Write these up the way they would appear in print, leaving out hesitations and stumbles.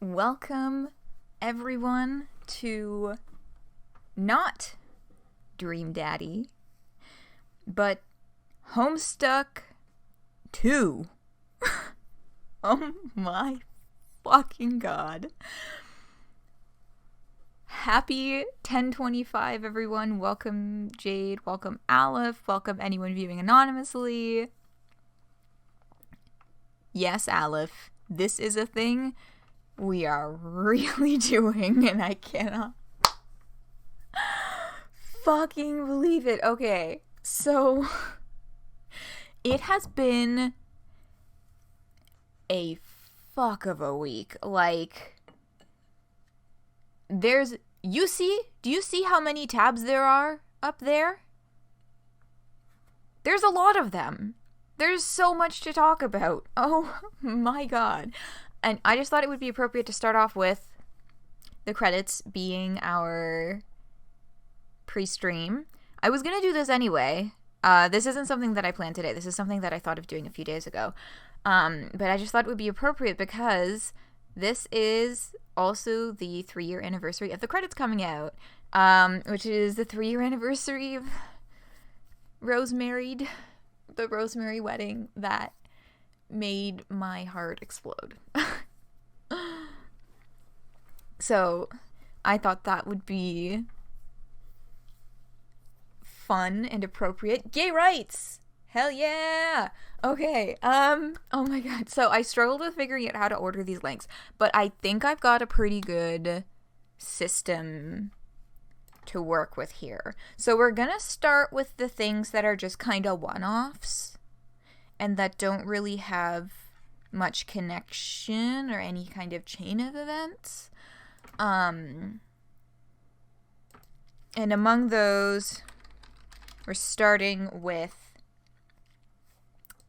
Welcome, everyone, to not Dream Daddy, but Homestuck 2. Oh my fucking god. Happy 10/25, everyone. Welcome, Jade. Welcome, Aleph. Welcome, anyone viewing anonymously. Yes, Aleph, this is a thing we are really doing, and I cannot fucking believe it. Okay, so it has been a fuck of a week. Like, do you see how many tabs there are up there? There's a lot of them. There's so much to talk about. Oh my god. And I just thought it would be appropriate to start off with the credits being our pre-stream. I was gonna do this anyway. This isn't something that I planned today. This is something that I thought of doing a few days ago. But I just thought it would be appropriate because this is also the 3-year anniversary of the credits coming out, which is the 3-year anniversary of the Rosemary wedding that made my heart explode. So I thought that would be fun and appropriate. Gay rights! Hell yeah! Okay, oh my god. So I struggled with figuring out how to order these links, but I think I've got a pretty good system to work with here. So we're gonna start with the things that are just kind of one-offs and that don't really have much connection or any kind of chain of events. And among those, we're starting with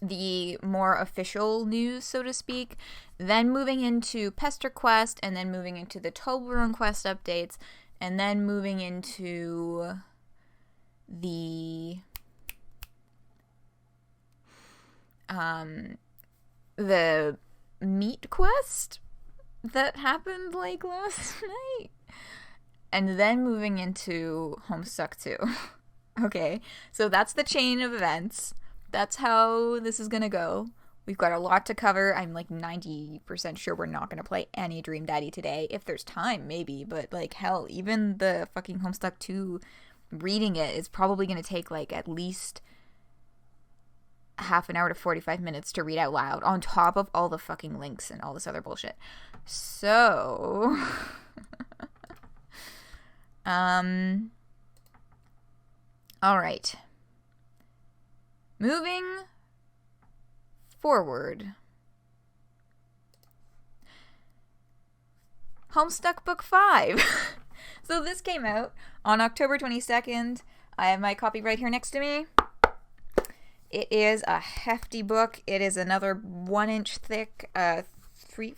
the more official news, so to speak, then moving into Pester Quest, and then moving into the Toblerone Quest updates, and then moving into the meat quest that happened like last night, and then moving into Homestuck 2. Okay, so that's the chain of events. That's how this is gonna go. We've got a lot to cover. I'm like 90% sure we're not gonna play any Dream Daddy today. If there's time, maybe, but like hell, even the fucking Homestuck 2 reading it is probably gonna take like at least half an hour to 45 minutes to read out loud, on top of all the fucking links and all this other bullshit. So alright. Moving forward. Homestuck Book 5. So this came out on October 22nd. I have my copy right here next to me. It is a hefty book. It is another 1-inch thick, 380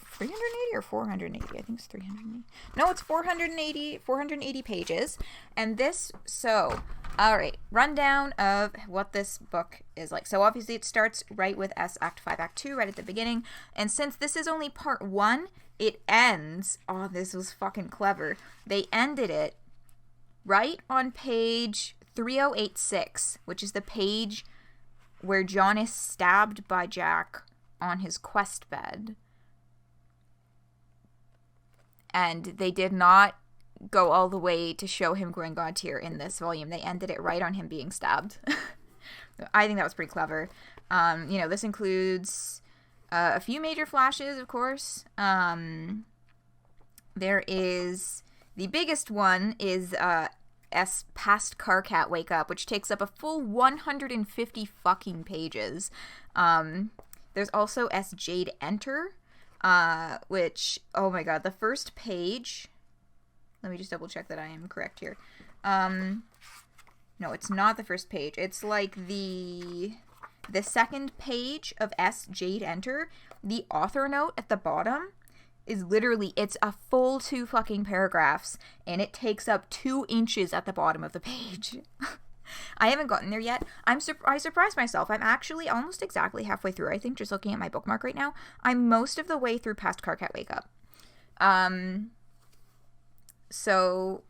or 480? I think it's 380. No, it's 480 pages. And this, so, alright, rundown of what this book is like. So obviously it starts right with S Act 5 Act 2 right at the beginning. And since this is only part 1, it ends, oh, this was fucking clever. They ended it right on page 3086, which is the page where John is stabbed by Jack on his quest bed. And they did not go all the way to show him Gringotts here in this volume. They ended it right on him being stabbed. I think that was pretty clever. This includes a few major flashes, of course. There is, the biggest one is S Past Carcat Wake Up, which takes up a full 150 fucking pages. There's also S Jade Enter, which, oh my god, the first page, let me just double check that I am correct here. No, it's not the first page. It's like the second page of S Jade Enter. The author note at the bottom is literally, it's a full 2 fucking paragraphs, and it takes up 2 inches at the bottom of the page. I haven't gotten there yet. I surprised myself. I'm actually almost exactly halfway through, I think, just looking at my bookmark right now. I'm most of the way through Past Carcat Wake Up. So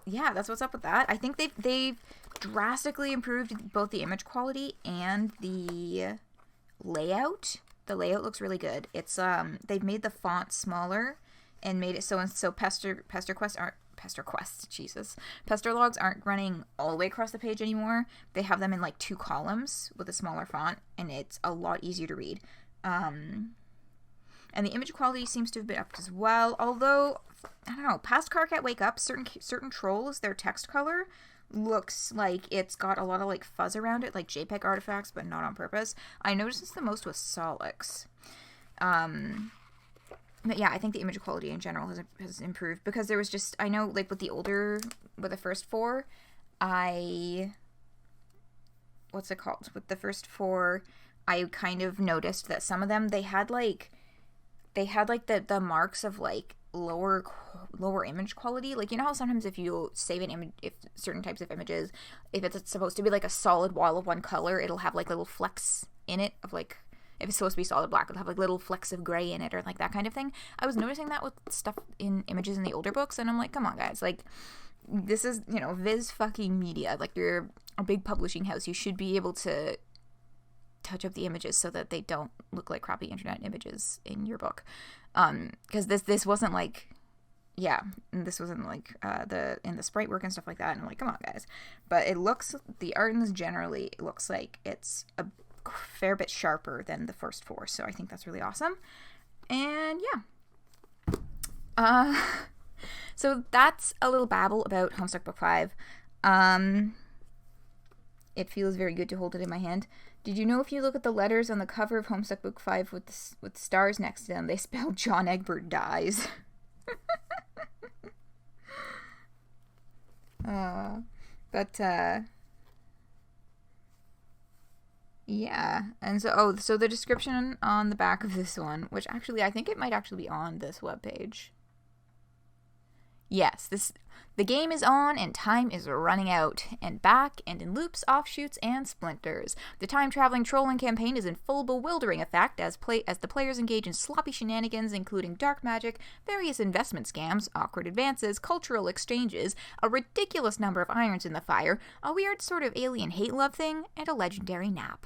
yeah, that's what's up with that. I think they've drastically improved both the image quality and the layout. The layout looks really good. It's they've made the font smaller and made it so Pesterlogues aren't running all the way across the page anymore. They have them in like 2 columns with a smaller font, and it's a lot easier to read. And the image quality seems to have been upped as well. Although, I don't know, past Carcat Wake Up, certain trolls, their text color looks like it's got a lot of like fuzz around it, like JPEG artifacts, but not on purpose. I noticed this the most with Solix. But yeah, I think the image quality in general has improved, because there was just, I know like with the first 4, with the first 4, I kind of noticed that some of them, they had like the marks of like lower image quality. Like, you know how sometimes if you save an image, if certain types of images, if it's supposed to be like a solid wall of one color, it'll have like little flecks in it of like, if it's supposed to be solid black, it'll have like little flecks of gray in it, or like that kind of thing. I was noticing that with stuff in images in the older books, and I'm like, come on guys, like, this is, you know, Viz fucking Media, like, you're a big publishing house, you should be able to touch up the images so that they don't look like crappy internet images in your book. Because this wasn't like, yeah, this wasn't like in the sprite work and stuff like that, and I'm like, come on guys. But the art in this generally looks like it's a fair bit sharper than the first 4, so I think that's really awesome. And yeah, so that's a little babble about Homestuck Book 5. It feels very good to hold it in my hand. Did you know if you look at the letters on the cover of Homestuck Book 5 with stars next to them, they spell John Egbert Dies? Yeah, and so the description on the back of this one, which actually I think it might actually be on this webpage. Yes, the game is on and time is running out, and back and in loops, offshoots, and splinters. The time-traveling trolling campaign is in full bewildering effect as the players engage in sloppy shenanigans, including dark magic, various investment scams, awkward advances, cultural exchanges, a ridiculous number of irons in the fire, a weird sort of alien hate-love thing, and a legendary nap.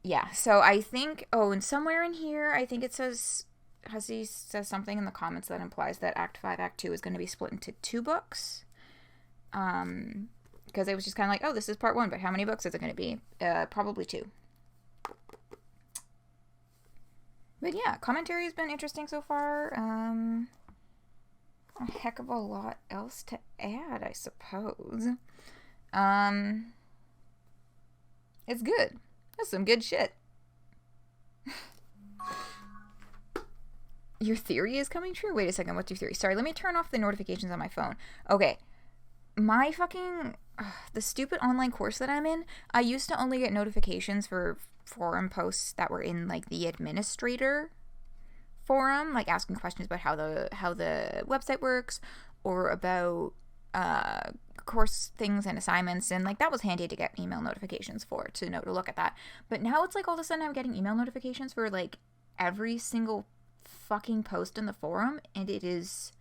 Yeah, so I think, and somewhere in here, I think it says, Hussey says something in the comments that implies that Act 5, Act 2 is going to be split into 2 books. Because it was just kind of like, oh, this is part 1, but how many books is it going to be? Probably 2. But yeah, commentary has been interesting so far. A heck of a lot else to add, I suppose. It's good. That's some good shit. Your theory is coming true? Wait a second, what's your theory? Sorry, let me turn off the notifications on my phone. Okay. My fucking... the stupid online course that I'm in, I used to only get notifications for forum posts that were in, like, the administrator forum, like, asking questions about how the website works, or about, course things and assignments, and, like, that was handy to get email notifications for, to know to look at that. But now it's, like, all of a sudden I'm getting email notifications for, like, every single fucking post in the forum, and it is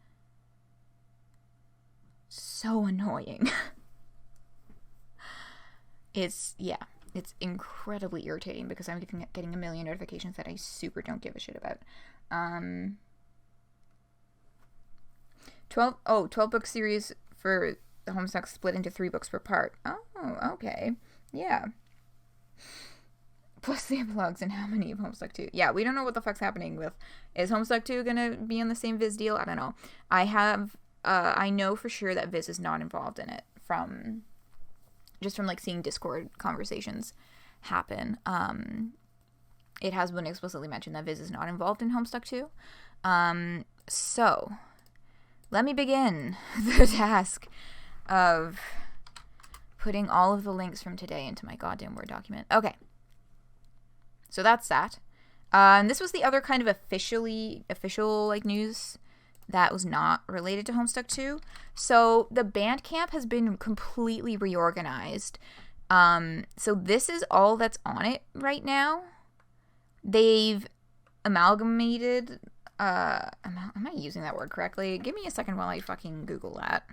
so annoying. It's incredibly irritating because I'm getting a million notifications that I super don't give a shit about. 12 book series for the Homestuck split into 3 books per part. Oh, okay. Yeah. Plus the epilogues, and how many of Homestuck 2? Yeah, we don't know what the fuck's happening with... Is Homestuck 2 gonna be on the same Viz deal? I don't know. I know for sure that Viz is not involved in it from like seeing Discord conversations happen. It has been explicitly mentioned that Viz is not involved in Homestuck 2. So, let me begin the task of putting all of the links from today into my goddamn Word document. Okay. So that's that. And this was the other kind of official like news that was not related to Homestuck 2. So the Bandcamp has been completely reorganized. So this is all that's on it right now. They've amalgamated Am I using that word correctly? Give me a second while I fucking Google that.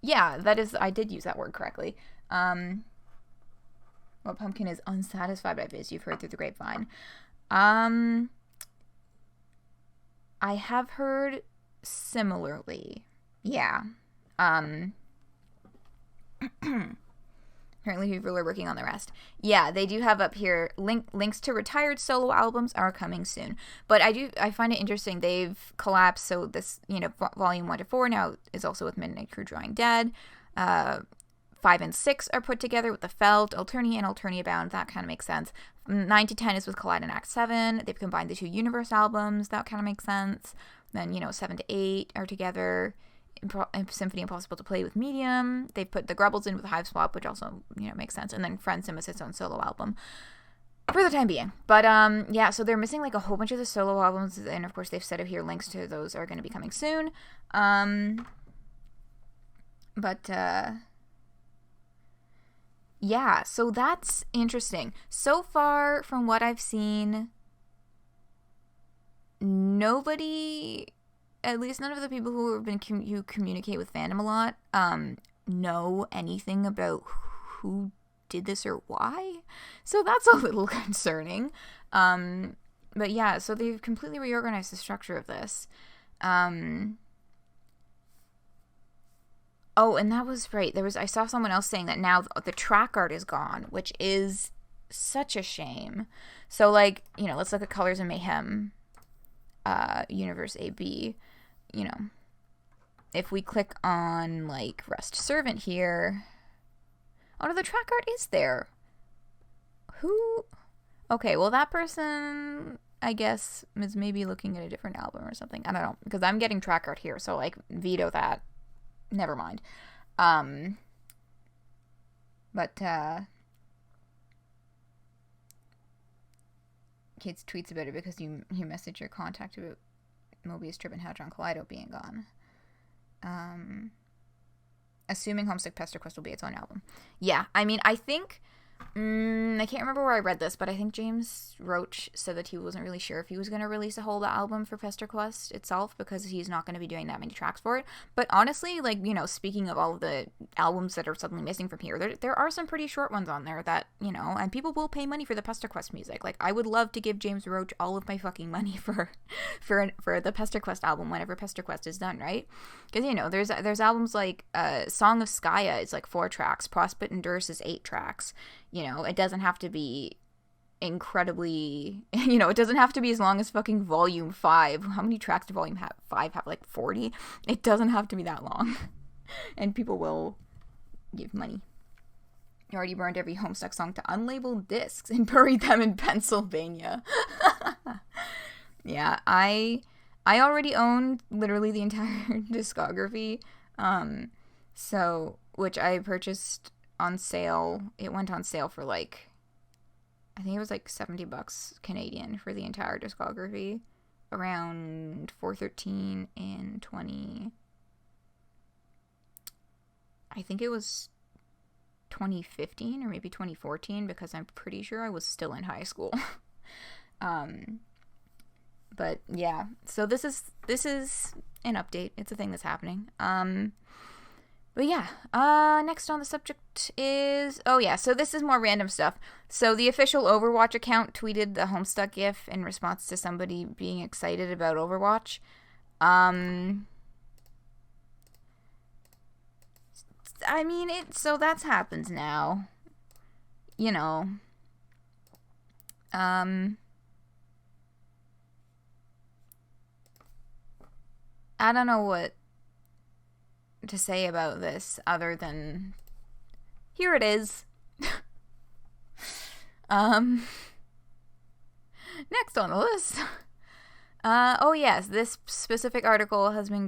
Yeah, I did use that word correctly. Well, pumpkin is unsatisfied by biz, you've heard through the grapevine. I have heard similarly. Yeah. Apparently people are working on the rest. Yeah, they do have up here links to retired solo albums are coming soon. But I find it interesting. They've collapsed, so this, volume 1 to 4 now is also with Midnight Crew Drawing Dead. 5 and 6 are put together with the Felt, Alternia, and Alternia Bound. That kind of makes sense. 9 to 10 is with Collide and Act 7. They've combined the 2 Universe albums. That kind of makes sense. Then, 7 to 8 are together. Symphony Impossible to Play with Medium. They've put the Grubbles in with Hive Swap, which also, makes sense. And then Friend Sim is its own solo album for the time being. But, yeah, so they're missing, a whole bunch of the solo albums. And, of course, they've said here links to those are going to be coming soon. Yeah, so that's interesting. So far, from what I've seen, nobody, at least none of the people who have been who communicate with fandom a lot, know anything about who did this or why. So that's a little concerning. But yeah, so they've completely reorganized the structure of this. Oh, and that was right. I saw someone else saying that now the track art is gone, which is such a shame. So, let's look at Colors and Mayhem, Universe AB. If we click on, Rust Servant here. Oh, no, the track art is there. Who? Okay, well, that person, I guess, is maybe looking at a different album or something. I don't know, because I'm getting track art here, so, veto that. Never mind. Kids tweets about it because you messaged your contact about Mobius, Trip, and Hadron Collido being gone. Assuming Homestuck Pesterquest will be its own album. Yeah, I mean, I think... I can't remember where I read this, but I think James Roach said that he wasn't really sure if he was going to release a whole album for Pesterquest itself because he's not going to be doing that many tracks for it. But honestly, speaking of all of the albums that are suddenly missing from here, there are some pretty short ones on there that, and people will pay money for the Pesterquest music. I would love to give James Roach all of my fucking money for the Pesterquest album whenever Pesterquest is done, right? Because, there's albums like Song of Skya is 4 tracks, Prospit and Durst is 8 tracks. It doesn't have to be incredibly, it doesn't have to be as long as fucking Volume 5. How many tracks do Volume 5 have? 40? It doesn't have to be that long. And people will give money. You already burned every Homestuck song to unlabeled discs and buried them in Pennsylvania. Yeah, I already owned literally the entire discography. Which I purchased on sale. It went on sale for I think it was $70 Canadian for the entire discography, around $413 in 20. I think it was 2015 or maybe 2014 because I'm pretty sure I was still in high school. But yeah, so this is an update. It's a thing that's happening. But yeah, next on the subject is... Oh yeah, so this is more random stuff. So the official Overwatch account tweeted the Homestuck GIF in response to somebody being excited about Overwatch. I mean, so that's happened now. I don't know what to say about this other than here it is. Next on the list. Oh yes, this specific article has been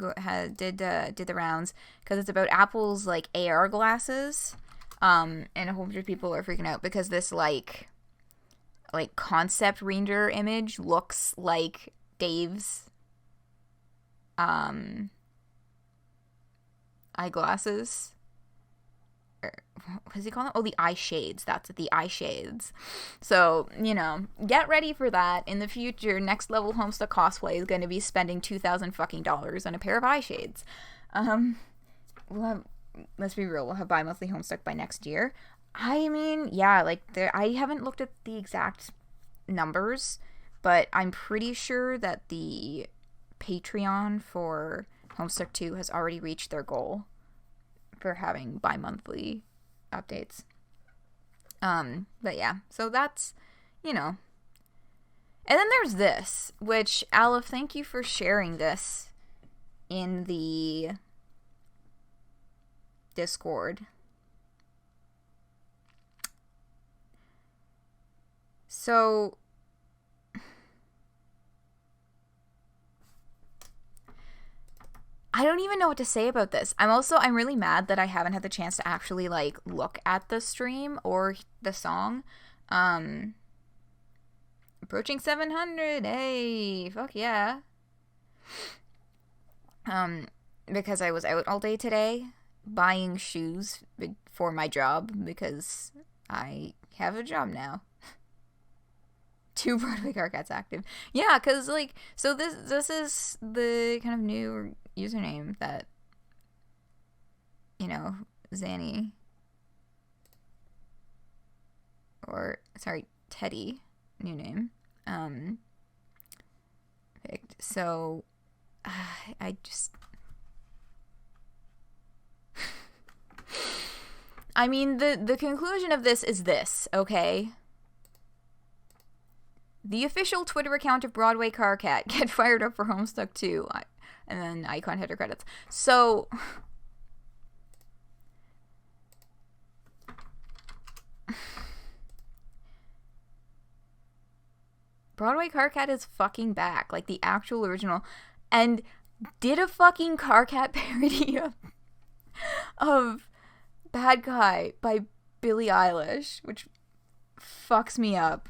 did the rounds because it's about Apple's AR glasses. And a whole bunch of people are freaking out because this concept render image looks like Dave's eyeglasses. what does he call them? Oh, the eye shades. That's it, the eye shades. So, you know, get ready for that. In the future, next level Homestuck cosplay is going to be spending $2,000 fucking dollars on a pair of eye shades. We'll have, let's be real, we'll have bi-monthly Homestuck by next year. I mean, yeah, like, I haven't looked at the exact numbers, but I'm pretty sure that the Patreon for Homestuck 2 has already reached their goal for having bi-monthly updates. But yeah, so that's, you know. And then there's this, which, Aleph, thank you for sharing this in the Discord. So, I don't even know what to say about this. I'm really mad that I haven't had the chance to actually, like, look at the stream or the song. Approaching 700, hey, fuck yeah. Because I was out all day today buying shoes for my job because I have a job now. 2 Broadway car cats active. Yeah, because, like, so this is the kind of new username that, you know, Zanny, or, sorry, Teddy, new name, picked. So, I just... I mean, the conclusion of this is this, okay? The official Twitter account of Broadway Car Cat, get fired up for Homestuck 2. And then icon header credits. So, Broadway Car Cat is fucking back. Like, the actual original. And did a fucking Car Cat parody of Bad Guy by Billie Eilish, which fucks me up.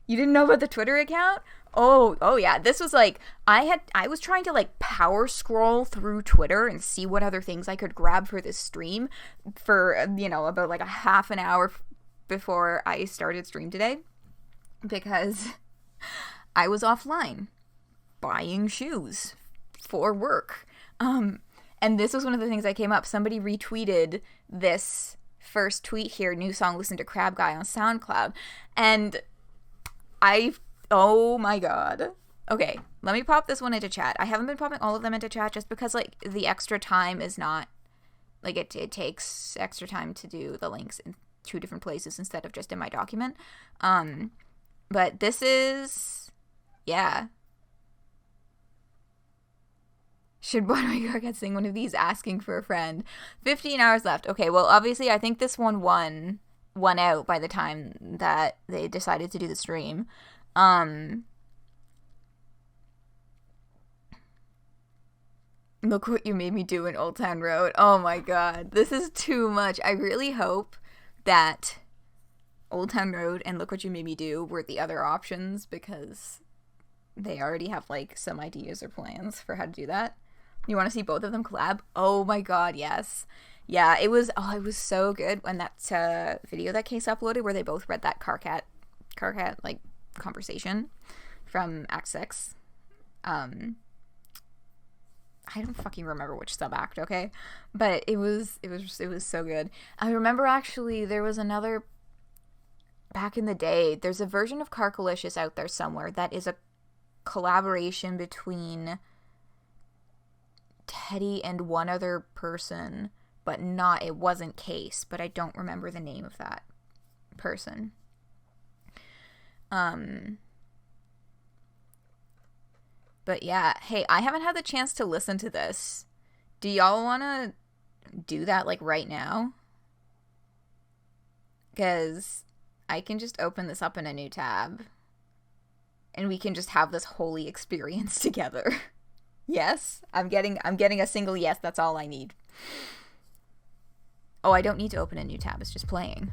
You didn't know about the Twitter account? Oh yeah. This was like, I was trying to, like, power scroll through Twitter and see what other things I could grab for this stream for, you know, about like a half an hour before I started stream today, because I was offline buying shoes for work. And this was one of the things that came up. Somebody retweeted this first tweet here, new song, listen to Crab Guy on SoundCloud. And oh my god. Okay, let me pop this one into chat. I haven't been popping all of them into chat just because, like, the extra time is not, like, it takes extra time to do the links in 2 different places instead of just in my document. But this is, yeah. Should Broadway Car Cat sing one of these, asking for a friend? 15 hours left. Okay, well, obviously, I think this one won out by the time that they decided to do the stream. Look what you made me do in Old Town Road. Oh my god, this is too much. I really hope that Old Town Road and Look What You Made Me Do were the other options, because they already have, like, some ideas or plans for how to do that. You want to see both of them collab? Oh my god, yes. Yeah, it was so good when that video that Case uploaded where they both read that car cat, like, conversation from Act 6. I don't fucking remember which sub-act, okay? But it was so good. I remember, actually, there was another, back in the day, there's a version of Carcolicious out there somewhere that is a collaboration between Teddy and one other person, but it wasn't Case, but I don't remember the name of that person. But yeah, hey, I haven't had the chance to listen to this. Do y'all want to do that, like, right now? Because I can just open this up in a new tab, and we can just have this holy experience together. Yes? I'm getting a single yes, that's all I need. Oh, I don't need to open a new tab, it's just playing.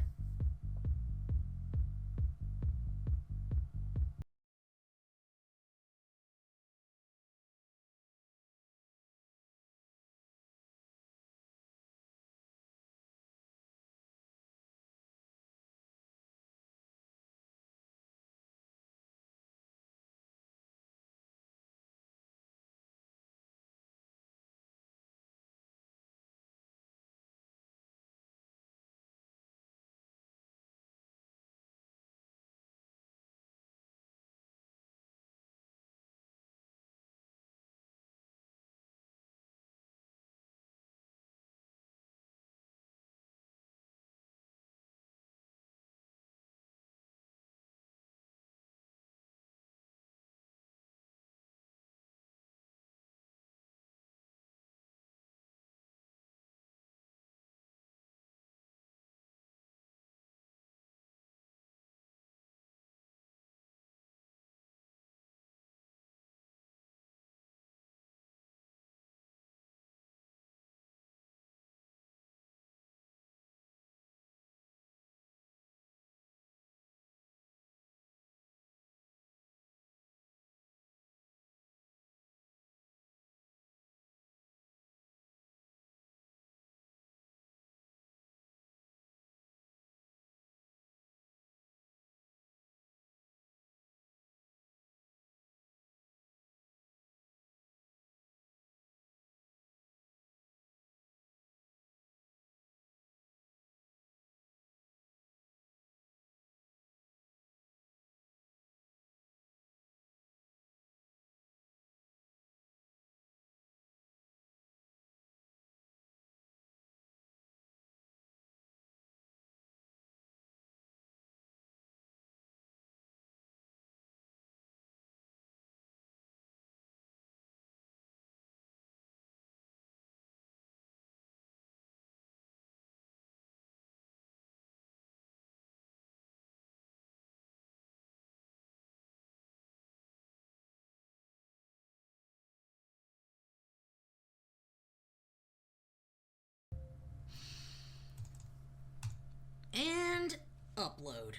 Upload.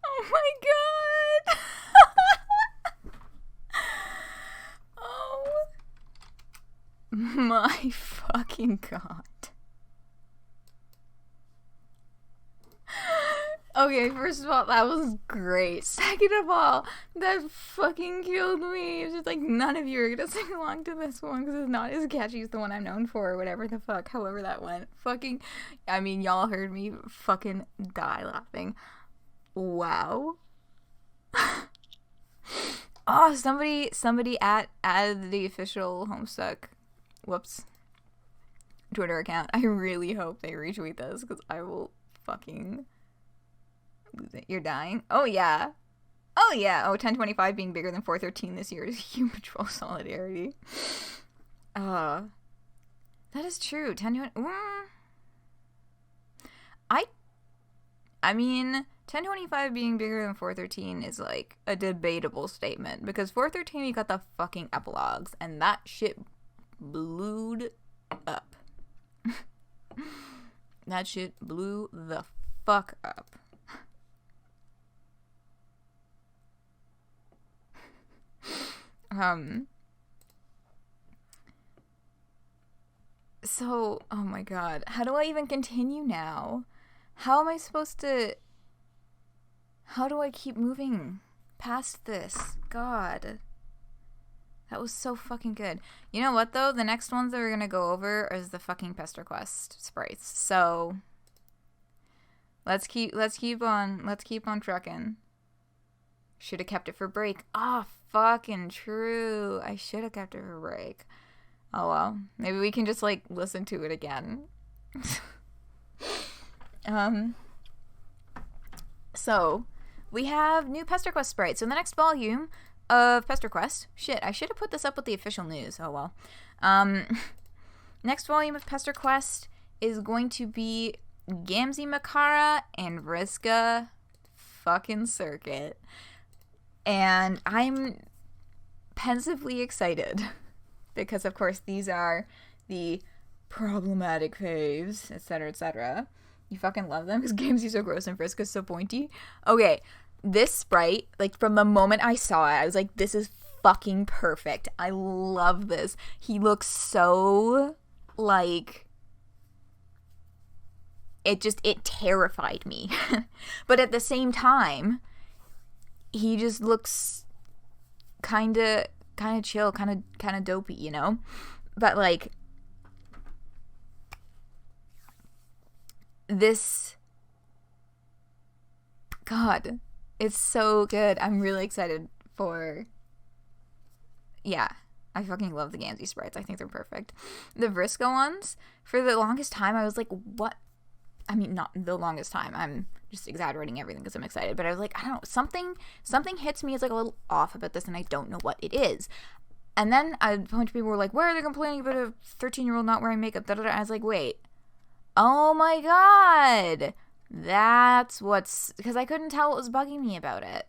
Oh my god! Oh my fucking god. Okay, first of all, that was great. Second of all, that fucking killed me. It's just like, none of you are gonna sing along to this one because it's not as catchy as the one I'm known for, or whatever the fuck, however that went. Fucking, I mean, y'all heard me fucking die laughing. Wow. Oh, somebody add the official Homestuck, Twitter account. I really hope they retweet this because I will fucking lose it. You're dying? Oh yeah. Oh yeah. Oh, 1025 being bigger than 413 this year is human patrol solidarity. That is true. 1020. I mean, 1025 being bigger than 413 is like a debatable statement because 413 you got the fucking epilogues and that shit blew up. That shit blew the fuck up. So, oh my god, how do I even continue now? How am I supposed to... How do I keep moving past this? God. That was so fucking good. You know what, though? The next ones that we're gonna go over is the fucking Pester Quest sprites. So, let's keep on trucking. Should have kept it for break. Ah, fucking true. I should have kept it for break. Oh well. Maybe we can just, like, listen to it again. So, we have new Pester Quest sprites. So, in the next volume of Pester Quest... Shit, I should have put this up with the official news. Oh well. Next volume of Pester Quest is going to be Gamzee Makara and Vriska fucking Circuit. And I'm pensively excited because, of course, these are the problematic faves, etc., etc. You fucking love them because Gamzee's so gross and Vriska's so pointy. Okay, this sprite, like, from the moment I saw it, I was like, this is fucking perfect. I love this. He looks so, like... It terrified me. But at the same time... He just looks kind of chill, kind of dopey, you know? But, like, this, God, it's so good. I'm really excited for, yeah, I fucking love the Gamzee sprites. I think they're perfect. The Vriska ones, for the longest time, I was like, what? I mean, not the longest time. I'm just exaggerating everything because I'm excited. But I was like, I don't know. Something hits me as like a little off about this, and I don't know what it is. And then a bunch of people were like, why are they complaining about a 13-year-old not wearing makeup? Da-da-da. I was like, wait. Oh my god. That's what's... Because I couldn't tell what was bugging me about it.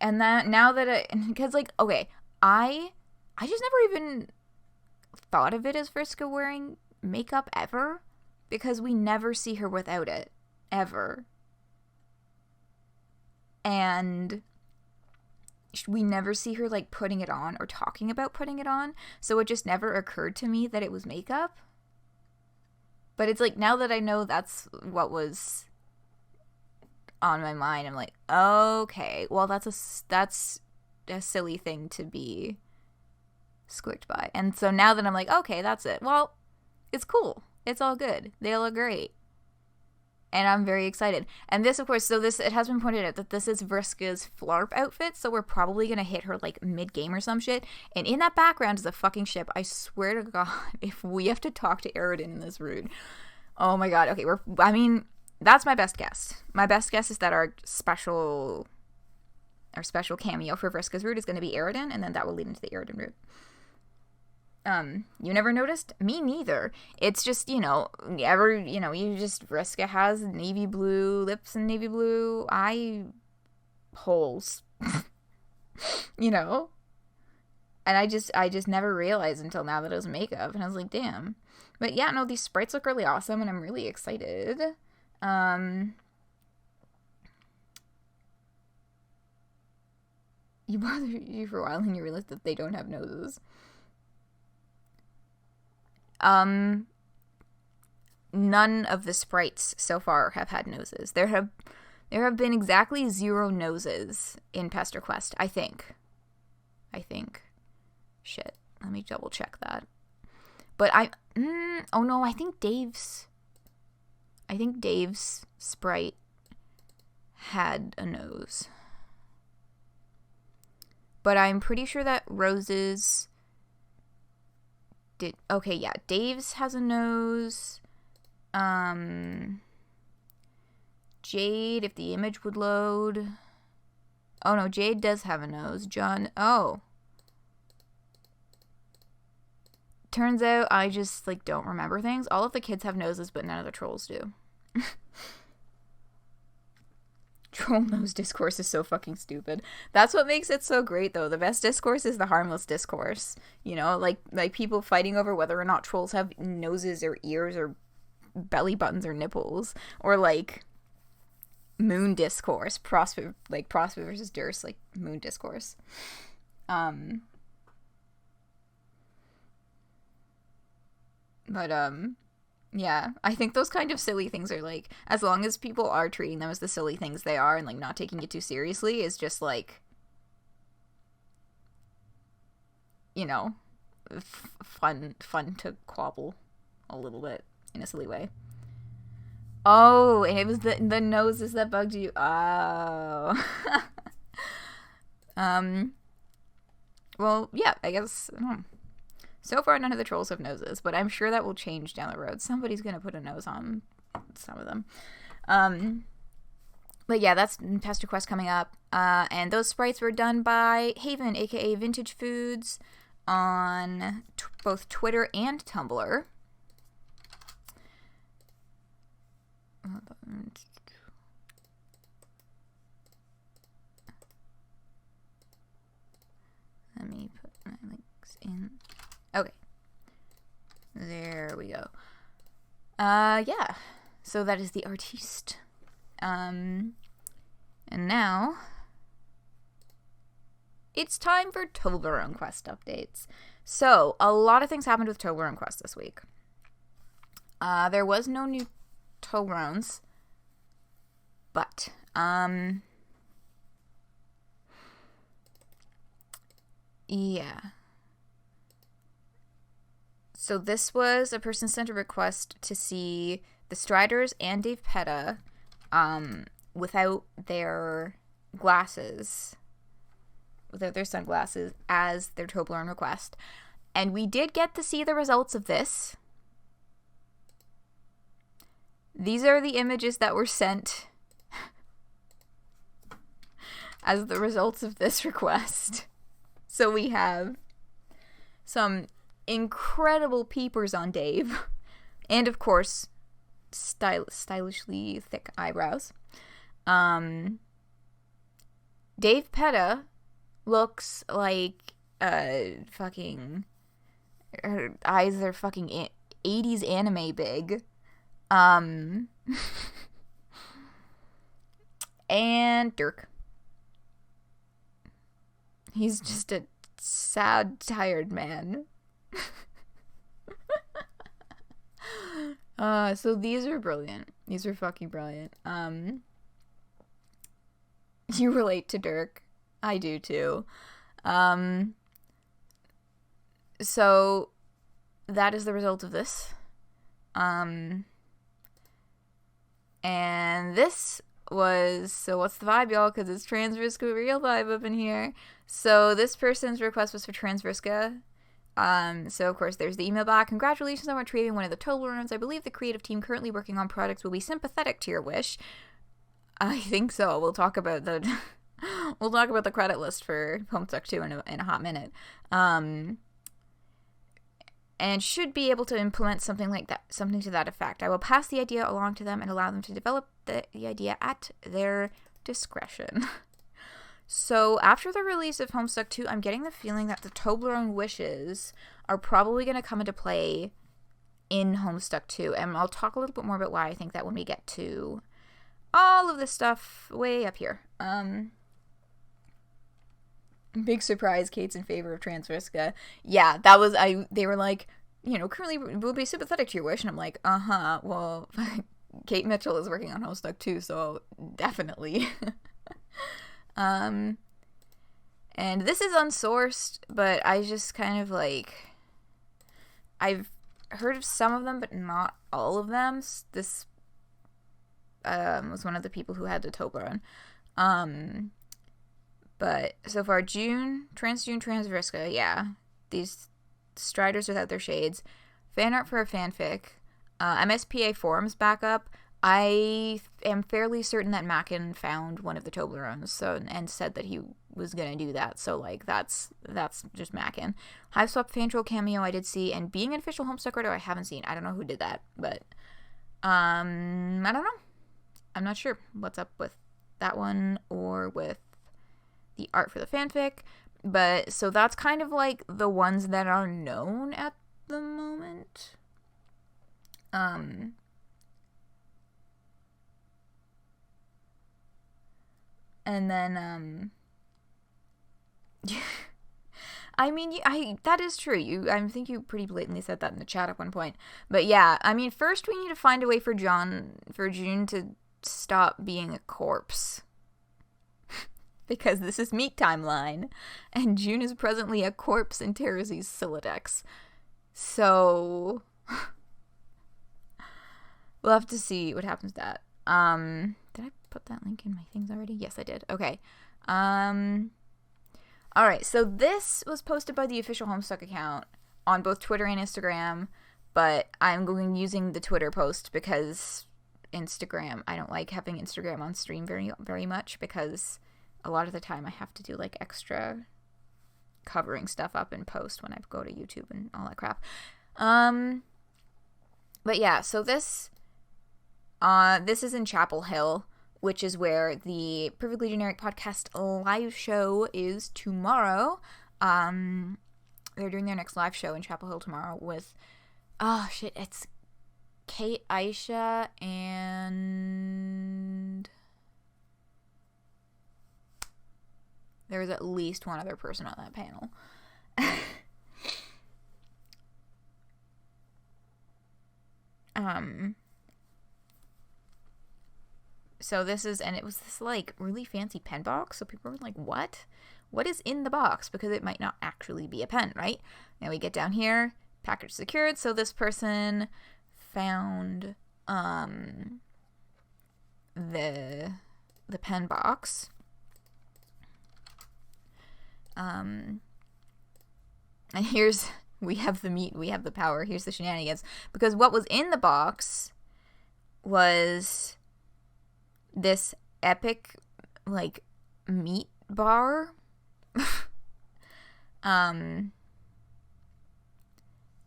And that now that because, like, okay, I just never even thought of it as Vriska wearing makeup ever. Because we never see her without it. Ever. And we never see her, like, putting it on or talking about putting it on. So it just never occurred to me that it was makeup. But it's like, now that I know that's what was on my mind, I'm like, okay, well, that's a silly thing to be squicked by. And so now that I'm like, okay, that's it. Well, it's cool. It's all good. They look great. And I'm very excited. And this, of course, it has been pointed out that this is Vriska's Flarp outfit, so we're probably going to hit her, like, mid-game or some shit. And in that background is a fucking ship. I swear to God, if we have to talk to Aridin in this route. Oh my god. Okay, that's my best guess. My best guess is that our special cameo for Vriska's route is going to be Aridin, and then that will lead into the Aridin route. You never noticed? Me neither. It's just, Vriska has navy blue lips and navy blue eye holes. And I just never realized until now that it was makeup, and I was like, damn. But yeah, no, these sprites look really awesome, and I'm really excited. You bother you for a while and you realize that they don't have noses. None of the sprites so far have had noses. There have been exactly 0 noses in Pester Quest, I think. Shit, let me double check that. But oh no, I think Dave's sprite had a nose. But I'm pretty sure that Rose's did. Okay, yeah, Dave's has a nose. Jade, if the image would load. Oh no, Jade does have a nose. John, oh. Turns out I just, like, don't remember things. All of the kids have noses, but none of the trolls do. Troll nose discourse is so fucking stupid. That's what makes it so great, though. The best discourse is the harmless discourse. You know, like people fighting over whether or not trolls have noses or ears or belly buttons or nipples. Or, like, moon discourse. Prospect versus Durst, like, moon discourse. Yeah, I think those kind of silly things are, like, as long as people are treating them as the silly things they are and, like, not taking it too seriously, is just, like, you know, fun to quabble a little bit in a silly way. Oh, and it was the noses that bugged you. Oh. Well, yeah, I guess, I don't know. So far, none of the trolls have noses, but I'm sure that will change down the road. Somebody's going to put a nose on some of them. But yeah, that's Pester Quest coming up. And those sprites were done by Haven, aka Vintage Foods, on both Twitter and Tumblr. Let me put my links in. Okay. There we go. Yeah. So that is the artiste. And now it's time for Toblerone Quest updates. So, a lot of things happened with Toblerone Quest this week. There was no new Toblerones, but, yeah. So this was a person sent a request to see the Striders and Dave Petta without their glasses, without their sunglasses, as their Toblerone request. And we did get to see the results of this. These are the images that were sent as the results of this request. So we have some incredible peepers on Dave, and of course, stylishly thick eyebrows. Dave Petta looks like fucking, her eyes are fucking 80s anime big. And Dirk. He's just a sad, tired man. So these are brilliant. These are fucking brilliant. You relate to Dirk. I do too. So that is the result of this. And this was, so what's the vibe, y'all? Because it's Transriska real vibe up in here. So this person's request was for Transriska. So of course there's the email back. Congratulations on retrieving one of the Toblerones. I believe the creative team currently working on products will be sympathetic to your wish. I think so. We'll talk about the credit list for Homestuck 2 in a hot minute. And should be able to implement something like that, something to that effect. I will pass the idea along to them and allow them to develop the idea at their discretion. So after the release of Homestuck 2, I'm getting the feeling that the Toblerone wishes are probably going to come into play in Homestuck 2, and I'll talk a little bit more about why I think that when we get to all of this stuff way up here. Big surprise, Kate's in favor of Transriska. Yeah, that was, they were like, you know, currently we'll be sympathetic to your wish, and I'm like, well, Kate Mitchell is working on Homestuck too, so definitely. And this is unsourced, but I just kind of like, I've heard of some of them, but not all of them. This was one of the people who had the Toblerone. But so far, June, Transriska, yeah. These Striders without their shades. Fan art for a fanfic. MSPA forums backup. I am fairly certain that Mackin found one of the Toblerones and said that he was gonna do that. So like that's just Mackin. Hive Swap fan troll cameo I did see, and being an official Homestuck writer I haven't seen. I don't know who did that, but I don't know. I'm not sure what's up with that one or with the art for the fanfic, but so that's kind of like the ones that are known at the moment. And then I mean, that is true. I think you pretty blatantly said that in the chat at one point. But yeah, I mean, first we need to find a way for June to stop being a corpse. Because this is Meat Timeline, and June is presently a corpse in Terezi's Siladex. So we'll have to see what happens to that. Did I put that link in my things already? Yes, I did. Okay. Alright, so this was posted by the official Homestuck account on both Twitter and Instagram, but I'm going using the Twitter post because Instagram, I don't like having Instagram on stream very, very much because a lot of the time I have to do like extra covering stuff up in post when I go to YouTube and all that crap. But yeah, so this is in Chapel Hill, which is where the Perfectly Generic Podcast live show is tomorrow. They're doing their next live show in Chapel Hill tomorrow with, it's Kate, Aisha, and there was at least one other person on that panel. So this is, and it was this like really fancy pen box. So people were like, what is in the box? Because it might not actually be a pen, right? Now we get down here, package secured. So this person found the pen box. And we have the meat, we have the power. Here's the shenanigans. Because what was in the box was this epic, like, meat bar. And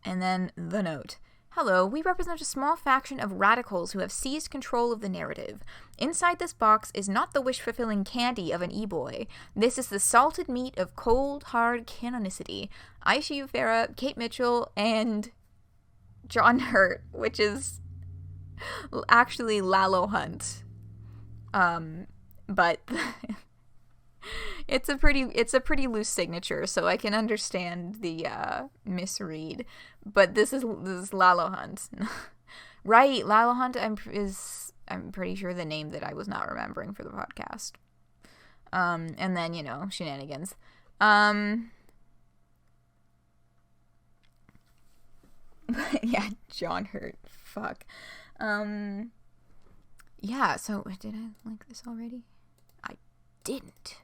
then the note. Hello, we represent a small faction of radicals who have seized control of the narrative. Inside this box is not the wish-fulfilling candy of an e-boy. This is the salted meat of cold, hard canonicity. Aisha Ufera, Kate Mitchell, and John Hurt, which is actually Lalo Hunt. But it's a pretty loose signature, so I can understand the misread. But this is Lalo Hunt. Right, Lalo Hunt I'm pretty sure the name that I was not remembering for the podcast. And then, shenanigans. Yeah, John Hurt. Fuck. Yeah, so did I link this already? I didn't.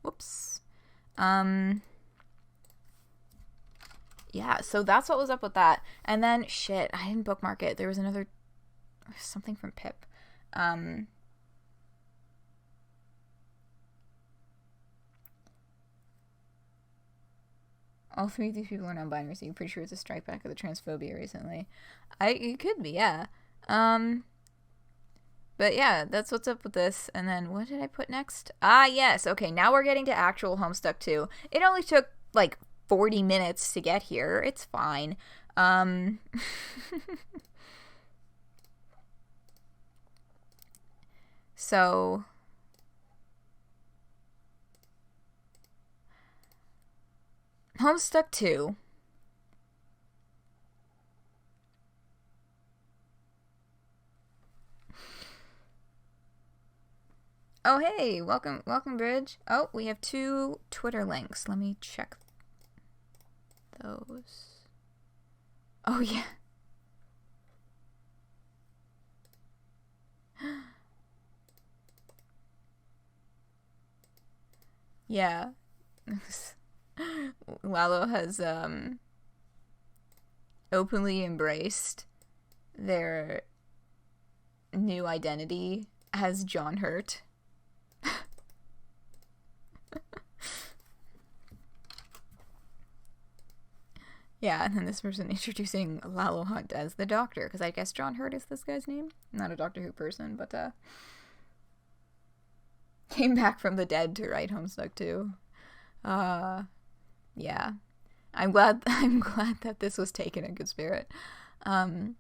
Whoops. Yeah, so that's what was up with that. And then, shit, I didn't bookmark it. There was something from Pip. All three of these people are non-binary, so you're pretty sure it's a strike back of the transphobia recently. It could be, yeah. But yeah, that's what's up with this. And then, what did I put next? Yes. Okay, now we're getting to actual Homestuck 2. It only took, 40 minutes to get here. It's fine. So Homestuck 2. Oh, hey, welcome, Bridge. Oh, we have 2 Twitter links. Let me check those. Oh, yeah. Yeah. Lalo has, openly embraced their new identity as John Hurt. Yeah, and then this person introducing Lalo Hunt as the Doctor, because I guess John Hurt is this guy's name. Not a Doctor Who person, but came back from the dead to write Homestuck 2. Yeah. I'm glad that this was taken in good spirit. Yeah,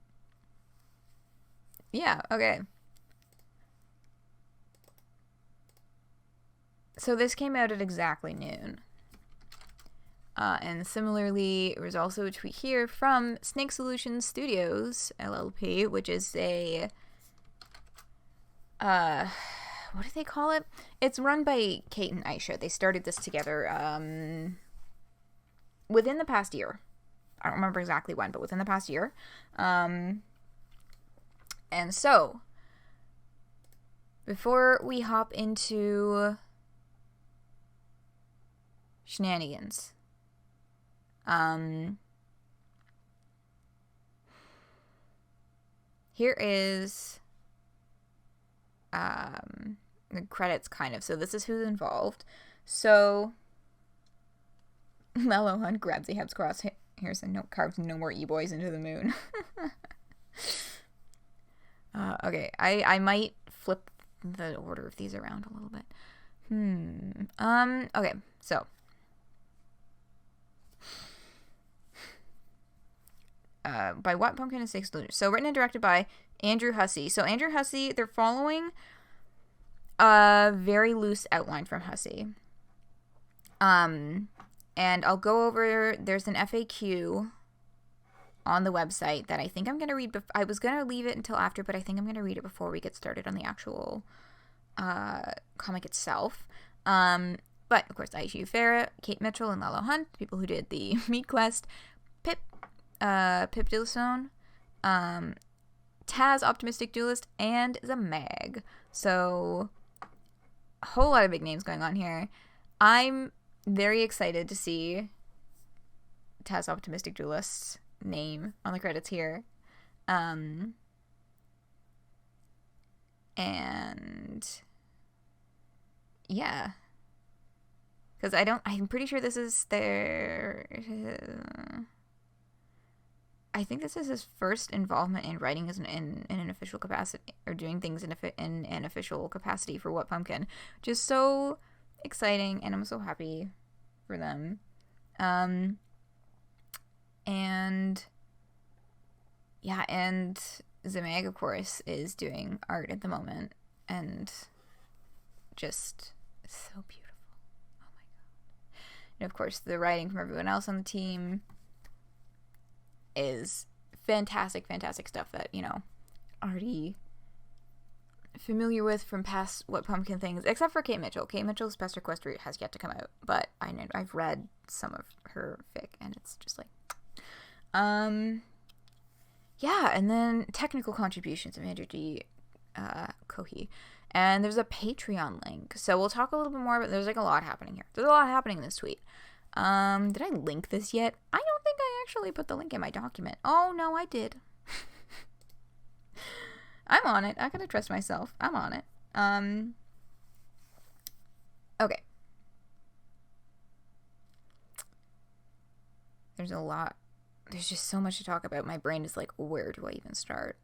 okay. So this came out at exactly noon. And similarly, there was also a tweet here from Snake Solutions Studios, LLP, which is a, what do they call it? It's run by Kate and Aisha. They started this together, within the past year. I don't remember exactly when, but within the past year. And so, before we hop into shenanigans, here is the credits, kind of. So this is who's involved. So Lalo Hunt grabs Ahab's cross. Here's a note: carves no more e-boys into the moon. Okay, I might flip the order of these around a little bit. Okay, so by What Pumpkin and Snake Solutions. So written and directed by Andrew Hussey. So Andrew Hussey, they're following a very loose outline from Hussey. And I'll go over, there's an FAQ on the website that I think I'm going to read. I was going to leave it until after, but I think I'm going to read it before we get started on the actual comic itself. But, of course, Aisha Farah, Kate Mitchell, and Lalo Hunt, people who did the Meat Quest, Pip Dillison, Taz, Optimistic Duelist, and Zamag. So, a whole lot of big names going on here. I'm very excited to see Taz, Optimistic Duelist's name on the credits here. And yeah, because I'm pretty sure this is I think this is his first involvement in writing as in an official capacity, or doing things in an official capacity for What Pumpkin, which is so exciting, and I'm so happy for them. And yeah, and Zamag, of course, is doing art at the moment, and just so beautiful. Oh my god. And of course, the writing from everyone else on the team is fantastic stuff that, already familiar with from past What Pumpkin things, except for Kate Mitchell. Kate Mitchell's Best Request has yet to come out, but I've read some of her fic, and it's just like, yeah, and then technical contributions of Andrew D. Cohey. And there's a Patreon link, so we'll talk a little bit more, but there's like a lot happening here. There's a lot happening in this tweet. Did I link this yet? I don't think I actually put the link in my document. Oh, no, I did. I'm on it. I gotta trust myself. I'm on it. Okay. There's a lot. There's just so much to talk about. My brain is like, where do I even start?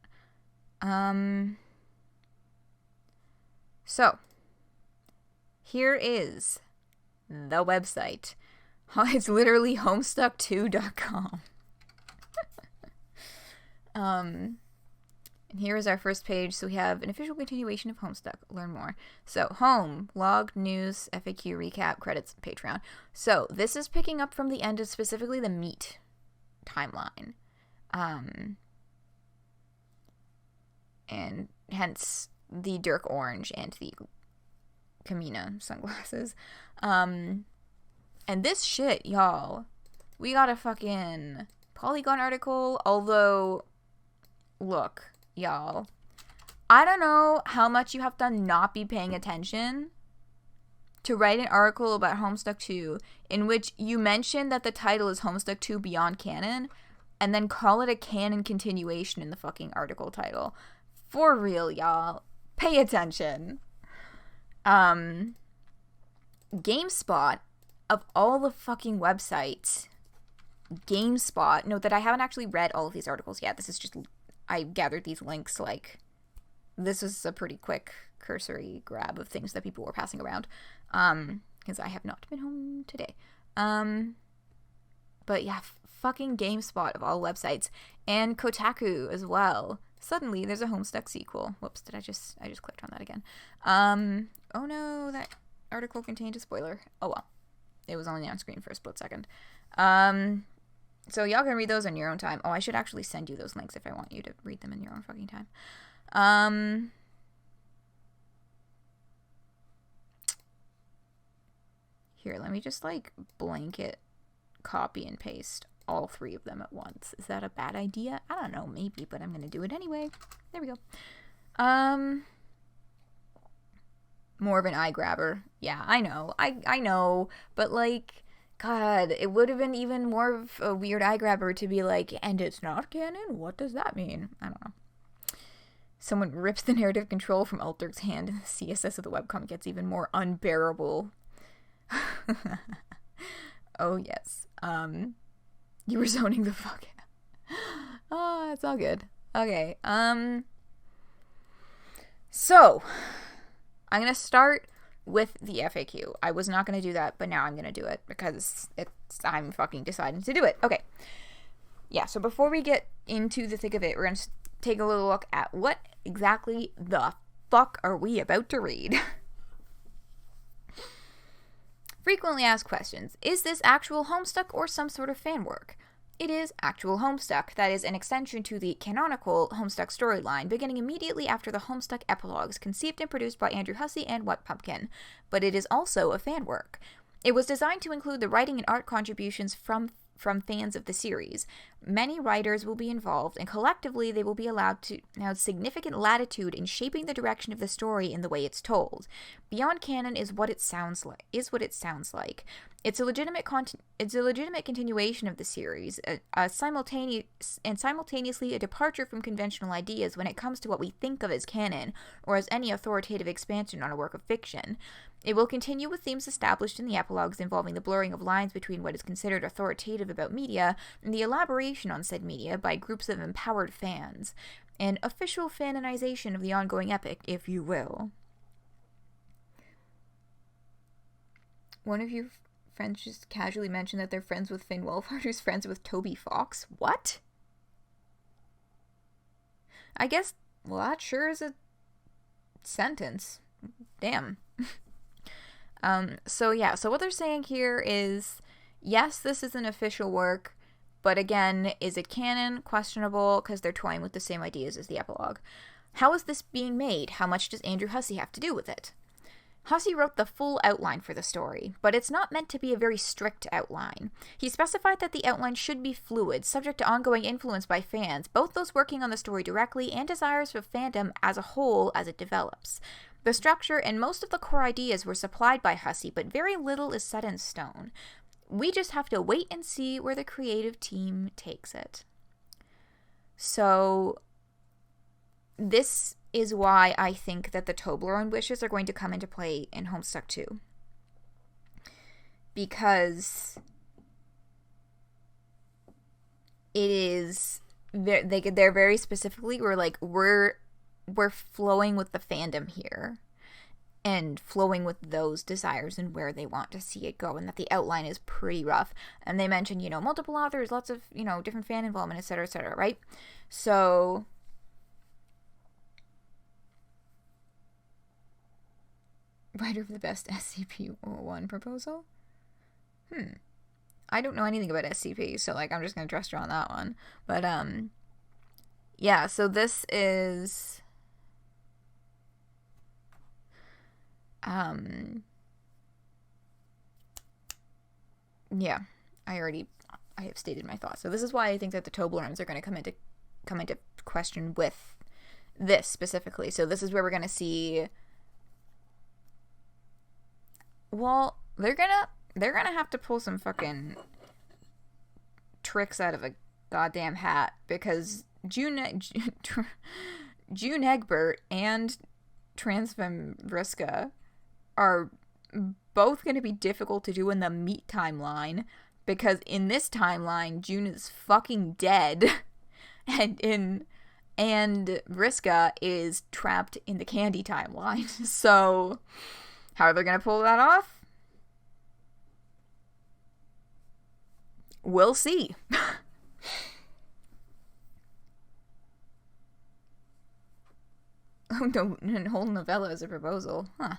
So, here is the website. It's literally homestuck2.com. And here is our first page. So we have an official continuation of Homestuck. Learn more. So home, log, news, FAQ, recap, credits, Patreon. So this is picking up from the end of specifically the meat timeline. And hence the Dirk orange and the Kamina sunglasses. And this shit, y'all. We got a fucking Polygon article, although, look, y'all, I don't know how much you have to not be paying attention to write an article about Homestuck 2 in which you mention that the title is Homestuck 2 Beyond Canon and then call it a canon continuation in the fucking article title. For real, y'all. Pay attention. GameSpot, of all the fucking websites, GameSpot, note that I haven't actually read all of these articles yet. This is just, I gathered these links, like, this is a pretty quick cursory grab of things that people were passing around, because I have not been home today. But yeah, fucking GameSpot of all websites, and Kotaku as well. Suddenly, there's a Homestuck sequel. Whoops, I just clicked on that again. Oh no, that article contained a spoiler. Oh well. It was only on screen for a split second. So y'all can read those on your own time. Oh, I should actually send you those links if I want you to read them in your own fucking time. Here, let me just, like, blanket copy and paste all three of them at once. Is that a bad idea? I don't know, maybe, but I'm gonna do it anyway. There we go. More of an eye grabber. Yeah, I know. I know, but, like, God, it would have been even more of a weird eye grabber to be like, and it's not canon? What does that mean? I don't know. Someone rips the narrative control from Alter's hand and the CSS of the webcomic gets even more unbearable. Oh, yes. You were zoning the fuck out. Oh, it's all good. Okay, so, I'm gonna start with the FAQ. I was not gonna do that, but now I'm gonna do it because I'm fucking deciding to do it. Okay. Yeah, so before we get into the thick of it, we're gonna take a little look at what exactly the fuck are we about to read. Frequently asked questions. Is this actual Homestuck or some sort of fan work? It is actual Homestuck, that is an extension to the canonical Homestuck storyline, beginning immediately after the Homestuck Epilogues, conceived and produced by Andrew Hussey and What Pumpkin. But it is also a fan work. It was designed to include the writing and art contributions from fans of the series. Many writers will be involved, and collectively they will be allowed to have significant latitude in shaping the direction of the story and the way it's told. Beyond Canon is what it sounds like. It's a legitimate continuation of the series, simultaneously a departure from conventional ideas when it comes to what we think of as canon, or as any authoritative expansion on a work of fiction. It will continue with themes established in the epilogues involving the blurring of lines between what is considered authoritative about media and the elaboration on said media by groups of empowered fans. An official fanonization of the ongoing epic, if you will. One of your friends just casually mentioned that they're friends with Finn Wolfhard, who's friends with Toby Fox. What? I guess, well, that sure is a sentence. Damn. So what they're saying here is, yes, this is an official work, but again, is it canon? Questionable, because they're toying with the same ideas as the epilogue. How is this being made? How much does Andrew Hussey have to do with it? Hussey wrote the full outline for the story, but it's not meant to be a very strict outline. He specified that the outline should be fluid, subject to ongoing influence by fans, both those working on the story directly and desires for fandom as a whole as it develops. The structure and most of the core ideas were supplied by Hussey, but very little is set in stone. We just have to wait and see where the creative team takes it. So, this is why I think that the Toblerone wishes are going to come into play in Homestuck 2. Because it is, they're very specifically, we're flowing with the fandom here. and flowing with those desires and where they want to see it go, and that the outline is pretty rough. And they mention, you know, multiple authors, lots of, you know, different fan involvement, etc., right? So writer of the best SCP-1 proposal? I don't know anything about SCP, so, like, I'm just gonna trust her on that one. But, yeah, so this is, yeah, I have stated my thoughts. So this is why I think that the Toblerones are going to come into question with this specifically. So this is where we're going to see, well, they're gonna have to pull some fucking tricks out of a goddamn hat, because June Egbert and Transfem Vriska are both going to be difficult to do in the meat timeline, because in this timeline June is fucking dead and Vriska is trapped in the candy timeline. So how are they going to pull that off? We'll see. Oh no, a whole novella is a proposal. Huh.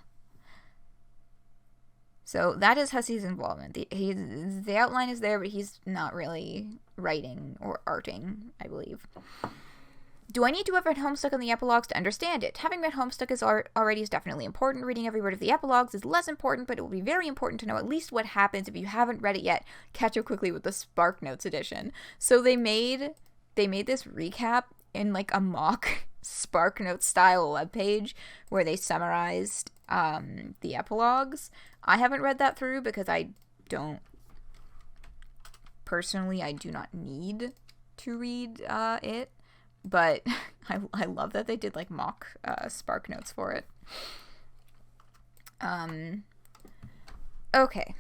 So that is Hussey's involvement. The outline is there, but he's not really writing or arting, I believe. Do I need to have read Homestuck and the Epilogues to understand it? Having read Homestuck already is definitely important. Reading every word of the Epilogues is less important, but it will be very important to know at least what happens. If you haven't read it yet, catch up quickly with the Spark Notes edition. So they made this recap in like a mock Spark Notes style webpage where they summarized the Epilogues. I haven't read that through because I do not need to read it. But I love that they did like mock Spark Notes for it. Okay.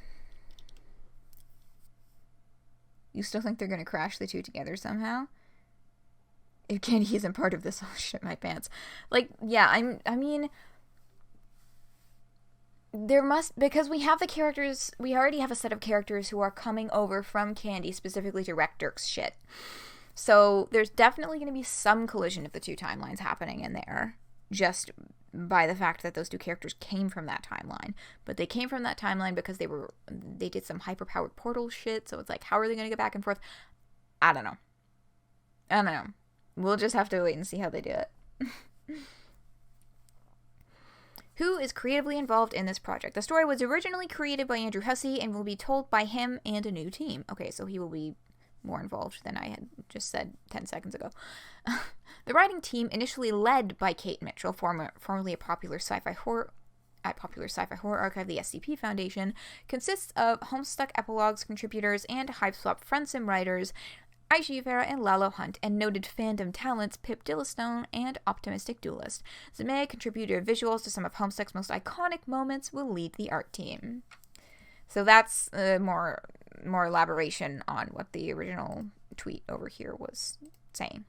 You still think they're gonna crash the two together somehow? If Candy isn't part of this, oh shit my pants. Like, yeah, I mean, there must, because we have the characters, we already have a set of characters who are coming over from Candy specifically to wreck Dirk's shit. So there's definitely going to be some collision of the two timelines happening in there, just by the fact that those two characters came from that timeline. But they came from that timeline because they did some hyper-powered portal shit, so it's like, how are they going to get back and forth? I don't know. We'll just have to wait and see how they do it. Who is creatively involved in this project? The story was originally created by Andrew Hussey and will be told by him and a new team. Okay, so he will be more involved than I had just said 10 seconds ago. The writing team, initially led by Kate Mitchell, formerly a popular sci-fi horror archive, the SCP Foundation, consists of Homestuck Epilogues contributors and Hypeswap Frontsim writers Aishi Vera and Lalo Hunt, and noted fandom talents Pip Dillistone and Optimistic Duelist. Zemea, contributor of visuals to some of Homestuck's most iconic moments, will lead the art team. So that's more elaboration on what the original tweet over here was saying.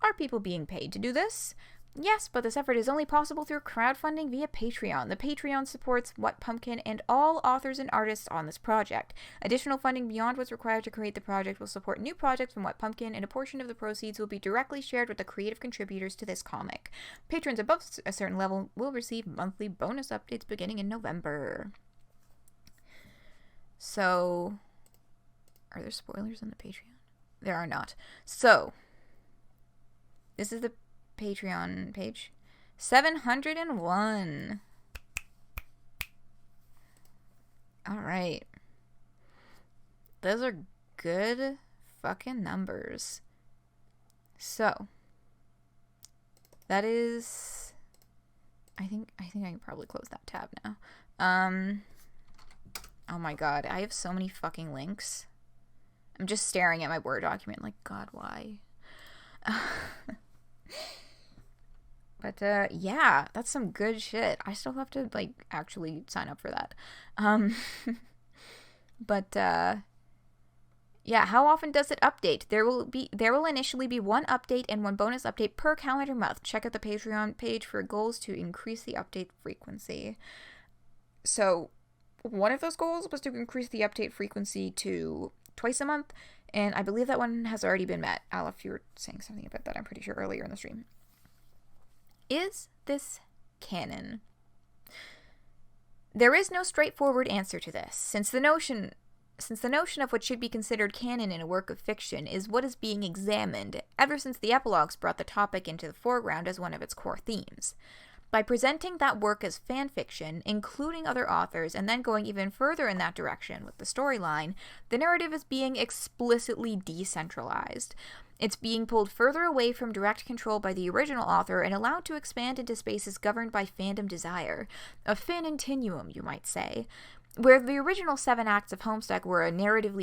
Are people being paid to do this? Yes, but this effort is only possible through crowdfunding via Patreon. The Patreon supports What Pumpkin and all authors and artists on this project. Additional funding beyond what's required to create the project will support new projects from What Pumpkin, and a portion of the proceeds will be directly shared with the creative contributors to this comic. Patrons above a certain level will receive monthly bonus updates beginning in November. So, are there spoilers on the Patreon? There are not. So, this is the Patreon page. 701. Alright. Those are good fucking numbers. So, that is, I think I can probably close that tab now. Oh my god, I have so many fucking links. I'm just staring at my Word document like, God, why? But, yeah, that's some good shit. I still have to, like, actually sign up for that. But, Yeah, how often does it update? There will initially be one update and one bonus update per calendar month. Check out the Patreon page for goals to increase the update frequency. So, one of those goals was to increase the update frequency to twice a month, and I believe that one has already been met. Aleph, you were saying something about that, I'm pretty sure, earlier in the stream. Is this canon? There is no straightforward answer to this, since the notion of what should be considered canon in a work of fiction is what is being examined ever since the Epilogues brought the topic into the foreground as one of its core themes. By presenting that work as fan fiction, including other authors, and then going even further in that direction with the storyline, the narrative is being explicitly decentralized. It's being pulled further away from direct control by the original author and allowed to expand into spaces governed by fandom desire. A fanontinuum, you might say. Where the original 7 acts of Homestuck were a narrative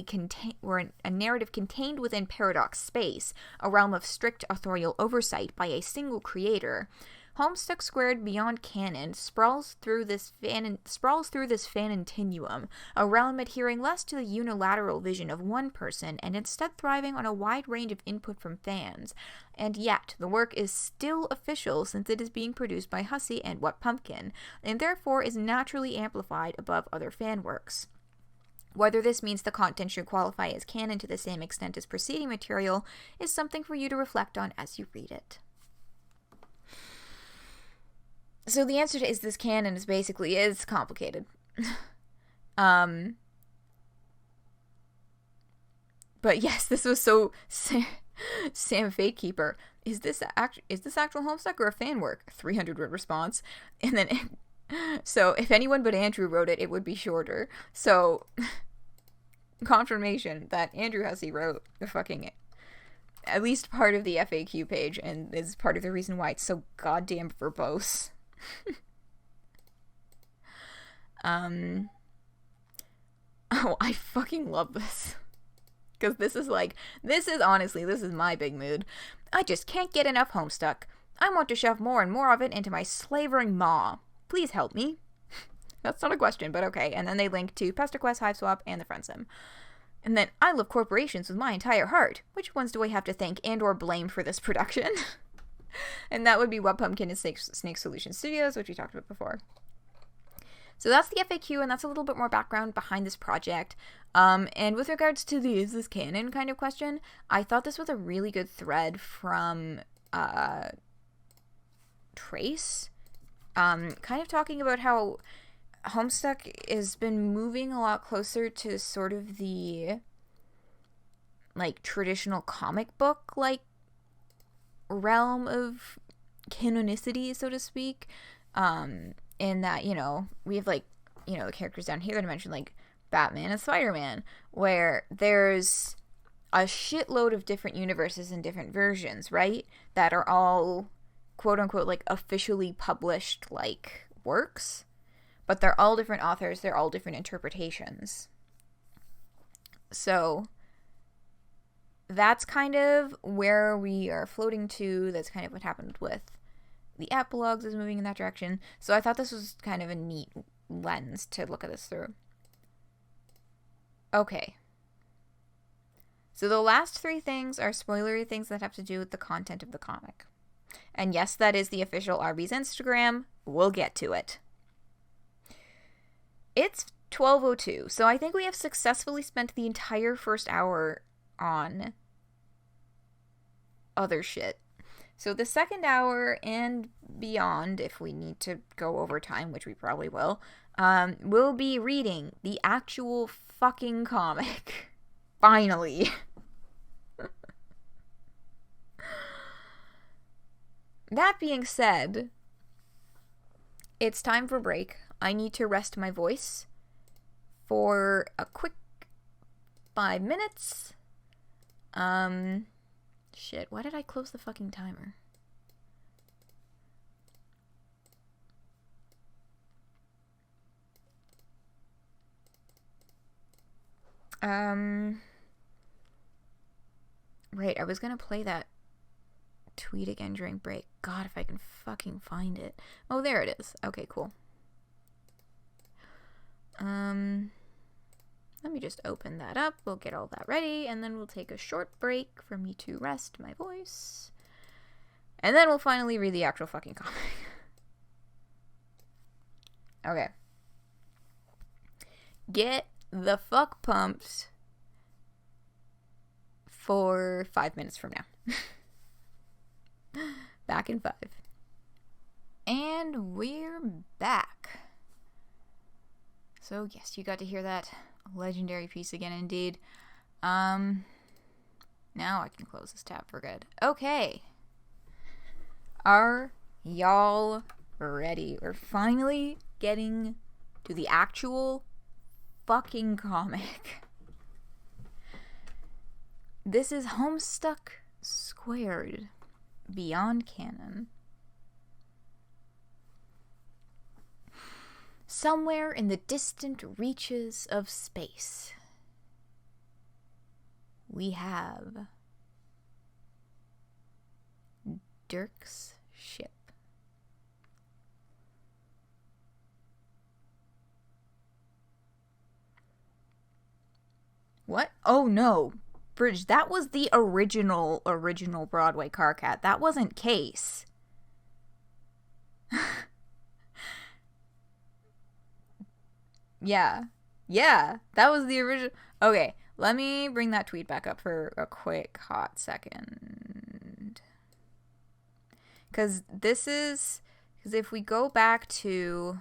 contained within paradox space, a realm of strict authorial oversight by a single creator, Homestuck Squared Beyond Canon sprawls through this fanontinuum, a realm adhering less to the unilateral vision of one person and instead thriving on a wide range of input from fans. And yet, the work is still official since it is being produced by Hussey and What Pumpkin, and therefore is naturally amplified above other fan works. Whether this means the content should qualify as canon to the same extent as preceding material is something for you to reflect on as you read it. So the answer to is this canon is basically, it's complicated. But yes, this was so Sam Fatekeeper. Is this actual Homestuck or a fan work? 300-word response. And then so if anyone but Andrew wrote it, it would be shorter. So confirmation that Andrew Hussey wrote the fucking at least part of the FAQ page and is part of the reason why it's so goddamn verbose. Oh, I fucking love this. Because this is honestly my big mood. I just can't get enough Homestuck. I want to shove more and more of it into my slavering maw. Please help me. That's not a question, but okay. And then they link to PestaQuest, HiveSwap, and the Friendsim. And then, I love corporations with my entire heart. Which ones do I have to thank and or blame for this production? And that would be What Pumpkin and Snake Solution Studios, which we talked about before. So that's the FAQ, and that's a little bit more background behind this project. And with regards to the is this canon kind of question, I thought this was a really good thread from Trace. Kind of talking about how Homestuck has been moving a lot closer to sort of the traditional comic book realm of canonicity, so to speak, in that, we have the characters down here that I mentioned, Batman and Spider-Man, where there's a shitload of different universes and different versions, right, that are all quote-unquote officially published works, but they're all different authors, they're all different interpretations. So that's kind of where we are floating to. That's kind of what happened with the Epilogues, is moving in that direction. So I thought this was kind of a neat lens to look at this through. Okay. So the last 3 things are spoilery things that have to do with the content of the comic. And yes, that is the official Arby's Instagram. We'll get to it. It's 12:02, so I think we have successfully spent the entire first hour on other shit. So the second hour and beyond, if we need to go over time, which we probably will, we'll be reading the actual fucking comic. Finally. That being said, it's time for break. I need to rest my voice for a quick 5 minutes. Shit, why did I close the fucking timer? Right, I was gonna play that tweet again during break. God, if I can fucking find it. Oh, there it is. Okay, cool. Let me just open that up. We'll get all that ready, and then we'll take a short break for me to rest my voice. And then we'll finally read the actual fucking comic. Okay. Get the fuck pumped for 5 minutes from now. Back in 5. And we're back. So yes, you got to hear that legendary piece again indeed. Now I can close this tab for good. Okay. Are y'all ready? We're finally getting to the actual fucking comic. This is Homestuck Squared Beyond Canon. Somewhere in the distant reaches of space, we have Dirk's ship. What? Oh no, Bridge, that was the original Broadway car cat. That wasn't Case. Yeah, that was the original. Okay, let me bring that tweet back up for a quick hot second. Because if we go back to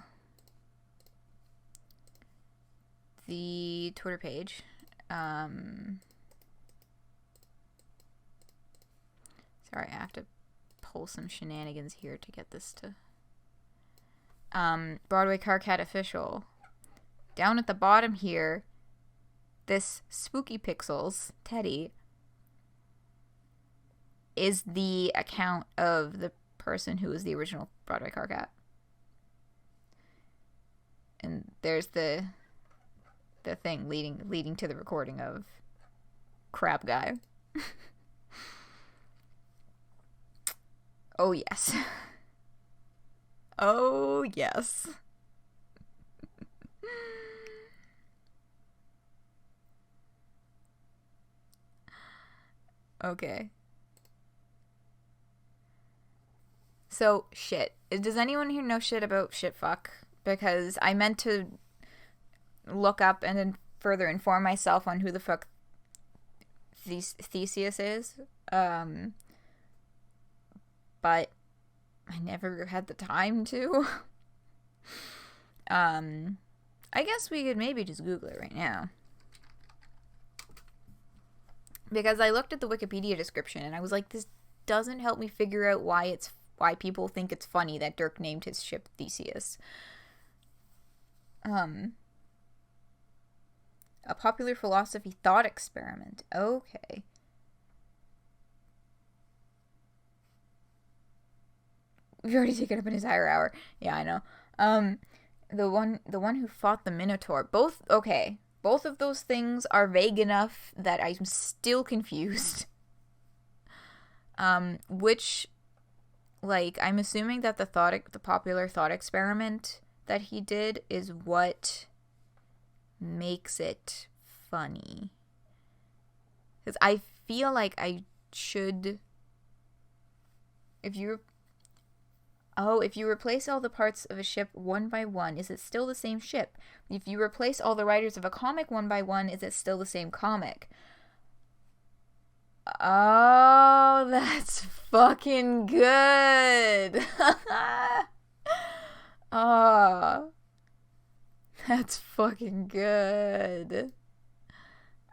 the Twitter page, sorry, I have to pull some shenanigans here to get this to, Broadway Car Cat Official. Down at the bottom here, this Spooky Pixels Teddy is the account of the person who was the original Broadway Car Cat. And there's the thing leading to the recording of Crab Guy. Oh yes. Oh yes. Okay. So, shit. Does anyone here know shit about shitfuck? Because I meant to look up and then further inform myself on who the fuck Theseus is. But I never had the time to. I guess we could maybe just Google it right now. Because I looked at the Wikipedia description and I was like, this doesn't help me figure out why people think it's funny that Dirk named his ship Theseus. A popular philosophy thought experiment. Okay. We've already taken up an entire hour. Yeah, I know. The one who fought the Minotaur. Both of those things are vague enough that I'm still confused. Which, like, I'm assuming that the popular thought experiment that he did is what makes it funny. Because I feel like I should... If you replace all the parts of a ship one by one, is it still the same ship? If you replace all the writers of a comic one by one, is it still the same comic? Oh, that's fucking good. Oh, that's fucking good.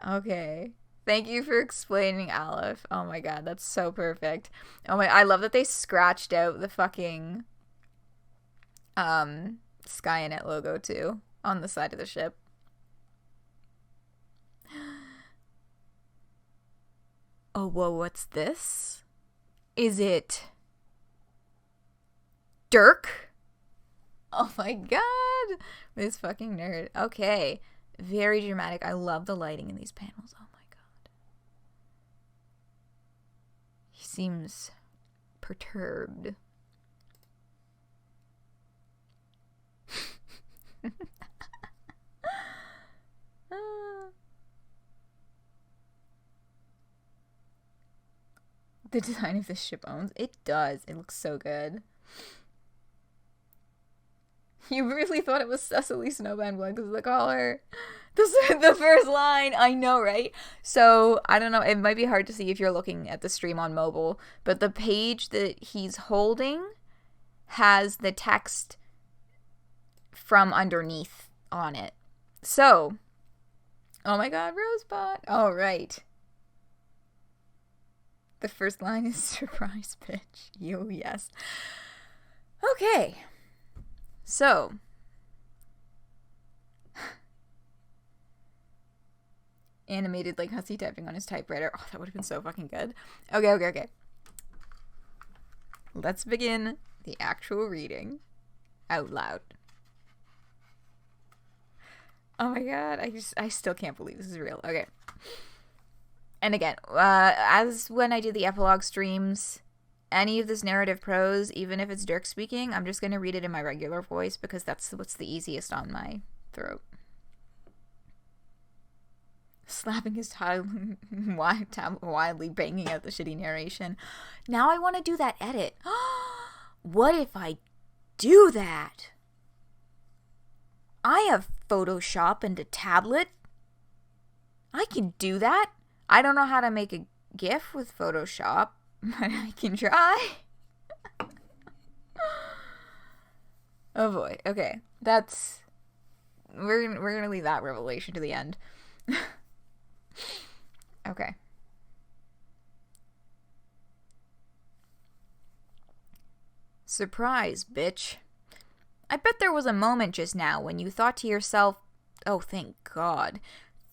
Okay. Thank you for explaining, Aleph. Oh my god, that's so perfect. Oh my, I love that they scratched out the fucking Skynet logo too on the side of the ship. Oh, whoa, what's this? Is it Dirk? Oh my god, this fucking nerd. Okay, very dramatic. I love the lighting in these panels. Oh my god. He seems perturbed. the design of this ship owns. It does. It looks so good. You really thought it was Cecily Snowbound Blood because of the collar. The first line. I know, right? So, I don't know. It might be hard to see if you're looking at the stream on mobile. But the page that he's holding has the text from underneath on it. So, oh my god, Rosebud. All right. The first line is surprise, bitch. Yo, yes. Okay. So, animated like Hussey typing on his typewriter. Oh, that would have been so fucking good. Okay. Let's begin the actual reading out loud. Oh my god, I still can't believe this is real. Okay. And again, as when I do the epilogue streams, any of this narrative prose, even if it's Dirk speaking, I'm just going to read it in my regular voice because that's what's the easiest on my throat. Slapping his title, wildly banging out the shitty narration. Now I want to do that edit. What if I do that? I have Photoshop and a tablet. I can do that. I don't know how to make a GIF with Photoshop, but I can try. Oh boy. Okay. We're gonna leave that revelation to the end. Okay. Surprise, bitch. I bet there was a moment just now when you thought to yourself, oh, thank God.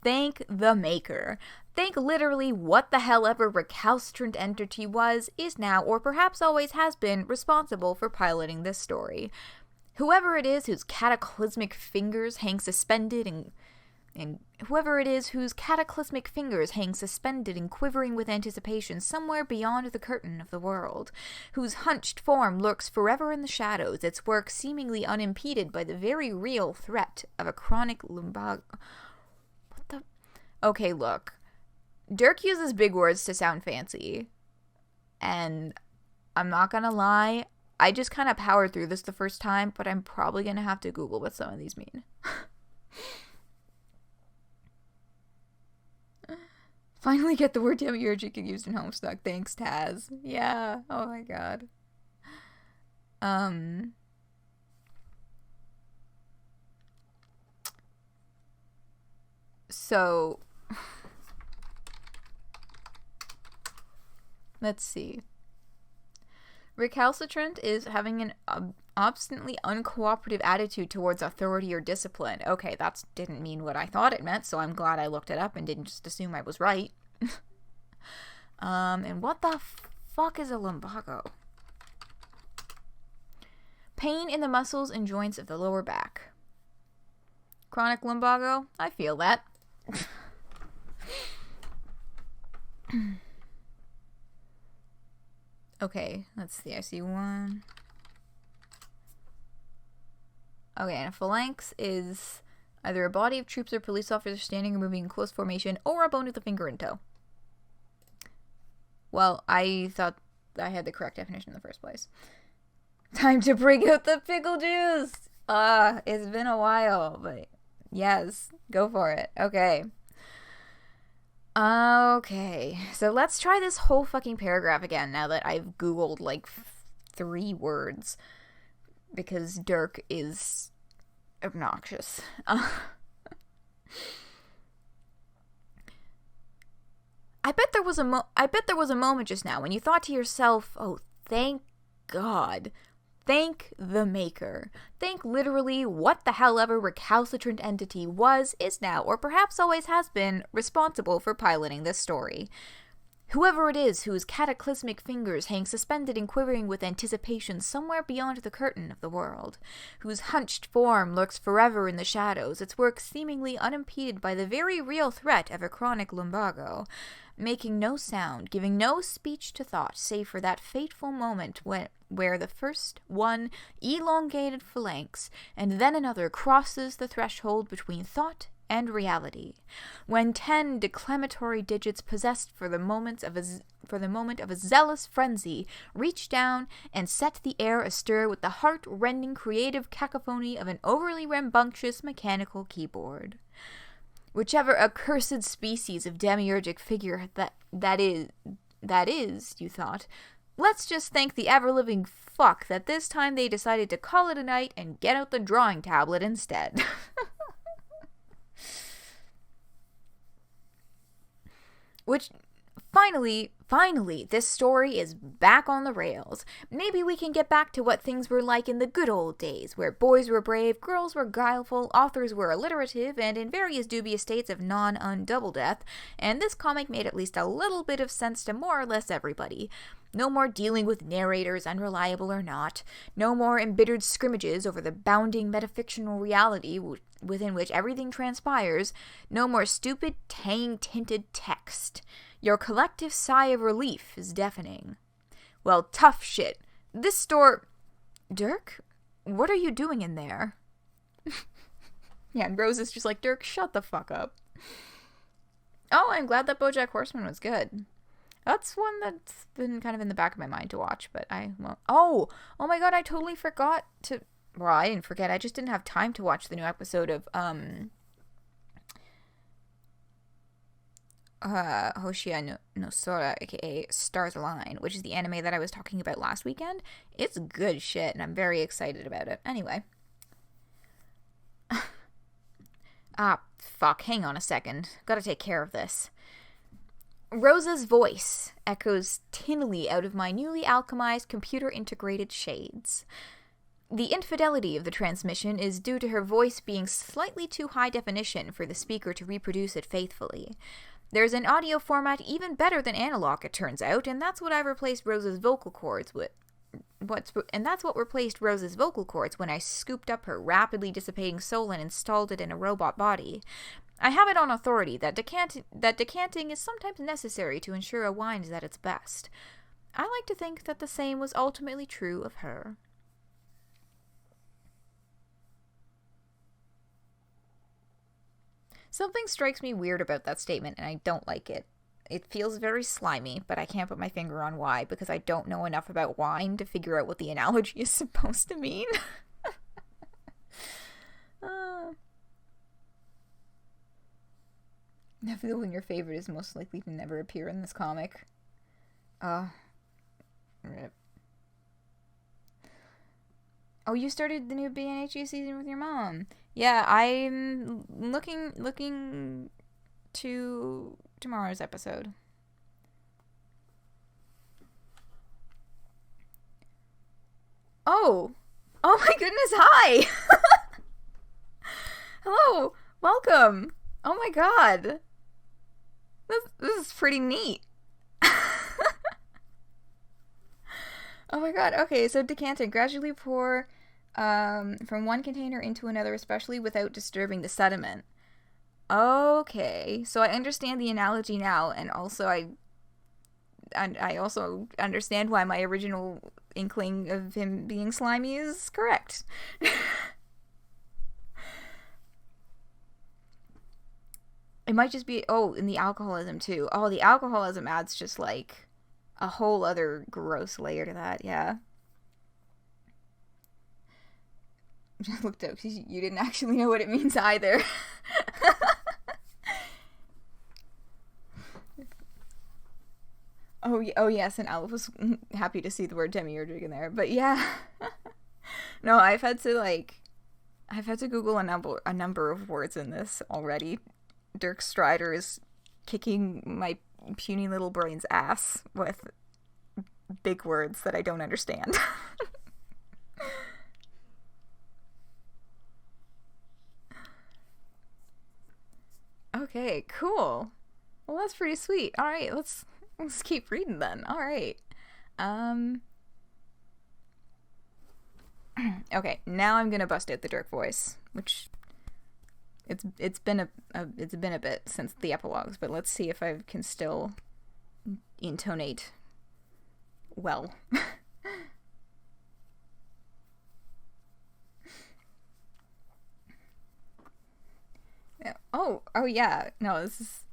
Thank the Maker. Thank literally what the hell ever recalcitrant entity was, is now, or perhaps always has been, responsible for piloting this story. Whoever it is whose cataclysmic fingers hang suspended and whoever it is whose cataclysmic fingers hang suspended and quivering with anticipation somewhere beyond the curtain of the world, whose hunched form lurks forever in the shadows, its work seemingly unimpeded by the very real threat of a chronic lumbago. What the? Okay, look. Dirk uses big words to sound fancy, and I'm not gonna lie, I just kind of powered through this the first time, but I'm probably gonna have to Google what some of these mean. Finally get the word demiurgic used in Homestuck. Thanks, Taz. Yeah. Oh my god. So, let's see. Recalcitrant is having an obstinately uncooperative attitude towards authority or discipline. Okay, that didn't mean what I thought it meant, so I'm glad I looked it up and didn't just assume I was right. And what the fuck is a lumbago? Pain in the muscles and joints of the lower back. Chronic lumbago? I feel that. Okay, let's see. I see one. Okay, and a phalanx is either a body of troops or police officers standing or moving in close formation, or a bone with a finger in tow. Well, I thought I had the correct definition in the first place. Time to bring out the pickle juice! It's been a while, but yes, go for it. Okay. Okay, so let's try this whole fucking paragraph again now that I've Googled like 3 words. Because Dirk is obnoxious. I bet there was a moment just now when you thought to yourself, oh, thank God. Thank the Maker. Thank literally what the hell ever recalcitrant entity was, is now, or perhaps always has been, responsible for piloting this story. Whoever it is whose cataclysmic fingers hang suspended and quivering with anticipation somewhere beyond the curtain of the world, whose hunched form lurks forever in the shadows, its work seemingly unimpeded by the very real threat of a chronic lumbago, making no sound, giving no speech to thought, save for that fateful moment where the first one elongated phalanx, and then another crosses the threshold between thought and reality, when 10 declamatory digits possessed for the moment of a zealous frenzy reached down and set the air astir with the heart-rending creative cacophony of an overly rambunctious mechanical keyboard. Whichever accursed species of demiurgic figure that is, you thought, let's just thank the ever-living fuck that this time they decided to call it a night and get out the drawing tablet instead. Which, finally, this story is back on the rails. Maybe we can get back to what things were like in the good old days, where boys were brave, girls were guileful, authors were alliterative, and in various dubious states of non-undouble death, and this comic made at least a little bit of sense to more or less everybody. No more dealing with narrators, unreliable or not. No more embittered scrimmages over the bounding metafictional reality within which everything transpires. No more stupid, tang-tinted text. Your collective sigh of relief is deafening. Well, tough shit. This store... Dirk? What are you doing in there? Yeah, and Rose is just like, Dirk, shut the fuck up. Oh, I'm glad that BoJack Horseman was good. That's one that's been kind of in the back of my mind to watch, but I won't. Oh my god, I totally forgot to... Well, I didn't forget. I just didn't have time to watch the new episode of, Hoshia no Sora, aka Stars Align, which is the anime that I was talking about last weekend. It's good shit, and I'm very excited about it. Anyway. Fuck. Hang on a second. Gotta take care of this. Rosa's voice echoes tinnily out of my newly alchemized computer-integrated shades. The infidelity of the transmission is due to her voice being slightly too high definition for the speaker to reproduce it faithfully. There's an audio format even better than analog, it turns out, and that's what I replaced Rosa's vocal cords with. That's what replaced Rosa's vocal cords when I scooped up her rapidly dissipating soul and installed it in a robot body. I have it on authority that decanting is sometimes necessary to ensure a wine is at its best. I like to think that the same was ultimately true of her. Something strikes me weird about that statement, and I don't like it. It feels very slimy, but I can't put my finger on why, because I don't know enough about wine to figure out what the analogy is supposed to mean. I feel when your favorite is most likely to never appear in this comic. Rip. Oh, you started the new BNHU season with your mom. Yeah, I'm looking to tomorrow's episode. Oh my goodness, hi! Hello, welcome. Oh my god. This is pretty neat. Oh my god, okay, so decanting. Gradually pour from one container into another, especially without disturbing the sediment. Okay, so I understand the analogy now, and also I also understand why my original inkling of him being slimy is correct. It might just be, and the alcoholism too. Oh, the alcoholism adds just like a whole other gross layer to that, yeah. Just looked up because you didn't actually know what it means either. Oh yes, and Alice was happy to see the word demiurgic in there, but yeah. No, I've had to Google a number of words in this already. Dirk Strider is kicking my puny little brain's ass with big words that I don't understand. Okay, cool. Well, that's pretty sweet. All right, let's keep reading then. All right. Okay, now I'm gonna bust out the Dirk voice, which it's been a bit since the epilogues, but let's see if I can still intonate well. Yeah. Oh yeah. No, this is...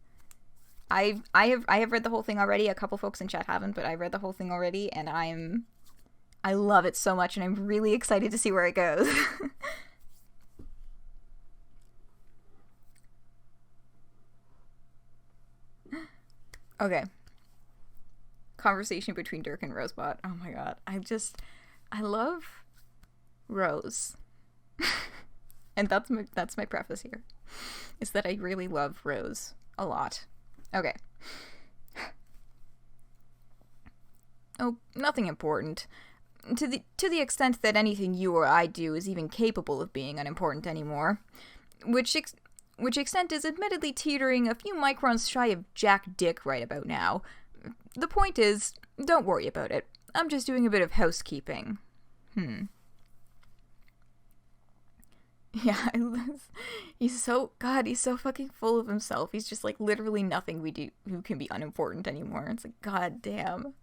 I have read the whole thing already. A couple folks in chat haven't, but I read the whole thing already, and I love it so much, and I'm really excited to see where it goes. Okay. Conversation between Dirk and Rosebot. Oh my god. I love Rose. And that's my preface here. Is that I really love Rose a lot. Okay. Oh, nothing important. To the extent that anything you or I do is even capable of being unimportant anymore. Which extent is admittedly teetering a few microns shy of Jack Dick right about now. The point is, don't worry about it. I'm just doing a bit of housekeeping. Yeah, he's so fucking full of himself. He's just like literally nothing we do who can be unimportant anymore. It's like, god damn.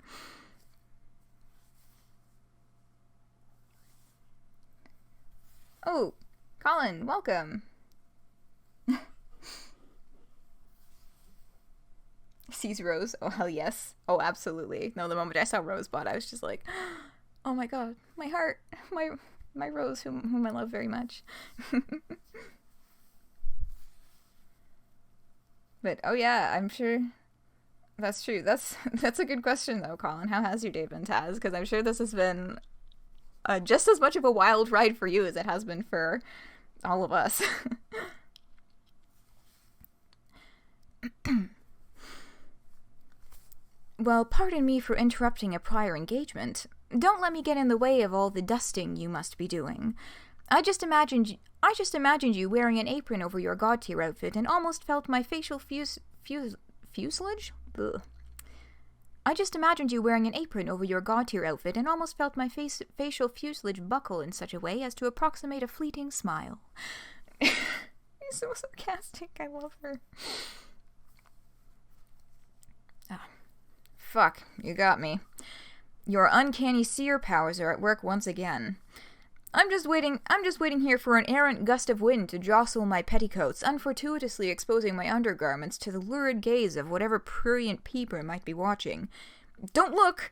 Oh, Colin, welcome. Sees Rose. Oh, hell yes. Oh, absolutely. No, the moment I saw Rosebud, I was just like, oh my god, my heart, my Rose, whom I love very much. But, oh yeah, I'm sure that's true. That's a good question, though, Colin. How has your day been, Taz? Because I'm sure this has been just as much of a wild ride for you as it has been for all of us. Well, pardon me for interrupting a prior engagement. Don't let me get in the way of all the dusting you must be doing. I just imagined you wearing an apron over your god tier outfit and almost felt my facial fuselage? Ugh. I just imagined you wearing an apron over your god tier outfit and almost felt my facial fuselage buckle in such a way as to approximate a fleeting smile. You're so sarcastic. I love her. Ah. Fuck, you got me. Your uncanny seer powers are at work once again. I'm just waiting here for an errant gust of wind to jostle my petticoats, unfortuitously exposing my undergarments to the lurid gaze of whatever prurient peeper might be watching. Don't look!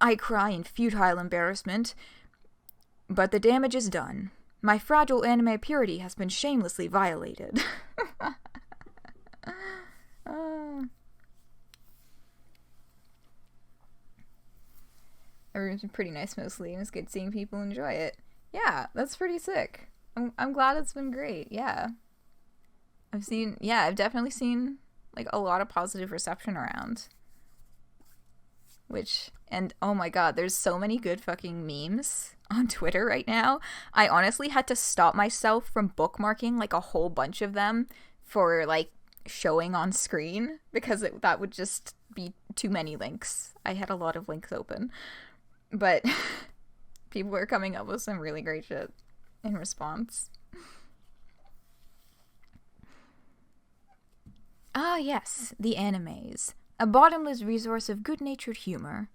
I cry in futile embarrassment. But the damage is done. My fragile anime purity has been shamelessly violated. Everyone's been pretty nice mostly, and it's good seeing people enjoy it. Yeah, that's pretty sick. I'm glad it's been great, yeah. I've definitely seen, like, a lot of positive reception around. And oh my god, there's so many good fucking memes on Twitter right now. I honestly had to stop myself from bookmarking, like, a whole bunch of them for, like, showing on screen, because that would just be too many links. I had a lot of links open. But people are coming up with some really great shit in response. Ah, yes, the animes. A bottomless resource of good-natured humor.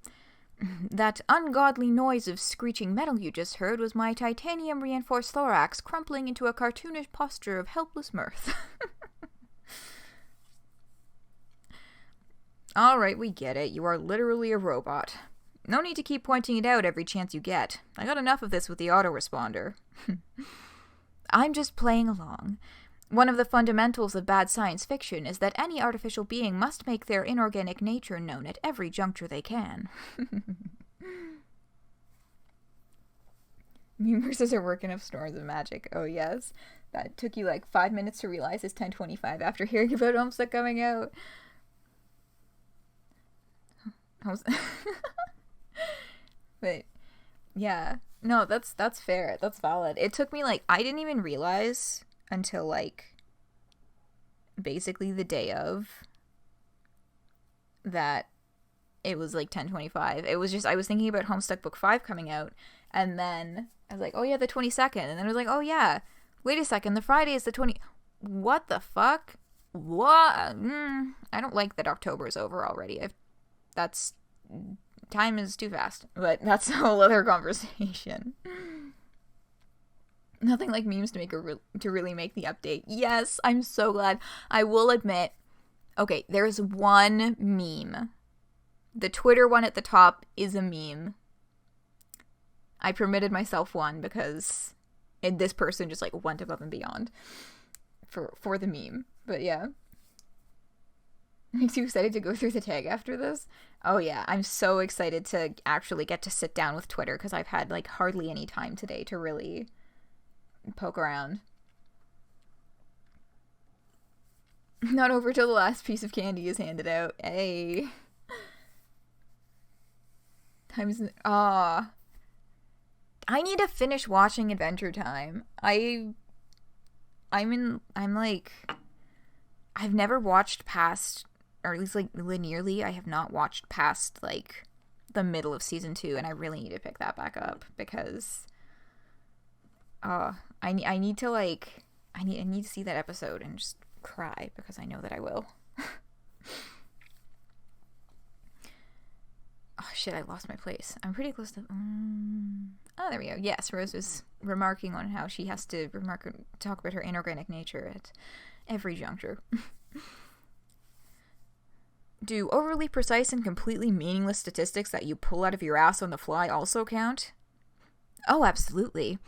That ungodly noise of screeching metal you just heard was my titanium-reinforced thorax crumpling into a cartoonish posture of helpless mirth. Alright, we get it. You are literally a robot. No need to keep pointing it out every chance you get. I got enough of this with the autoresponder. I'm just playing along. One of the fundamentals of bad science fiction is that any artificial being must make their inorganic nature known at every juncture they can. Universes are working up storms of magic. Oh yes. That took you like 5 minutes to realize it's 10:25 after hearing about Homestuck coming out. But yeah, no, that's fair. That's valid. It took me like, I didn't even realize until like basically the day of that it was like 10:25. It was just, I was thinking about Homestuck Book 5 coming out, and then I was like, oh yeah, the 22nd, and then I was like, oh yeah, wait a second, the Friday is the 20. What the fuck? What? I don't like that October is over already. Time is too fast, but that's a whole other conversation. Nothing like memes to to really make the update. Yes, I'm so glad. I will admit, okay, there's one meme. The Twitter one at the top is a meme. I permitted myself one because this person just like went above and beyond for the meme. But yeah. Makes you excited to go through the tag after this? Oh yeah, I'm so excited to actually get to sit down with Twitter because I've had like hardly any time today to really poke around. Not over till the last piece of candy is handed out. Hey. I need to finish watching Adventure Time. I've never watched past, or at least like linearly, I have not watched past like the middle of season 2, and I really need to pick that back up because I need to like I need to see that episode and just cry because I know that I will. Oh shit, I lost my place. I'm pretty close to oh, there we go. Yes, Rose was remarking on how she has to talk about her inorganic nature at every juncture. Do overly precise and completely meaningless statistics that you pull out of your ass on the fly also count? Oh, absolutely.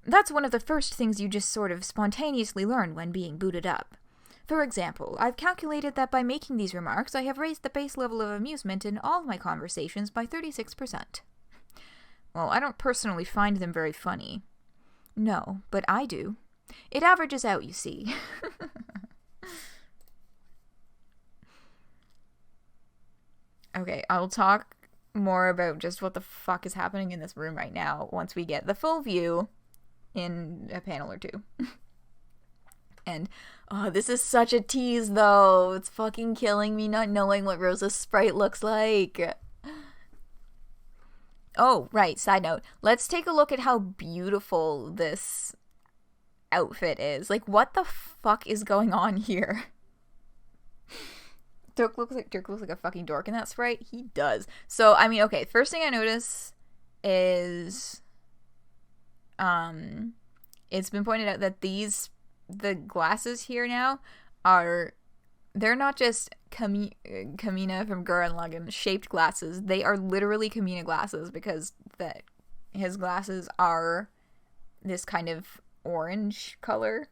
That's one of the first things you just sort of spontaneously learn when being booted up. For example, I've calculated that by making these remarks, I have raised the base level of amusement in all my conversations by 36%. Well, I don't personally find them very funny. No, but I do. It averages out, you see. Okay, I'll talk more about just what the fuck is happening in this room right now once we get the full view in a panel or two. And, oh, this is such a tease, though. It's fucking killing me not knowing what Rosa's sprite looks like. Oh, right, side note. Let's take a look at how beautiful this outfit is. Like, what the fuck is going on here? Dirk looks like a fucking dork in that sprite. He does. So, I mean, okay, first thing I notice is it's been pointed out that the glasses here now they're not just Kamina from Gurren Lagann shaped glasses. They are literally Kamina glasses because his glasses are this kind of orange color.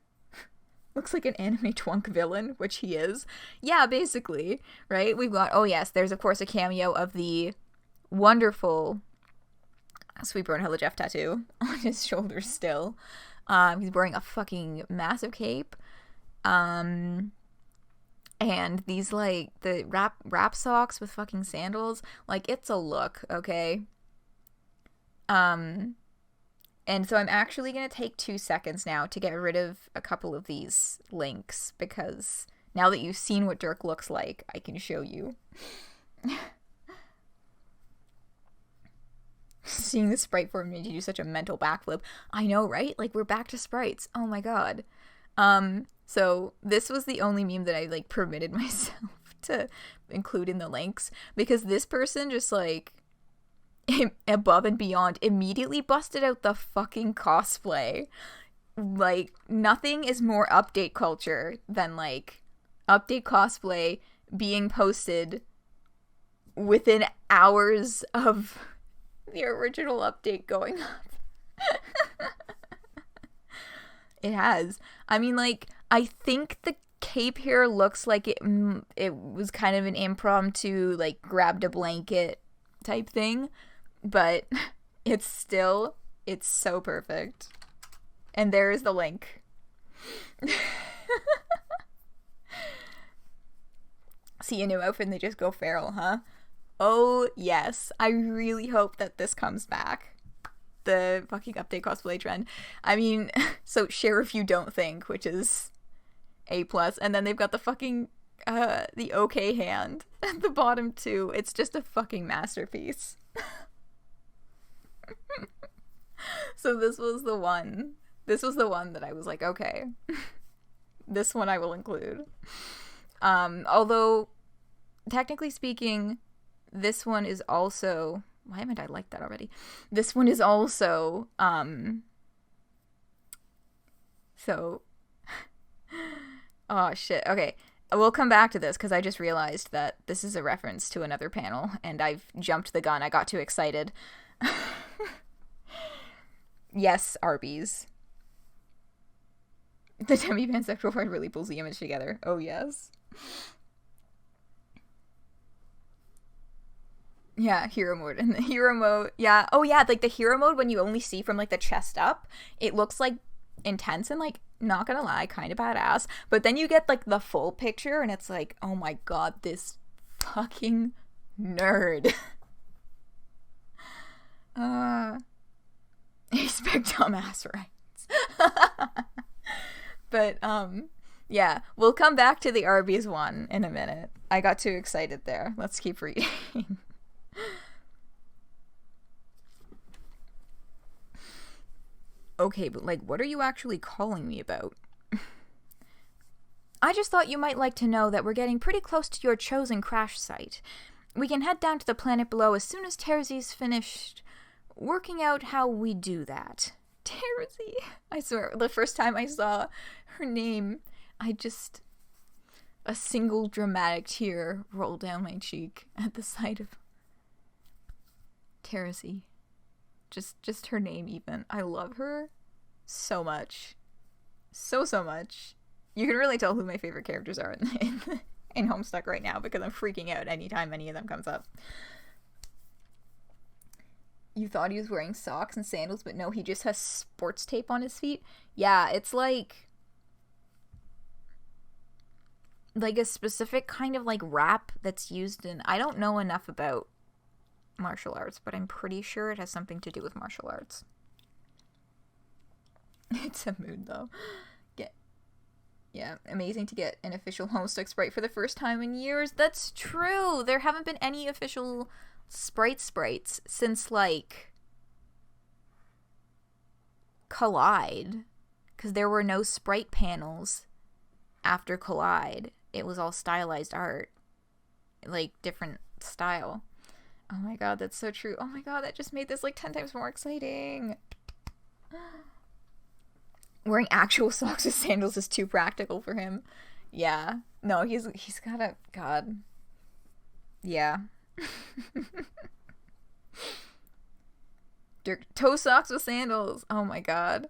Looks like an anime twunk villain, which he is. Yeah, basically, right? We've got, oh yes, there's of course a cameo of the wonderful Sweetburn Hello Jeff tattoo on his shoulder still. He's wearing a fucking massive cape. And these, like, the wrap socks with fucking sandals. Like, it's a look, okay? And so I'm actually going to take 2 seconds now to get rid of a couple of these links, because now that you've seen what Dirk looks like, I can show you. Seeing the sprite form made you do such a mental backflip. I know, right? Like, we're back to sprites. Oh my god. So this was the only meme that I, like, permitted myself to include in the links, because this person just, like, above and beyond immediately busted out the fucking cosplay. Like, nothing is more update culture than, like, update cosplay being posted within hours of the original update going up. It has. I mean, like, I think the cape here looks like it was kind of an impromptu, like, grabbed a blanket type thing, but it's so perfect. And there is the link. See a new outfit and they just go feral, huh? Oh, yes. I really hope that this comes back. The fucking update cosplay trend. I mean, so share if you don't think, which is A+. And then they've got the fucking, the okay hand at the bottom, too. It's just a fucking masterpiece. So this was the one that I was like, okay, this one I will include. Although, technically speaking, this one is also, why haven't I liked that already? This one is also, So, oh shit. Okay, we'll come back to this because I just realized that this is a reference to another panel, and I've jumped the gun. I got too excited. Yes, Arby's. The demi-pansexual part really pulls the image together. Oh, yes. Yeah, hero mode. And the hero mode, yeah. Oh, yeah, like the hero mode, when you only see from, like, the chest up, it looks, like, intense and, like, not gonna lie, kind of badass. But then you get, like, the full picture, and it's like, oh my god, this fucking nerd. Expect dumbass rights. But, yeah, we'll come back to the Arby's one in a minute. I got too excited there. Let's keep reading. Okay, but, like, what are you actually calling me about? I just thought you might like to know that we're getting pretty close to your chosen crash site. We can head down to the planet below as soon as Terzi's finished working out how we do that. Terzi. I swear, the first time I saw her name, a single dramatic tear rolled down my cheek at the sight of Terzi. Just her name even. I love her so much. So much. You can really tell who my favorite characters are in Homestuck right now because I'm freaking out anytime any of them comes up. You thought he was wearing socks and sandals, but no, he just has sports tape on his feet. Yeah, it's like a specific kind of like wrap that's used in, I don't know enough about martial arts, but I'm pretty sure it has something to do with martial arts. It's a mood though. Yeah, amazing to get an official Homestuck sprite for the first time in years. That's true. There haven't been any official sprites since, like, Collide. Because there were no sprite panels after Collide. It was all stylized art. Like, different style. Oh my god, that's so true. Oh my god, that just made this, like, 10 times more exciting. Wearing actual socks with sandals is too practical for him. Yeah. No, he's got a... God. Yeah. Toe socks with sandals. Oh my god.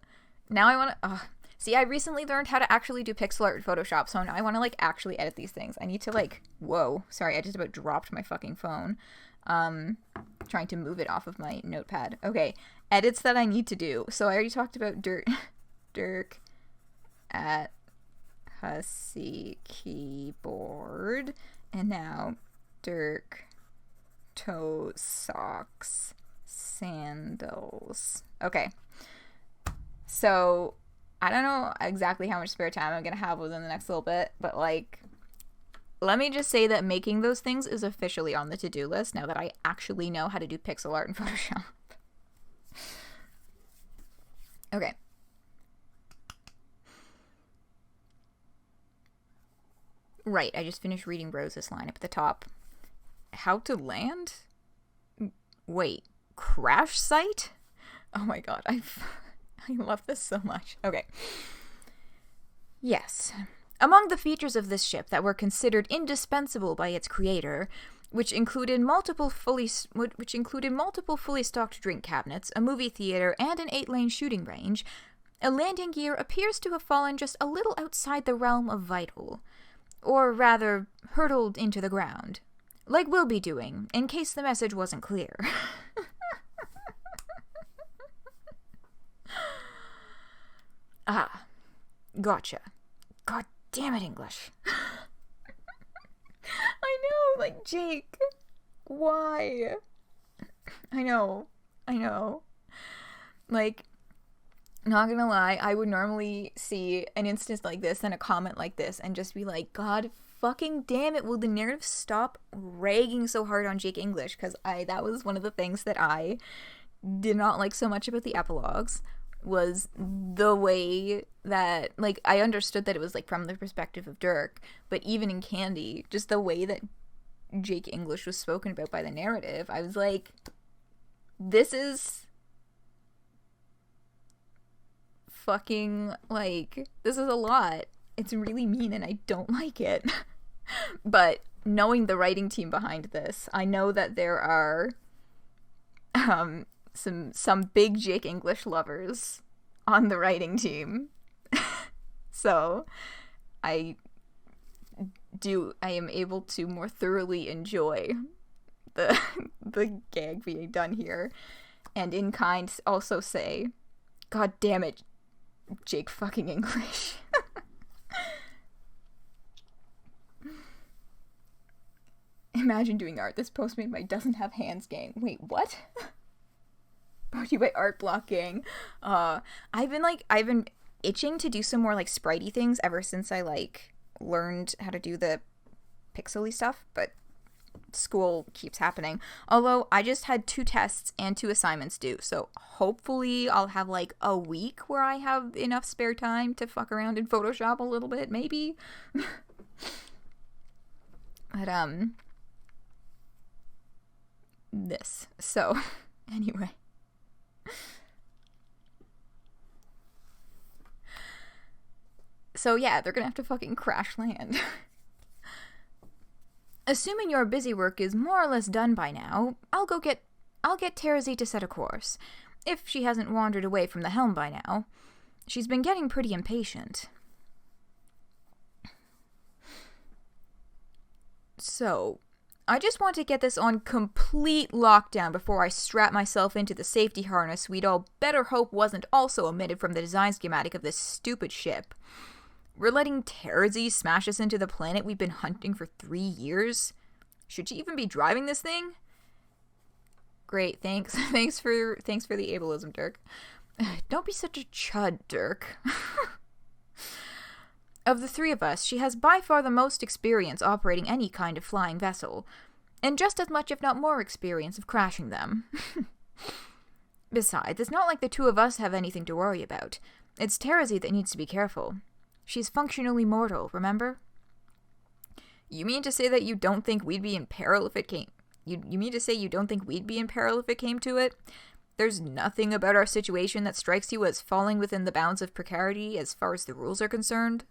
Now I want to... See, I recently learned how to actually do pixel art in Photoshop, so now I want to, like, actually edit these things. I need to, like... Whoa. Sorry, I just about dropped my fucking phone. Trying to move it off of my notepad. Okay. Edits that I need to do. So I already talked about Dirk at Hussy keyboard, and now Dirk toe socks sandals. Okay, so I don't know exactly how much spare time I'm gonna have within the next little bit, but like, let me just say that making those things is officially on the to-do list now that I actually know how to do pixel art in Photoshop. Okay. Right, I just finished reading Rose's line up at the top. How to land? Wait, crash site? Oh my god, I love this so much. Okay. Yes. Among the features of this ship that were considered indispensable by its creator, which included multiple fully stocked drink cabinets, a movie theater, and an 8-lane shooting range, a landing gear appears to have fallen just a little outside the realm of vital. Or rather, hurtled into the ground. Like we'll be doing, in case the message wasn't clear. Ah, gotcha. God damn it, English. I know, like, Jake. Why? I know. Like, not gonna lie, I would normally see an instance like this and a comment like this and just be like, God fucking damn it, will the narrative stop ragging so hard on Jake English? Because that was one of the things that I did not like so much about the epilogues, was the way that, like, I understood that it was, like, from the perspective of Dirk, but even in Candy, just the way that Jake English was spoken about by the narrative, I was like, this is fucking, like, this is a lot. It's really mean and I don't like it. But knowing the writing team behind this, I know that there are some big Jake English lovers on the writing team. So I am able to more thoroughly enjoy the gag being done here, and in kind also say, God damn it, Jake fucking English. Imagine doing art. This Postmate by Doesn't Have Hands gang. Wait, what? Brought to you by Art Block gang. I've been itching to do some more like spritey things ever since I like learned how to do the pixely stuff, but school keeps happening. Although I just had 2 tests and 2 assignments due, so hopefully I'll have like a week where I have enough spare time to fuck around in Photoshop a little bit, maybe. But this. So anyway. So yeah, they're gonna have to fucking crash land. Assuming your busy work is more or less done by now, I'll get Terezi to set a course, if she hasn't wandered away from the helm by now. She's been getting pretty impatient. So, I just want to get this on complete lockdown before I strap myself into the safety harness we'd all better hope wasn't also omitted from the design schematic of this stupid ship. We're letting Terezi smash us into the planet we've been hunting for 3 years? Should she even be driving this thing? Great, thanks. Thanks for the ableism, Dirk. Don't be such a chud, Dirk. Of the 3 of us, she has by far the most experience operating any kind of flying vessel, and just as much if not more experience of crashing them. Besides, it's not like the 2 of us have anything to worry about. It's Terezi that needs to be careful. She's functionally mortal, remember? You mean to say that you don't think we'd be in peril if it came... You mean to say you don't think we'd be in peril if it came to it? There's nothing about our situation that strikes you as falling within the bounds of precarity as far as the rules are concerned?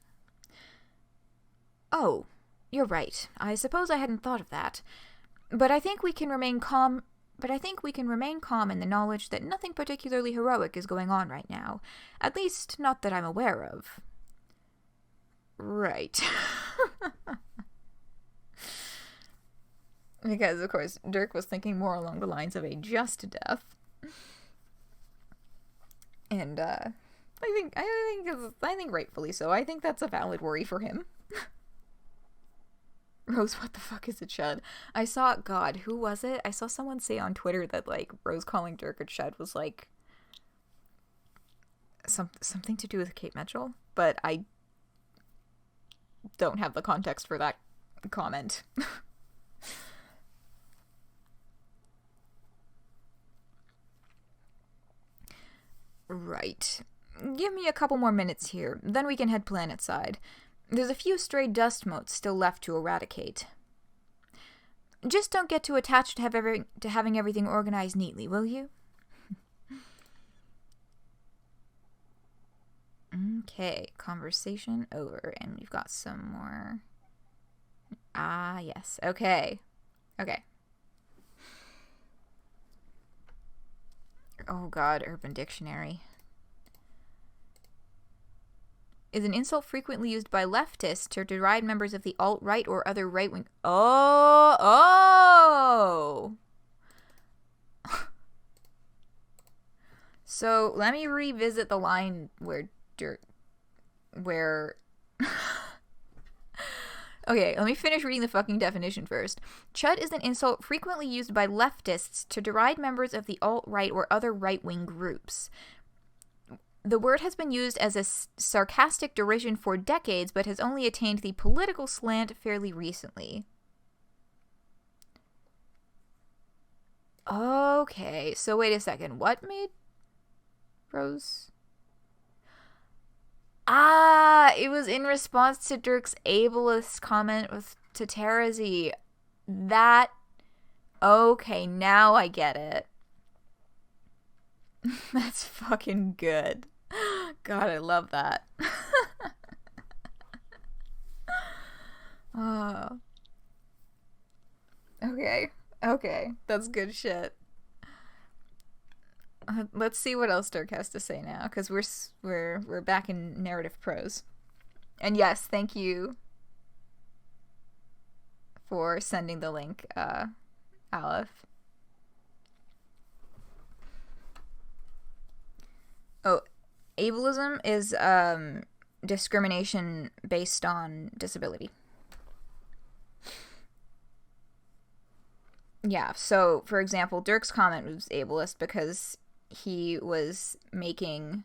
Oh, you're right. I suppose I hadn't thought of that. But I think we can remain calm in the knowledge that nothing particularly heroic is going on right now. At least, not that I'm aware of. Right. Because, of course, Dirk was thinking more along the lines of a just death. And, I think rightfully so. I think that's a valid worry for him. Rose, what the fuck is a chud? I saw, God, who was it? I saw someone say on Twitter that, like, Rose calling Dirk a chud was, like, something to do with Kate Mitchell, but I don't have the context for that comment. Right. Give me a couple more minutes here, then we can head planet side. There's a few stray dust motes still left to eradicate. Just don't get too attached to having everything organized neatly, will you? Okay, conversation over, and we've got some more. Ah, yes. Okay. Okay. Oh god, Urban Dictionary. Is an insult frequently used by leftists to deride members of the alt-right or other right-wing... Oh! So, let me revisit the line where... Okay, let me finish reading the fucking definition first. Chud is an insult frequently used by leftists to deride members of the alt-right or other right-wing groups. The word has been used as a sarcastic derision for decades, but has only attained the political slant fairly recently. Okay, so wait a second. What made Rose... Ah, it was in response to Dirk's ableist comment to Terezi. That... Okay, now I get it. That's fucking good. God, I love that. Oh. Okay, that's good shit. Let's see what else Dirk has to say now, because we're back in narrative prose. And yes, thank you for sending the link, Aleph. Oh, ableism is discrimination based on disability. Yeah, so for example, Dirk's comment was ableist because he was making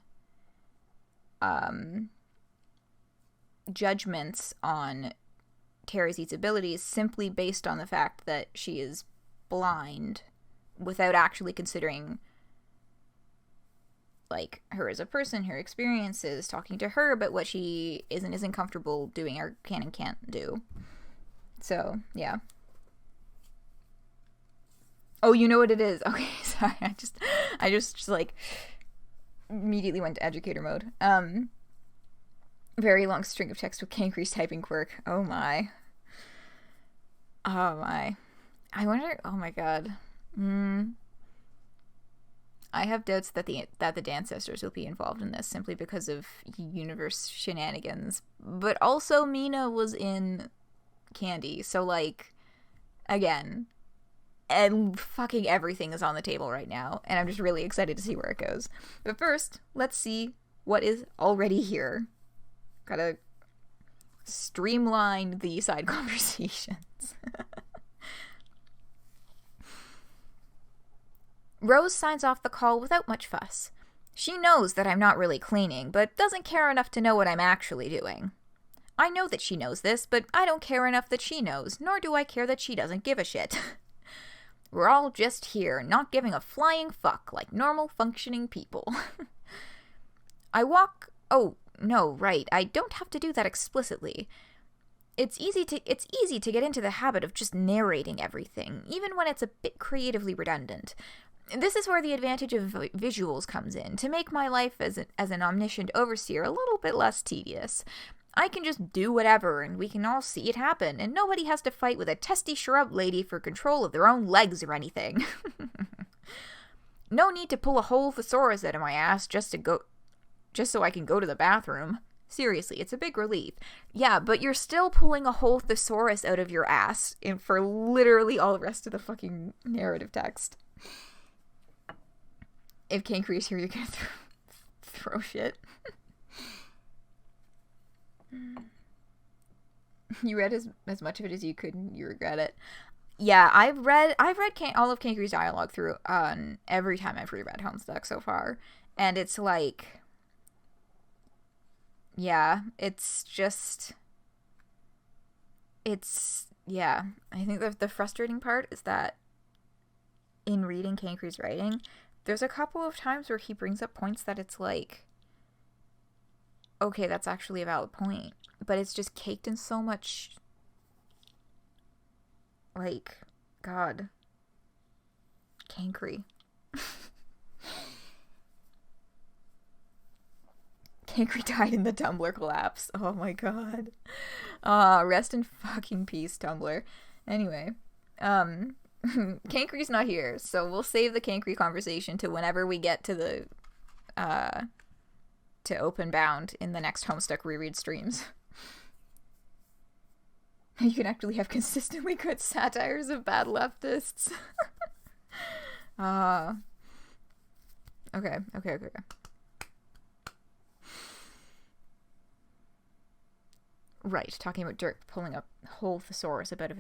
judgments on Terry's abilities simply based on the fact that she is blind, without actually considering like her as a person, her experiences, talking to her about what she isn't comfortable doing or can and can't do. So yeah. Oh, you know what it is. Okay, sorry. I just like immediately went to educator mode. Very long string of text with Cancre's typing quirk. Oh my. I wonder. Oh my god. I have doubts that the Dancestors will be involved in this simply because of universe shenanigans. But also Mina was in Candy, so like, again, and fucking everything is on the table right now, and I'm just really excited to see where it goes. But first, let's see what is already here. Gotta streamline the side conversations. Rose signs off the call without much fuss. She knows that I'm not really cleaning, but doesn't care enough to know what I'm actually doing. I know that she knows this, but I don't care enough that she knows, nor do I care that she doesn't give a shit. We're all just here, not giving a flying fuck like normal functioning people. Oh, no, right, I don't have to do that explicitly. It's easy to get into the habit of just narrating everything, even when it's a bit creatively redundant. This is where the advantage of visuals comes in, to make my life as an omniscient overseer a little bit less tedious. I can just do whatever, and we can all see it happen, and nobody has to fight with a testy shrub lady for control of their own legs or anything. No need to pull a whole thesaurus out of my ass just so I can go to the bathroom. Seriously, it's a big relief. Yeah, but you're still pulling a whole thesaurus out of your ass for literally all the rest of the fucking narrative text. If Cancre's here, you're gonna throw shit. You read as much of it as you could and you regret it. Yeah, I've read all of Cancre's dialogue through every time I've reread Homestuck so far. And it's like, yeah, yeah. I think the frustrating part is that in reading Cancre's writing, there's a couple of times where he brings up points that it's like, okay, that's actually a valid point. But it's just caked in so much, like, God. Cancre. Cancre died in the Tumblr collapse. Oh my god. Rest in fucking peace, Tumblr. Anyway, Cancre's not here, so we'll save the Cancre conversation to whenever we get to the, to Open Bound in the next Homestuck reread streams. You can actually have consistently good satires of bad leftists. Okay. Right, talking about Dirk pulling a whole thesaurus out of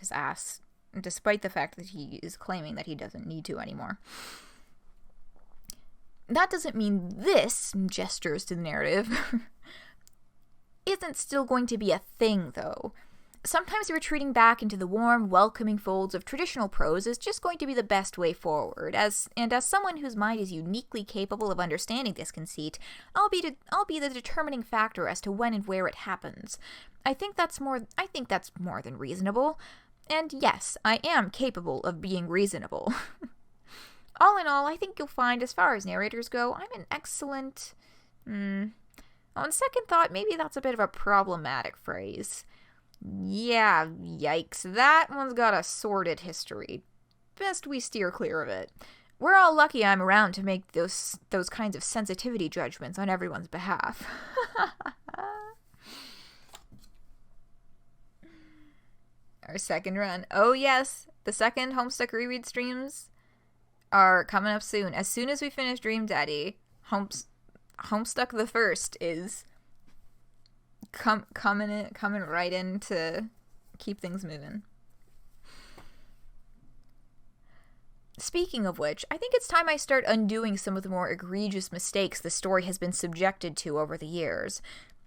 his ass, despite the fact that he is claiming that he doesn't need to anymore. That doesn't mean this, gestures to the narrative, isn't still going to be a thing, though. Sometimes retreating back into the warm, welcoming folds of traditional prose is just going to be the best way forward, as someone whose mind is uniquely capable of understanding this conceit, I'll be the determining factor as to when and where it happens. I think that's more than reasonable, and yes, I am capable of being reasonable. All in all, I think you'll find, as far as narrators go, I'm an excellent On second thought, maybe that's a bit of a problematic phrase. Yeah, yikes. That one's got a sordid history. Best we steer clear of it. We're all lucky I'm around to make those kinds of sensitivity judgments on everyone's behalf. Our second run. Oh yes, the second Homestuck reread streams are coming up soon. As soon as we finish Dream Daddy, Homestuck the first is coming right in to keep things moving. Speaking of which, I think it's time I start undoing some of the more egregious mistakes the story has been subjected to over the years.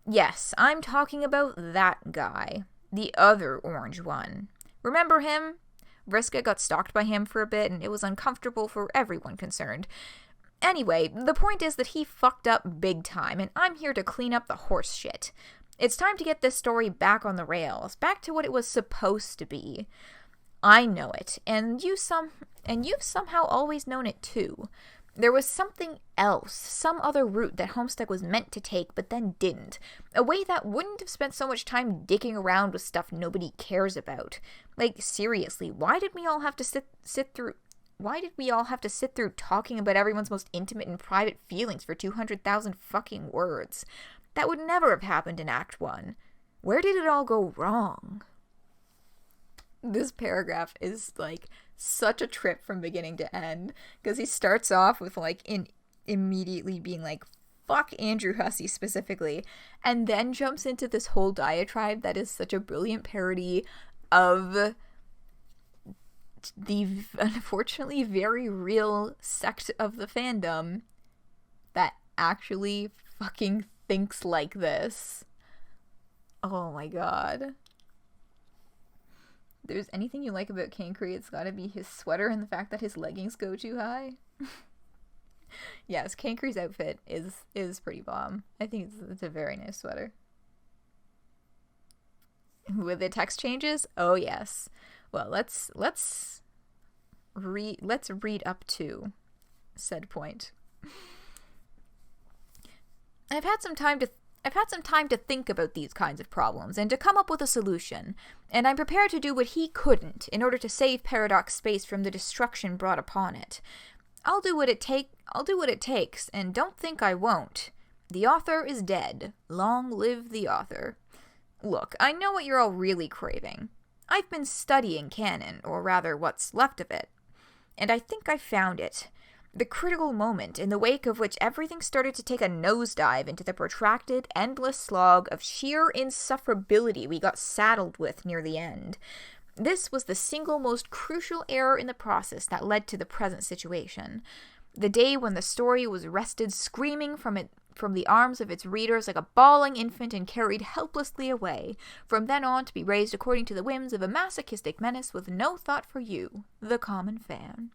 Yes, I'm talking about that guy. The other orange one. Remember him? Vriska got stalked by him for a bit, and it was uncomfortable for everyone concerned. Anyway, the point is that he fucked up big time, and I'm here to clean up the horse shit. It's time to get this story back on the rails, back to what it was supposed to be. I know it, and you've somehow always known it too. There was something else, some other route that Homestuck was meant to take but then didn't. A way that wouldn't have spent so much time dicking around with stuff nobody cares about. Like, seriously, why did we all have to sit through talking about everyone's most intimate and private feelings for 200,000 fucking words? That would never have happened in Act 1. Where did it all go wrong? This paragraph is, like, such a trip from beginning to end, because he starts off with, like, immediately being like, fuck Andrew Hussey specifically, and then jumps into this whole diatribe that is such a brilliant parody of the unfortunately very real sect of the fandom that actually fucking thinks like this. Oh my god. If there's anything you like about Cancri, it's gotta be his sweater and the fact that his leggings go too high. Yes, Cancre's outfit is pretty bomb. I think it's a very nice sweater. With the text changes? Oh yes. Well, let's read up to said point. I've had some time to think about these kinds of problems and to come up with a solution, and I'm prepared to do what he couldn't in order to save Paradox Space from the destruction brought upon it. I'll do what it takes, and don't think I won't. The author is dead. Long live the author. Look, I know what you're all really craving. I've been studying Canon, or rather what's left of it, and I think I found it. The critical moment in the wake of which everything started to take a nosedive into the protracted, endless slog of sheer insufferability we got saddled with near the end. This was the single most crucial error in the process that led to the present situation. The day when the story was wrested screaming from the arms of its readers like a bawling infant and carried helplessly away, from then on to be raised according to the whims of a masochistic menace with no thought for you, the common fan.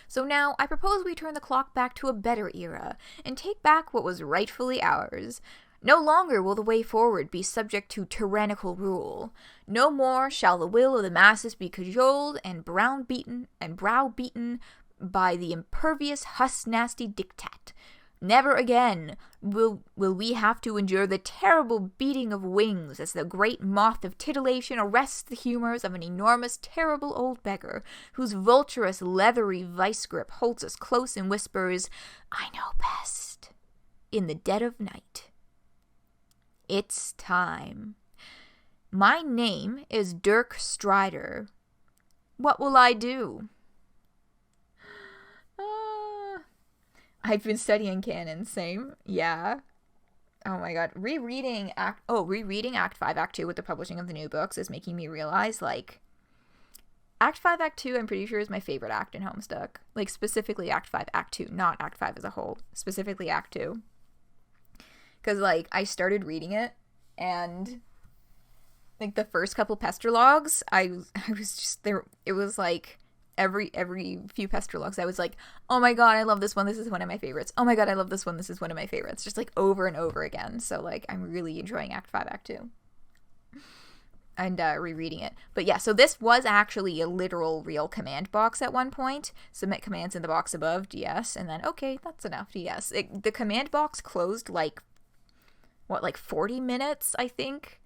So now, I propose we turn the clock back to a better era, and take back what was rightfully ours. No longer will the way forward be subject to tyrannical rule. No more shall the will of the masses be cajoled and browbeaten by the impervious huss-nasty diktat. Never again will we have to endure the terrible beating of wings as the great moth of titillation arrests the humors of an enormous, terrible old beggar, whose vulturous, leathery vice grip holds us close and whispers, "I know best," in the dead of night. It's time. My name is Dirk Strider. What will I do? I've been studying Canon, same. Yeah. Oh my god. Rereading Act 5, Act 2 with the publishing of the new books is making me realize, like, Act 5, Act 2, I'm pretty sure is my favorite act in Homestuck. Like, specifically Act 5, Act 2, not Act 5 as a whole. Specifically Act 2. Because, like, I started reading it, and, like, the first couple Pestrologues, I was just there. It was, like, every few Pestrologues, I was like, oh my god, I love this one, this is one of my favorites. Oh my god, I love this one, this is one of my favorites. Just, like, over and over again. So, like, I'm really enjoying Act 5, Act 2. rereading it. But yeah, so this was actually a literal real command box at one point. Submit commands in the box above, yes, and then, okay, that's enough, yes. The command box closed like 40 minutes, I think,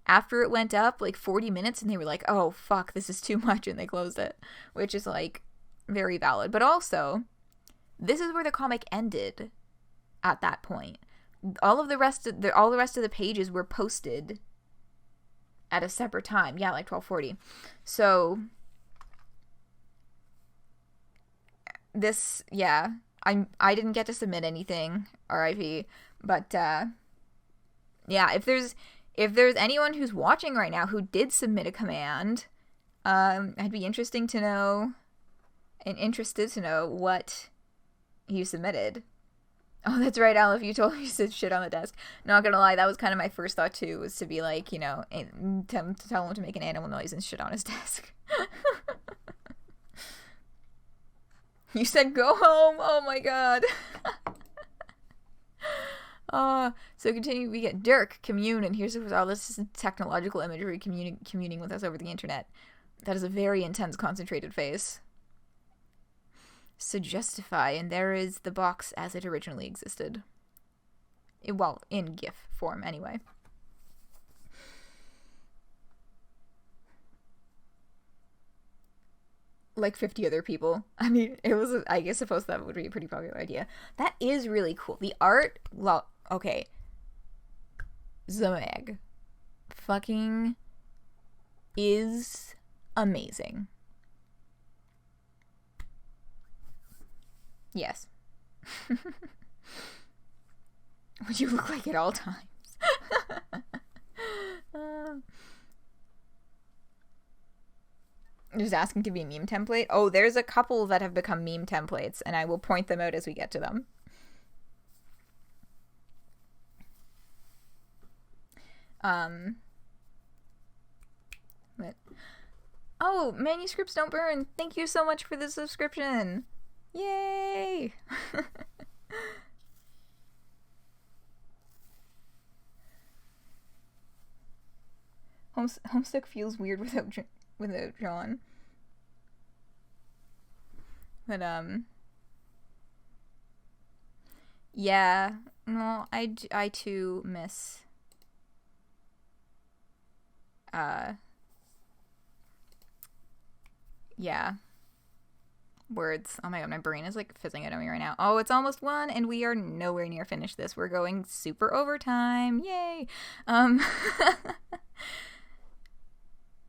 after it went up, like 40 minutes, and they were like, oh, fuck, this is too much, and they closed it, which is, like, very valid. But also, this is where the comic ended at that point. All the rest of the pages were posted at a separate time. Yeah, like 12:40. So this, yeah, I didn't get to submit anything, RIP, but yeah, if there's anyone who's watching right now who did submit a command, I'd be interested to know what you submitted. Oh, that's right, Aleph, you told me you said shit on the desk. Not gonna lie, that was kind of my first thought, too, was to be like, you know, to tell him to make an animal noise and shit on his desk. You said go home? Oh my god. So continue, we get Dirk, commune, and here's all this technological imagery communing with us over the internet. That is a very intense, concentrated face. Suggestify, and there is the box as it originally existed. Well, in GIF form, anyway. Like 50 other people. I mean, it was, I guess, supposed that would be a pretty popular idea. That is really cool. The art, well, okay. Zameg fucking is amazing. Yes. Would you look like at all times? Just asking to be a meme template. Oh, there's a couple that have become meme templates, and I will point them out as we get to them. But oh, manuscripts don't burn. Thank you so much for the subscription. Yay! Homestuck feels weird without John. But yeah. Well, I too miss yeah. Words. Oh my god, my brain is like fizzing out on me right now. Oh, it's almost 1 and we are nowhere near finished this. We're going super overtime. Yay.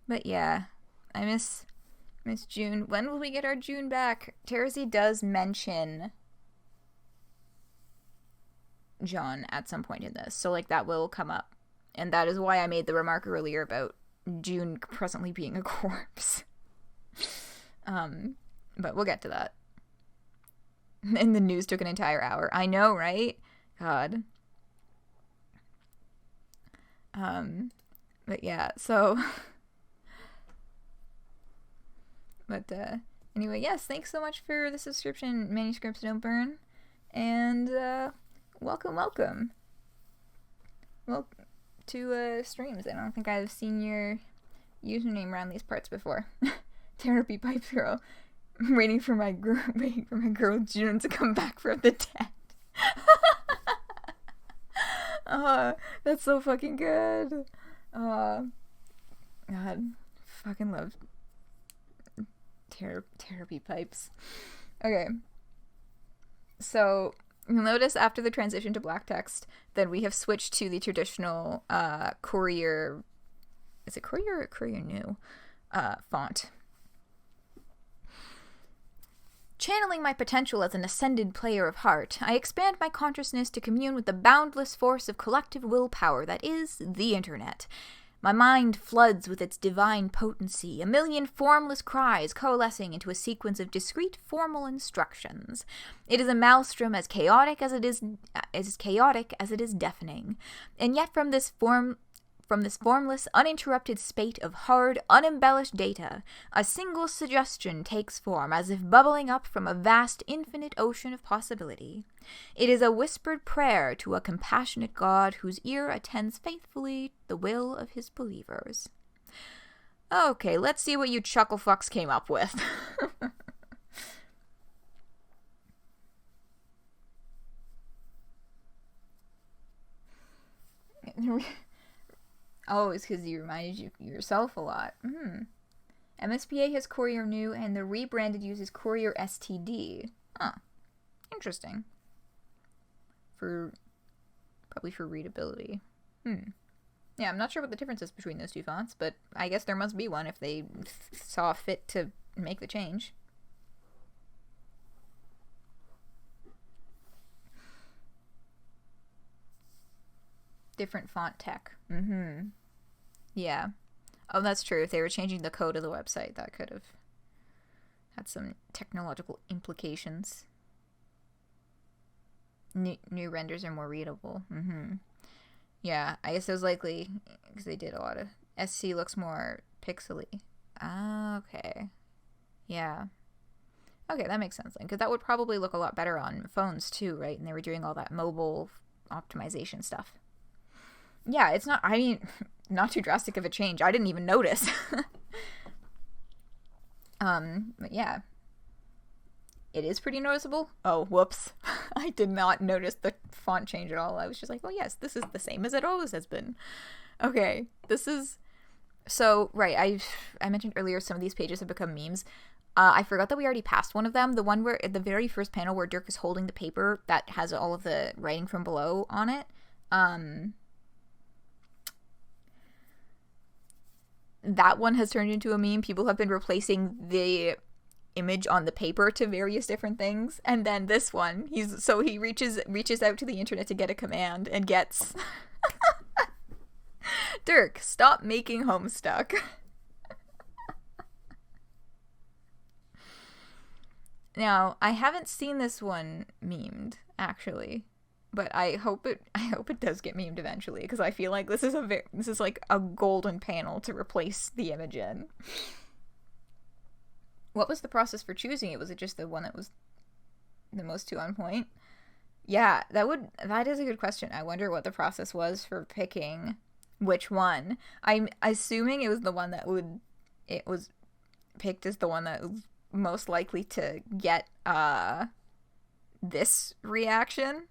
But yeah, I miss June. When will we get our June back? Terzi does mention John at some point in this, so like that will come up, and that is why I made the remark earlier about June presently being a corpse. But we'll get to that. And the news took an entire hour. I know, right? God. But yeah, so but anyway, yes, thanks so much for the subscription, Manuscripts Don't Burn. And welcome to streams. I don't think I've seen your username around these parts before. Therapy Pipes Girl. I'm waiting for my girl June to come back from the dead. That's so fucking good. God, fucking love Therapy Pipes. Okay, so you'll notice after the transition to black text, then we have switched to the traditional Courier. Is it Courier or Courier New font? Channeling my potential as an ascended player of heart, I expand my consciousness to commune with the boundless force of collective willpower that is the internet. My mind floods with its divine potency, a million formless cries coalescing into a sequence of discrete formal instructions. It is a maelstrom as chaotic as it is deafening, and yet from this formless, uninterrupted spate of hard, unembellished data, a single suggestion takes form as if bubbling up from a vast, infinite ocean of possibility. It is a whispered prayer to a compassionate God whose ear attends faithfully the will of his believers. Okay, let's see what you chucklefucks came up with. Oh, it's because you reminded you yourself a lot. MSPA has Courier New, and the rebranded uses Courier STD. Huh. Interesting. Probably for readability. Yeah, I'm not sure what the difference is between those two fonts, but I guess there must be one if they saw fit to make the change. Different font tech. Yeah. Oh, that's true. If they were changing the code of the website, that could have had some technological implications. New renders are more readable. Yeah, I guess it was likely because they did a lot of... SC looks more pixely. Ah, okay. Yeah. Okay, that makes sense then, because that would probably look a lot better on phones too, right? And they were doing all that mobile optimization stuff. Yeah, it's not... I mean, not too drastic of a change. I didn't even notice. But yeah. It is pretty noticeable. Oh, whoops. I did not notice the font change at all. I was just like, oh yes, this is the same as it always has been. Okay, this is... So, right, I mentioned earlier some of these pages have become memes. I forgot that we already passed one of them. The one where, at the very first panel where Dirk is holding the paper that has all of the writing from below on it. That one has turned into a meme. People have been replacing the image on the paper to various different things, and then this one he reaches out to the internet to get a command and gets Dirk, stop making Homestuck. Now, I haven't seen this one memed actually, but I hope it does get memed eventually, because I feel like this is like a golden panel to replace the image in. What was the process for choosing it? Was it just the one that was the most on point? Yeah, that is a good question. I wonder what the process was for picking which one. I'm assuming it was the one that it was picked as the one that was most likely to get this reaction.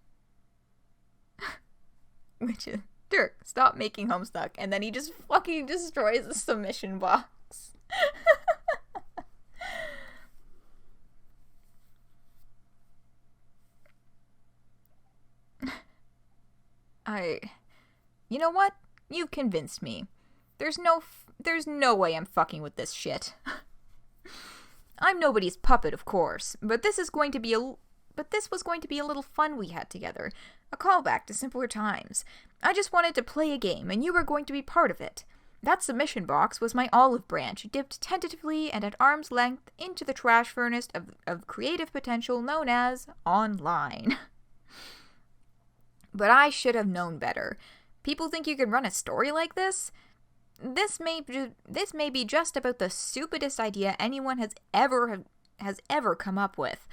Which is, Dirk, stop making Homestuck. And then he just fucking destroys the submission box. You know what? You've convinced me. There's no way I'm fucking with this shit. I'm nobody's puppet, of course, but this was going to be a little fun we had together. A callback to simpler times. I just wanted to play a game, and you were going to be part of it. That submission box was my olive branch, dipped tentatively and at arm's length into the trash furnace of creative potential known as online. But I should have known better. People think you can run a story like this? This may be just about the stupidest idea anyone has ever come up with.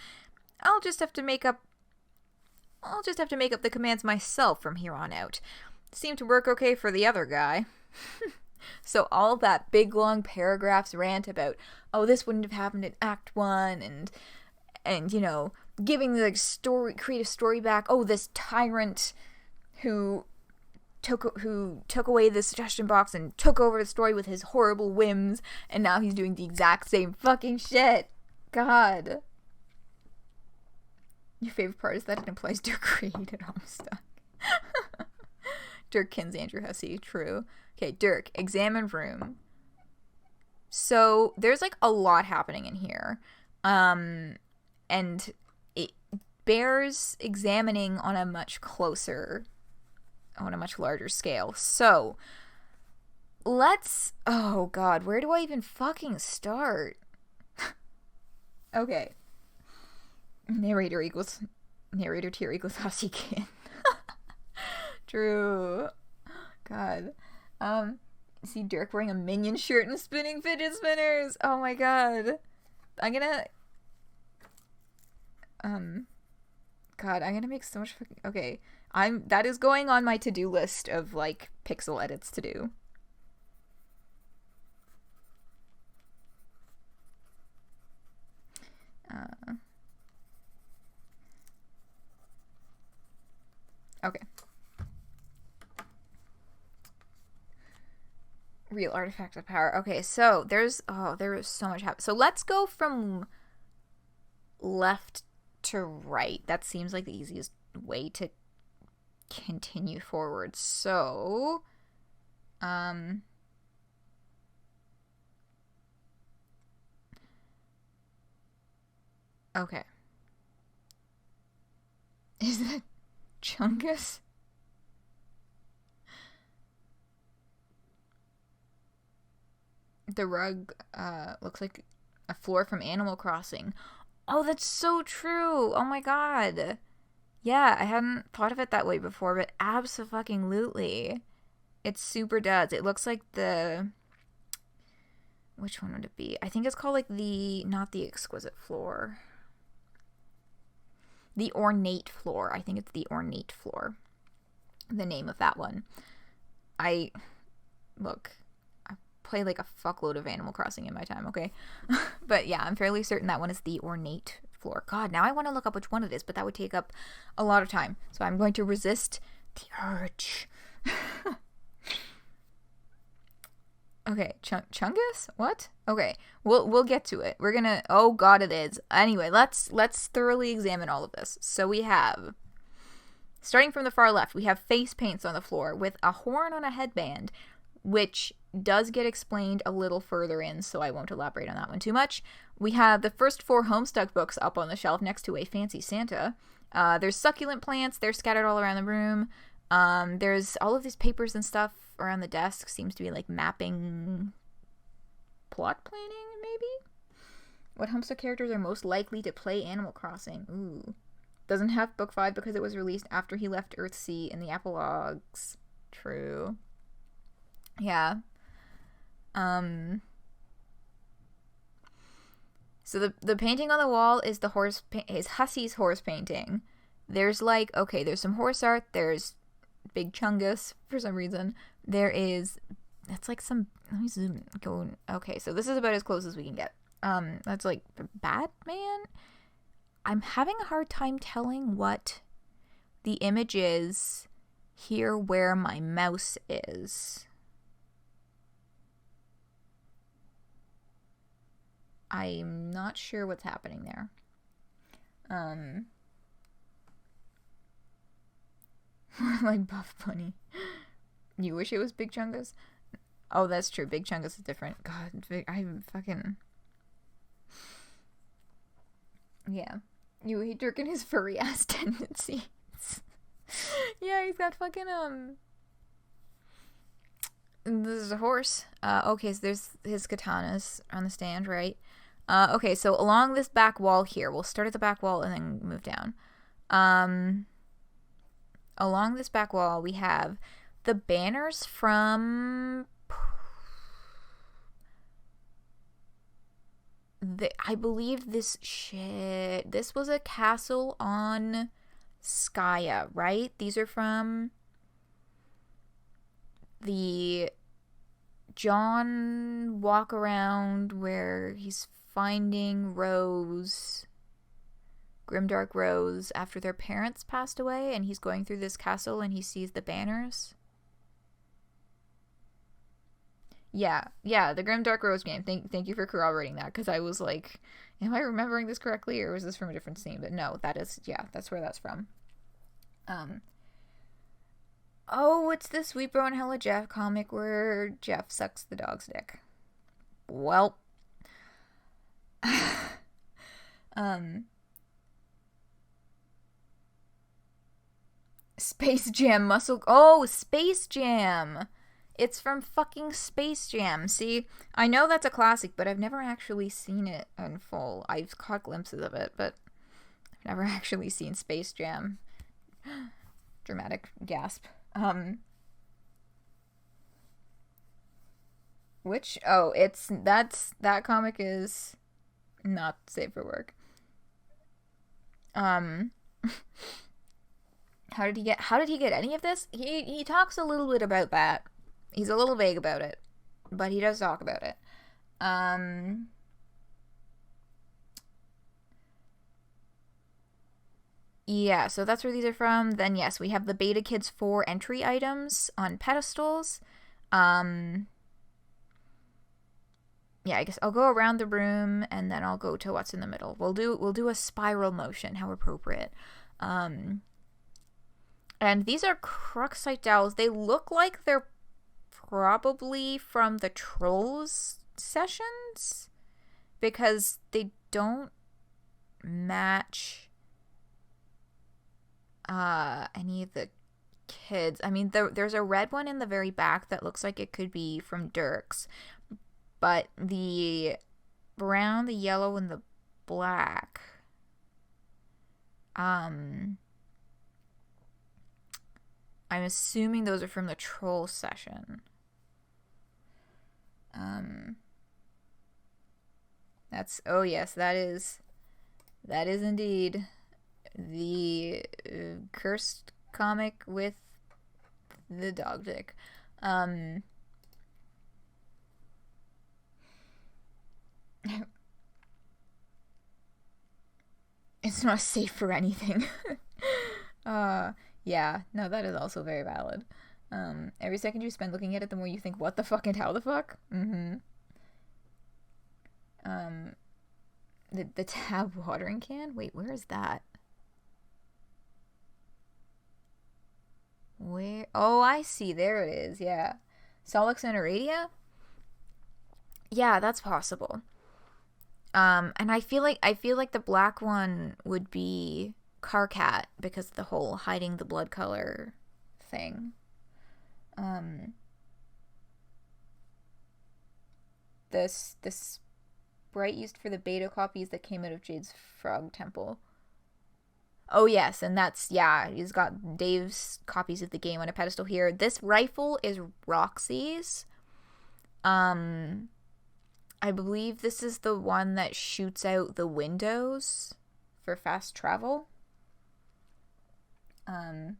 I'll just have to make up the commands myself from here on out. Seemed to work okay for the other guy. So all that big long paragraphs rant about, oh, this wouldn't have happened in Act 1, and you know, giving the creative story back. Oh, this tyrant who took away the suggestion box and took over the story with his horrible whims, and now he's doing the exact same fucking shit. God. Your favorite part is that it implies Dirk created Homestuck. Dirk kins Andrew Hussey. True. Okay, Dirk, examine room. So there's like a lot happening in here. And it bears examining on a much larger scale. So oh god, where do I even fucking start? Okay. Narrator tier equals Hussey kin. True. God. See Dirk wearing a Minion shirt and spinning fidget spinners. Oh my god. I'm gonna make so much fucking... Okay. That is going on my to-do list of, like, pixel edits to do. Okay. Real artifact of power. Okay, so there is so much happening. So let's go from left to right. That seems like the easiest way to continue forward. So, okay. Is that Chungus? The rug looks like a floor from Animal Crossing. Oh, that's so true. Oh my god. Yeah, I hadn't thought of it that way before, but abso-fucking-lutely. It super does. It looks like the... Which one would it be? I think it's called like the... Not the exquisite floor. The ornate floor. I think it's the ornate floor. The name of that one. Look, I played like a fuckload of Animal Crossing in my time, okay? But yeah, I'm fairly certain that one is the ornate floor. God, now I want to look up which one it is, but that would take up a lot of time. So I'm going to resist the urge. Okay, Chungus? What? Okay, we'll get to it. We're gonna... Oh god, it is. Anyway, let's thoroughly examine all of this. So we have... Starting from the far left, we have face paints on the floor with a horn on a headband, which does get explained a little further in, so I won't elaborate on that one too much. We have the first 4 Homestuck books up on the shelf next to a fancy Santa. There's succulent plants. They're scattered all around the room. There's all of these papers and stuff around the desk. Seems to be like mapping plot planning, maybe? What Homestuck characters are most likely to play Animal Crossing? Ooh. Doesn't have book 5 because it was released after he left Earthsea in the Epilogues. True. Yeah. So the painting on the wall is is Hussey's horse painting. There's like, okay, there's some horse art. There's Big Chungus for some reason. That's like some, let me zoom, go, okay, so this is about as close as we can get. That's like Batman? I'm having a hard time telling what the image is here where my mouse is. I'm not sure what's happening there. Like Buff Bunny. You wish it was Big Chungus? Oh, that's true. Big Chungus is different. God, I'm fucking... Yeah. You hate Dirk and his furry ass tendencies. Yeah, he's got fucking, This is a horse. Okay, so there's his katanas on the stand, right? Okay, so along this back wall here, we'll start at the back wall and then move down. Along this back wall, we have the banners from... I believe this was a castle on Skya, right? These are from the John walk around where he's finding Rose, Grimdark Rose, after their parents passed away, and he's going through this castle and he sees the banners. Yeah, the Grimdark Rose game. Thank you for corroborating that, because I was like, am I remembering this correctly, or was this from a different scene? But no, that's where that's from. Oh, it's the Sweet Bro and Hella Jeff comic where Jeff sucks the dog's dick. Well. Space Jam muscle... Oh, Space Jam! It's from fucking Space Jam. See, I know that's a classic, but I've never actually seen it in full. I've caught glimpses of it, but I've never actually seen Space Jam. Dramatic gasp. Which? Oh, that comic is not safe for work. How did he get any of this? He talks a little bit about that. He's a little vague about it, but he does talk about it. Yeah, so that's where these are from. Then yes, we have the Beta Kids 4 entry items on pedestals. Yeah, I guess I'll go around the room and then I'll go to what's in the middle. We'll do a spiral motion, how appropriate. And these are Cruxite dowels. They look like they're probably from the Trolls sessions because they don't match any of the kids. I mean, there's a red one in the very back that looks like it could be from Dirk's, but the brown, the yellow, and the black, I'm assuming those are from the Troll session. Oh yes, that is indeed the cursed comic with the dog dick. It's not safe for anything. Yeah, no, that is also very valid. Every second you spend looking at it, the more you think, what the fuck and how the fuck? The tab watering can? Wait, where is that? Where? Oh, I see. There it is. Yeah. Solix and Aradia? Yeah, that's possible. And I feel like the black one would be Carcat because of the whole hiding the blood color thing. This sprite used for the beta copies that came out of Jade's Frog Temple. Oh yes, and that's, yeah, he's got Dave's copies of the game on a pedestal here. This rifle is Roxy's. I believe this is the one that shoots out the windows for fast travel. How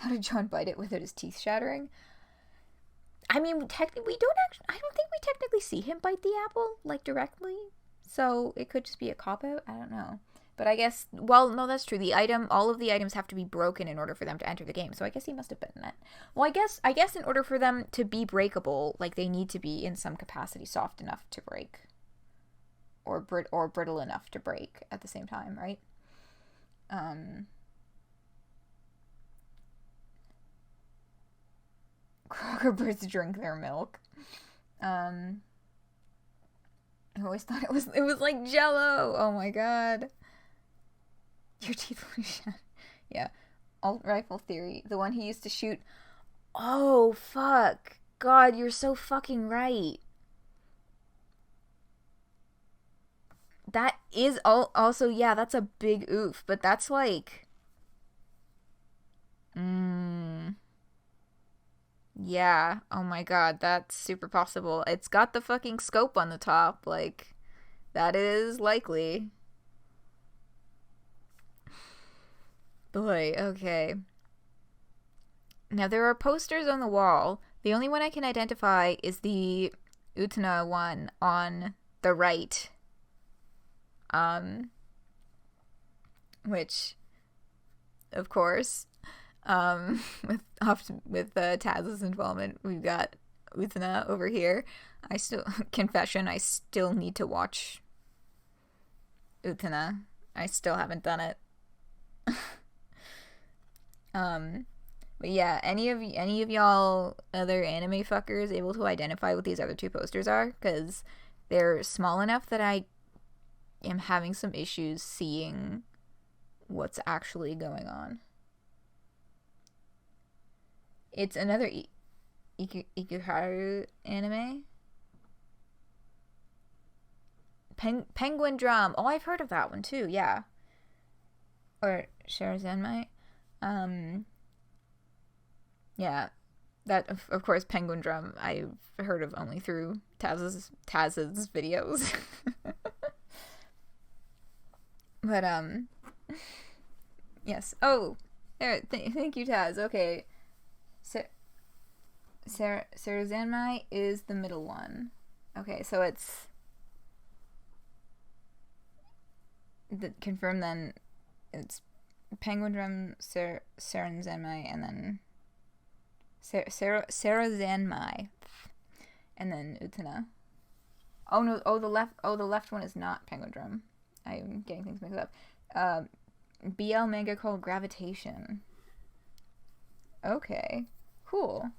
did John bite it without his teeth shattering? I mean, technically, I don't think we technically see him bite the apple, like, directly. So it could just be a cop-out. I don't know. But I guess, well, no, that's true. All of the items have to be broken in order for them to enter the game. So I guess he must have bitten it. Well, I guess in order for them to be breakable, like, they need to be in some capacity soft enough to break. Or brittle enough to break at the same time, right? Crocker birds drink their milk. I always thought it was like Jello. Oh my god. Your teeth will shattered. Yeah. Alt rifle theory. The one he used to shoot. Oh, fuck. God, you're so fucking right. That is also, yeah, that's a big oof. But that's like... Yeah. Oh my god, that's super possible. It's got the fucking scope on the top. Like, that is likely. Boy, okay. Now, there are posters on the wall. The only one I can identify is the Utana one on the right. Which, of course, with Taz's involvement, we've got Utana over here. I still need to watch Utana. I still haven't done it. But yeah, any of y'all other anime fuckers able to identify what these other two posters are? Because they're small enough that I am having some issues seeing what's actually going on. It's another Ikuharu anime. Penguin Drum. Oh, I've heard of that one too, yeah. Or Shirazenmai. Yeah, that of course Penguin Drum I've heard of only through Taz's videos. But yes. Oh, there. Thank you, Taz. Okay, Shirazenmai is the middle one. Okay, so it's confirm then. it's penguin drum, Sarazanmai, and then Sarazanmai, and then Utena. Oh no! Oh, the left one is not penguin drum. I'm getting things mixed up. BL manga called Gravitation. Okay, cool.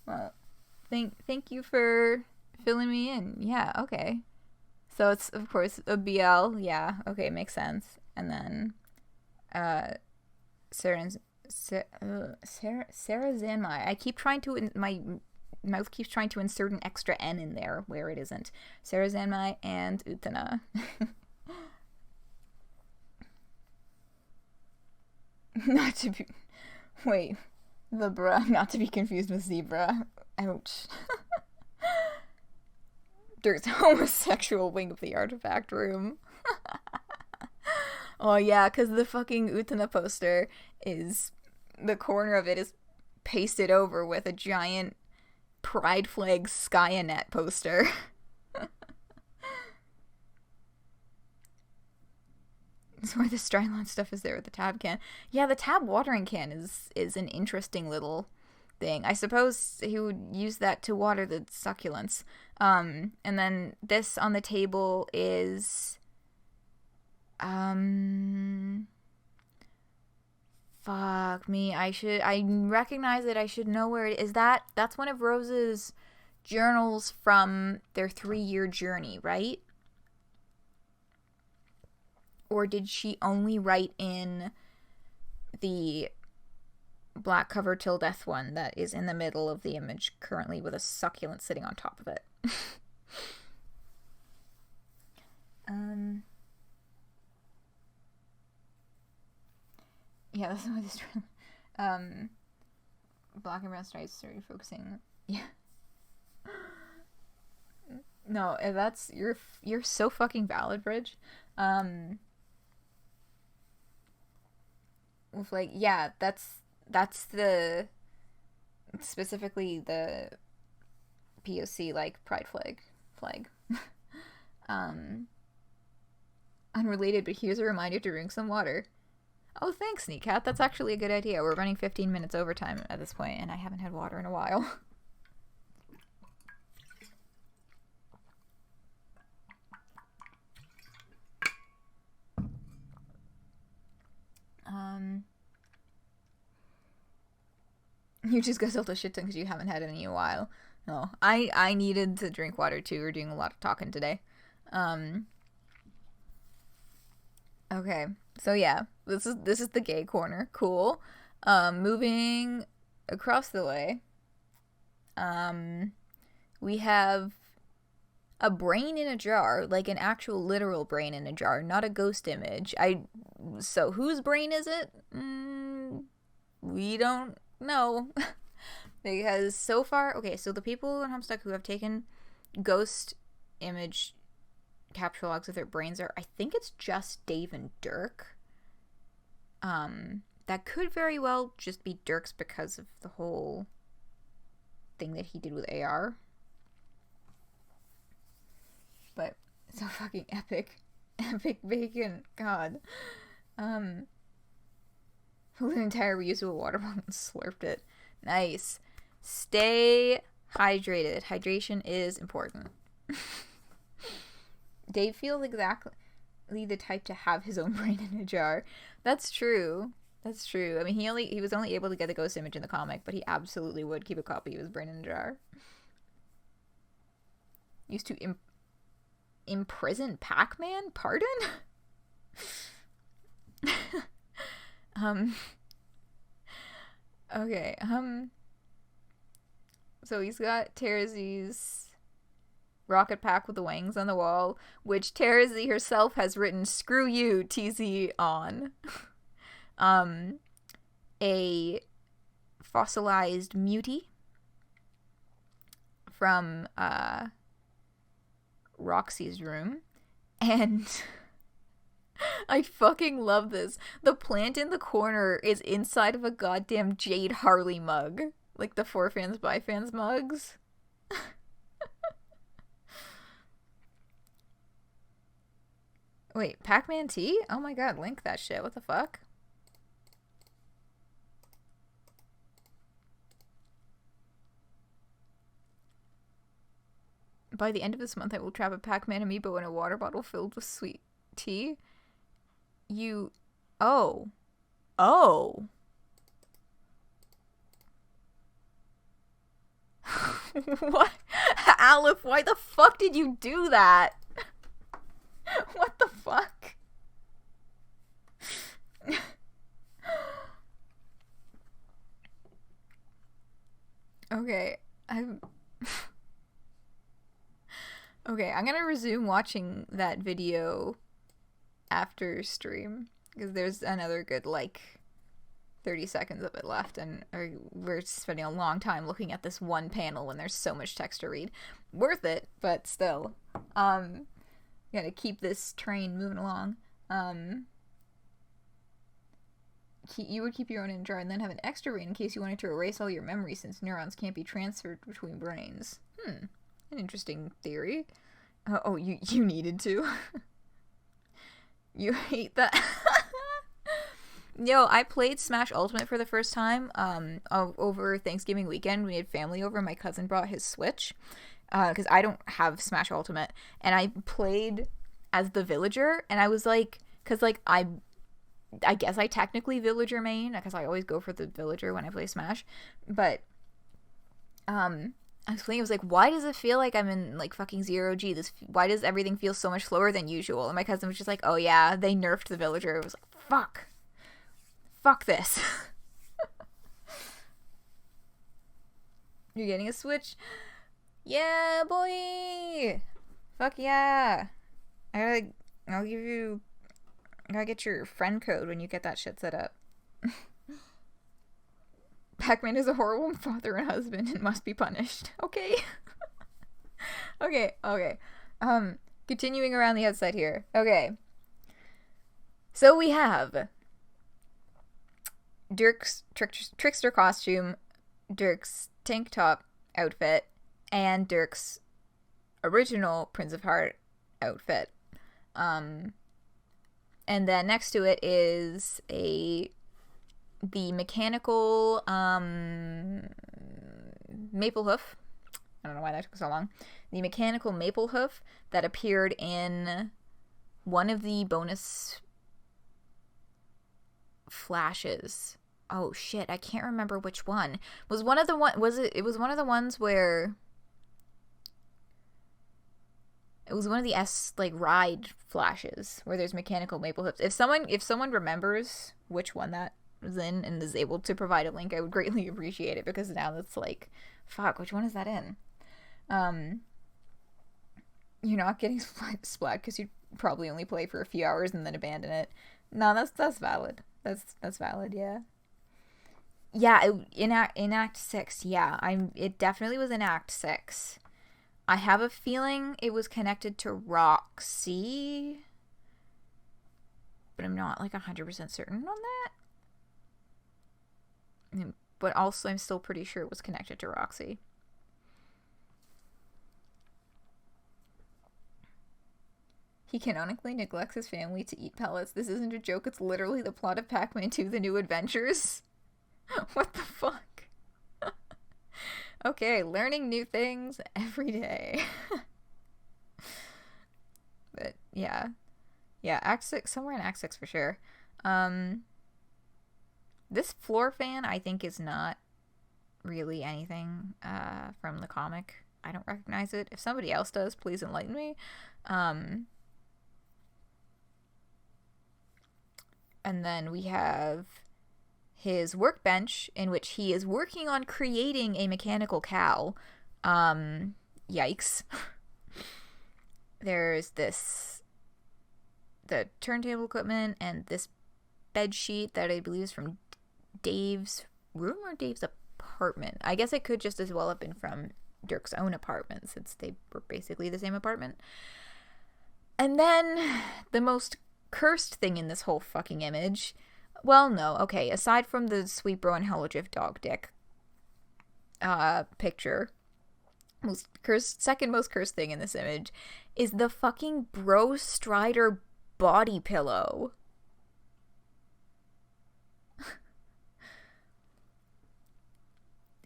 Well, thank you for filling me in. Yeah, okay. So it's of course a BL. Yeah, okay, makes sense. And then, Sarazanmai. I keep trying to my mouth keeps trying to insert an extra N in there where it isn't. Sarazanmai and Utena. Not to be... Wait. The bra. Not to be confused with zebra. Ouch. There's a homosexual wing of the artifact room. Oh yeah, because the fucking Utena poster is... The corner of it is pasted over with a giant Pride Flag Skyanet poster. That's why the Strilon stuff is there with the tab can. Yeah, the tab watering can is an interesting little thing. I suppose he would use that to water the succulents. And then this on the table is... Fuck me. I recognize it. I should know where it is. That's one of Rose's journals from their 3-year journey, right? Or did she only write in the black cover till death one that is in the middle of the image currently with a succulent sitting on top of it? Yeah, that's why this black and brown stripes started focusing. Yeah. No, that's you're so fucking valid, Bridge. With like, yeah, that's the specifically the POC like pride flag. Unrelated, but here's a reminder to drink some water. Oh, thanks, Sneak Cat. That's actually a good idea. We're running 15 minutes overtime at this point, and I haven't had water in a while. You just guzzled a shit ton because you haven't had any in a while. No, I needed to drink water too. We're doing a lot of talking today. Okay, so yeah, this is the gay corner. Cool. Moving across the way. We have a brain in a jar, like an actual literal brain in a jar, not a ghost image. So whose brain is it? We don't know. Because so far, okay, so the people in Homestuck who have taken ghost image capture logs of their brains are, I think it's just Dave and Dirk. That could very well just be Dirk's because of the whole thing that he did with AR. But so fucking epic bacon, god. Filled an entire reusable water bottle and slurped it. Nice. Stay hydrated. Hydration is important. Dave feels exactly the type to have his own brain in a jar. That's true. That's true. I mean, he was only able to get the ghost image in the comic, but he absolutely would keep a copy of his brain in a jar. Used to imprison Pac-Man? Pardon? Okay, so he's got Terzi's rocket pack with the wings on the wall, which Terzi herself has written "Screw you, TZ" on. A fossilized mutie from Roxy's room, and I fucking love this. The plant in the corner is inside of a goddamn Jade Harley mug. Like the For Fans by Fans mugs. Wait, Pac-Man tea? Oh my god, link that shit. What the fuck? By the end of this month, I will trap a Pac-Man amiibo in a water bottle filled with sweet tea. You... Oh. Oh. What? Aleph, why the fuck did you do that? What the fuck? Okay, Okay, I'm gonna resume watching that video after stream, because there's another good, like, 30 seconds of it left, and we're spending a long time looking at this one panel when there's so much text to read. Worth it, but still. Gotta keep this train moving along. You would keep your own in a jar and then have an extra brain in case you wanted to erase all your memories, since neurons can't be transferred between brains. An interesting theory. Oh, you needed to? You hate that? Yo, I played Smash Ultimate for the first time over Thanksgiving weekend. We had family over. My cousin brought his Switch because I don't have Smash Ultimate. And I played as the villager, and I was like, because like I guess I technically villager main, because I always go for the villager when I play Smash. But I was playing, I was like, why does it feel like I'm in like fucking 0G? Why does everything feel so much slower than usual? And my cousin was just like, oh yeah, they nerfed the villager. I was like, fuck this. You're getting a Switch? Yeah, boy. Fuck yeah. I gotta get your friend code when you get that shit set up. Pac-Man is a horrible father and husband and must be punished. Okay. Okay. Continuing around the outside here. Okay. So we have Dirk's trickster costume, Dirk's tank top outfit, and Dirk's original Prince of Heart outfit. And then next to it is the mechanical maple hoof. I don't know why that took so long. The mechanical maple hoof that appeared in one of the bonus flashes. Oh shit, I can't remember which one. Was one of the one it was one of the ones where it was one of the ride flashes where there's mechanical maple hoops. If someone remembers which one that was in and is able to provide a link, I would greatly appreciate it, because now that's like, fuck, which one is that in? You're not getting splat because you'd probably only play for a few hours and then abandon it. No, that's valid. That's valid, yeah. Yeah, in Act 6, yeah. It definitely was in Act 6. I have a feeling it was connected to Roxy, but I'm not like 100% certain on that. But also I'm still pretty sure it was connected to Roxy. He canonically neglects his family to eat pellets. This isn't a joke, it's literally the plot of Pac-Man 2: The New Adventures. What the fuck? Okay, learning new things every day. But yeah, Act 6, somewhere in Act 6 for sure. This floor fan I think is not really anything from the comic. I don't recognize it. If somebody else does, please enlighten me. And then we have his workbench, in which he is working on creating a mechanical cow. Yikes. There's the turntable equipment, and this bed sheet that I believe is from Dave's room or Dave's apartment. I guess it could just as well have been from Dirk's own apartment, since they were basically the same apartment. And then the most cursed thing in this whole fucking image, well, no, okay, aside from the Sweet Bro and Helodrift dog dick picture, second most cursed thing in this image is the fucking Bro Strider body pillow.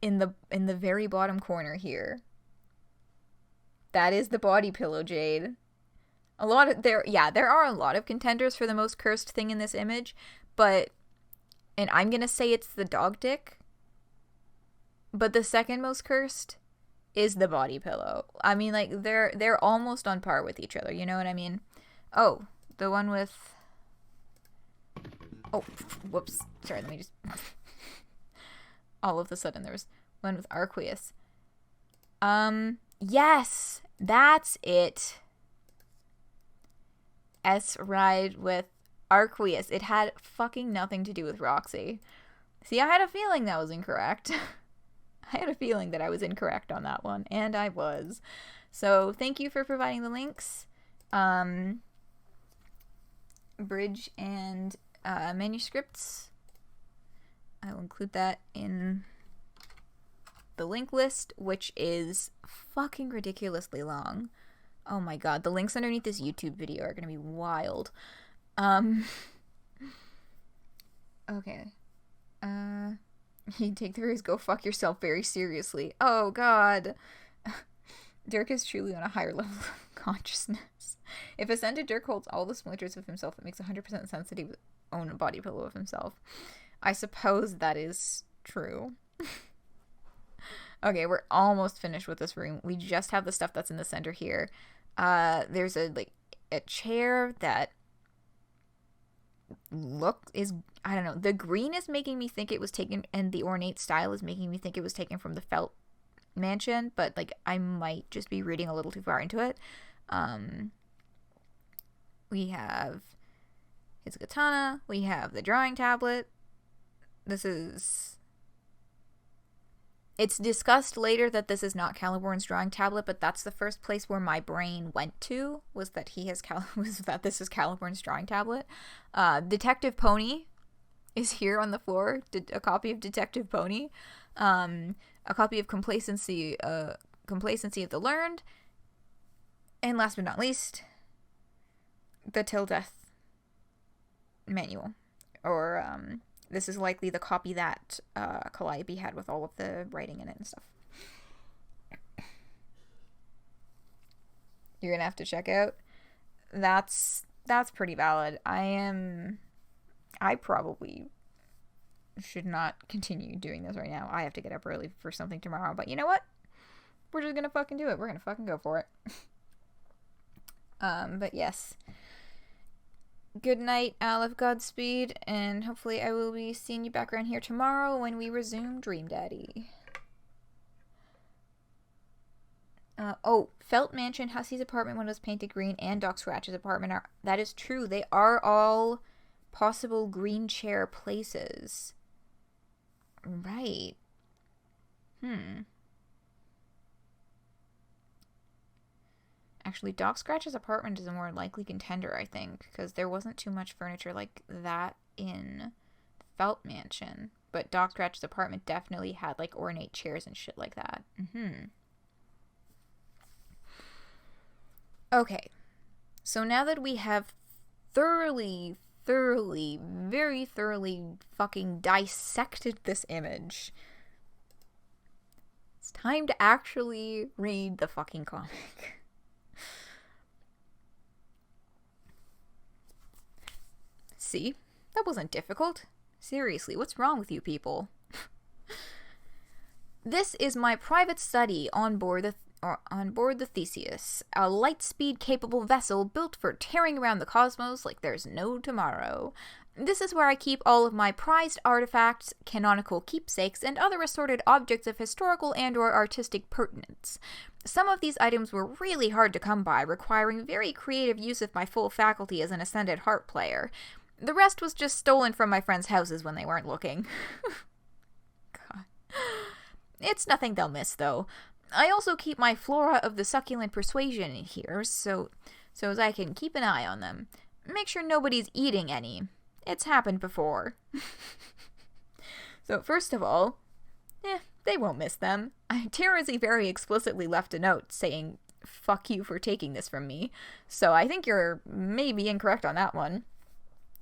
In the very bottom corner here. That is the body pillow, Jade. There are a lot of contenders for the most cursed thing in this image, and I'm gonna say it's the dog dick, but the second most cursed is the body pillow. I mean, like, they're almost on par with each other, you know what I mean? Oh, the one with... Oh, whoops. Sorry, let me just... All of a sudden, there was one with Arqueus. Yes! That's it! S-Ride with Arqueus. It had fucking nothing to do with Roxy. See, I had a feeling that was incorrect. I had a feeling that I was incorrect on that one, and I was. So, thank you for providing the links. Bridge and manuscripts. I will include that in the link list, which is fucking ridiculously long. Oh my god, the links underneath this YouTube video are gonna be wild. Okay. You take the risk, go fuck yourself very seriously. Oh god. Dirk is truly on a higher level of consciousness. If Ascended Dirk holds all the splinters of himself, it makes 100% sense that he would own a body pillow of himself. I suppose that is true. Okay, we're almost finished with this room. We just have the stuff that's in the center here. There's a chair that I don't know. The green is making me think it was taken, and the ornate style is making me think it was taken from the Felt Mansion, but like I might just be reading a little too far into it. We have his katana. We have the drawing tablet. It's discussed later that this is not Caliborn's drawing tablet, but that's the first place where my brain went to, was that this is Caliborn's drawing tablet. Detective Pony is here on the floor. A copy of Detective Pony. A copy of Complacency of the Learned. And last but not least, the Till Death manual. Or, this is likely the copy that Calliope had with all of the writing in it and stuff. You're gonna have to check out. That's pretty valid. I probably should not continue doing this right now. I have to get up early for something tomorrow, but you know what? We're just gonna fucking do it. We're gonna fucking go for it. But yes. Good night, Aleph, Godspeed, and hopefully I will be seeing you back around here tomorrow when we resume Dream Daddy. Felt Mansion, Hussey's apartment when it was painted green, and Doc Scratch's apartment that is true. They are all possible green chair places. Right. Actually, Doc Scratch's apartment is a more likely contender, I think, because there wasn't too much furniture like that in Felt Mansion. But Doc Scratch's apartment definitely had, like, ornate chairs and shit like that. Okay. So now that we have very thoroughly fucking dissected this image, it's time to actually read the fucking comic. See? That wasn't difficult. Seriously, what's wrong with you people? This is my private study on board the Theseus, a light-speed-capable vessel built for tearing around the cosmos like there's no tomorrow. This is where I keep all of my prized artifacts, canonical keepsakes, and other assorted objects of historical and/or artistic pertinence. Some of these items were really hard to come by, requiring very creative use of my full faculty as an ascended harp player. The rest was just stolen from my friends' houses when they weren't looking. God. It's nothing they'll miss, though. I also keep my Flora of the Succulent Persuasion in here, so as I can keep an eye on them. Make sure nobody's eating any. It's happened before. So, first of all, they won't miss them. Terrazy very explicitly left a note saying, fuck you for taking this from me. So I think you're maybe incorrect on that one.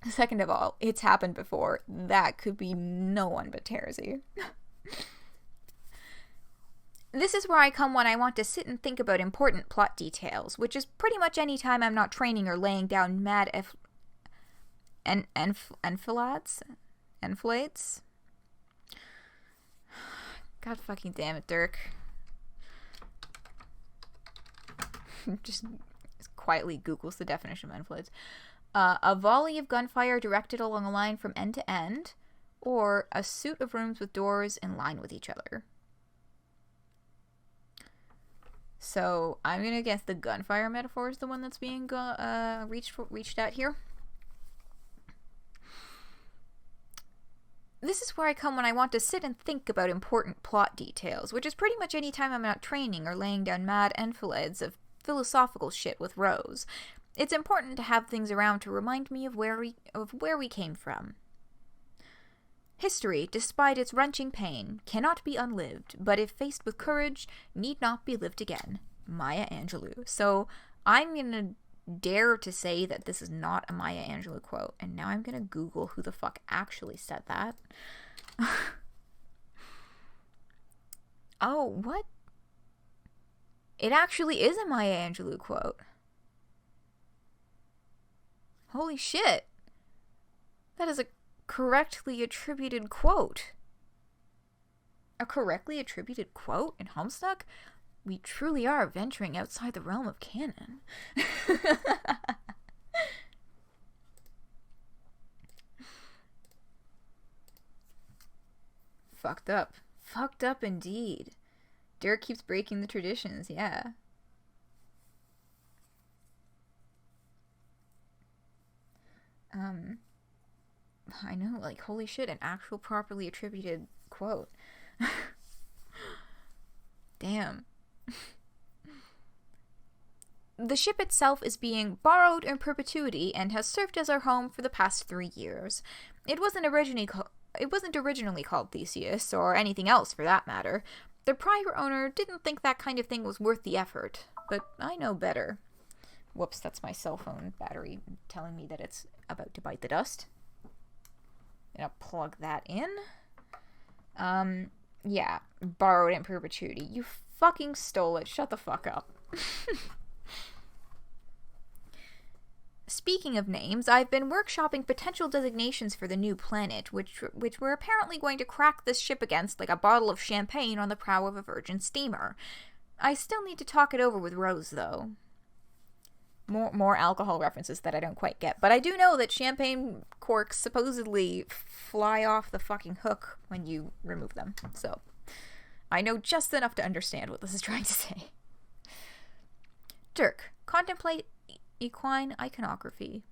Second of all, it's happened before. That could be no one but Terzi. This is where I come when I want to sit and think about important plot details, which is pretty much any time I'm not training or laying down mad enfilades? God fucking damn it, Dirk. Just quietly Googles the definition of enfilades. A volley of gunfire directed along a line from end to end, or a suite of rooms with doors in line with each other. So I'm gonna guess the gunfire metaphor is the one that's being reached at here. This is where I come when I want to sit and think about important plot details, which is pretty much any time I'm not training or laying down mad enfilades of philosophical shit with Rose. It's important to have things around to remind me of where we came from. History, despite its wrenching pain, cannot be unlived, but if faced with courage, need not be lived again. Maya Angelou. So I'm gonna dare to say that this is not a Maya Angelou quote, and now I'm gonna Google who the fuck actually said that. Oh, what? It actually is a Maya Angelou quote. Holy shit. That is a correctly attributed quote. A correctly attributed quote in Homestuck? We truly are venturing outside the realm of canon. Fucked up. Fucked up indeed. Dirk keeps breaking the traditions, yeah. I know, like, holy shit, an actual properly attributed quote. Damn. The ship itself is being borrowed in perpetuity and has served as our home for the past 3 years. It wasn't originally called Theseus, or anything else for that matter. The prior owner didn't think that kind of thing was worth the effort, but I know better. Whoops, that's my cell phone battery telling me that it's about to bite the dust. I'm gonna plug that in. Yeah, borrowed in perpetuity. You fucking stole it. Shut the fuck up. Speaking of names, I've been workshopping potential designations for the new planet, which we're apparently going to crack this ship against like a bottle of champagne on the prow of a virgin steamer. I still need to talk it over with Rose, though. More alcohol references that I don't quite get. But I do know that champagne corks supposedly fly off the fucking hook when you remove them. So I know just enough to understand what this is trying to say. Dirk, contemplate equine iconography.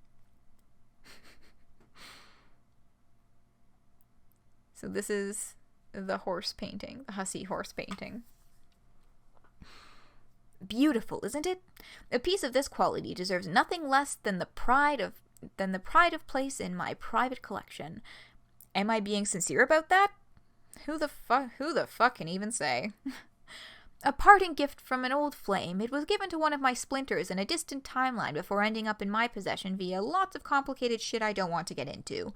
So this is the horse painting, the hussy horse painting. Beautiful, isn't it? A piece of this quality deserves nothing less than the pride of place in my private collection. Am I being sincere about that? Who the fuck can even say? A parting gift from an old flame, it was given to one of my splinters in a distant timeline before ending up in my possession via lots of complicated shit I don't want to get into.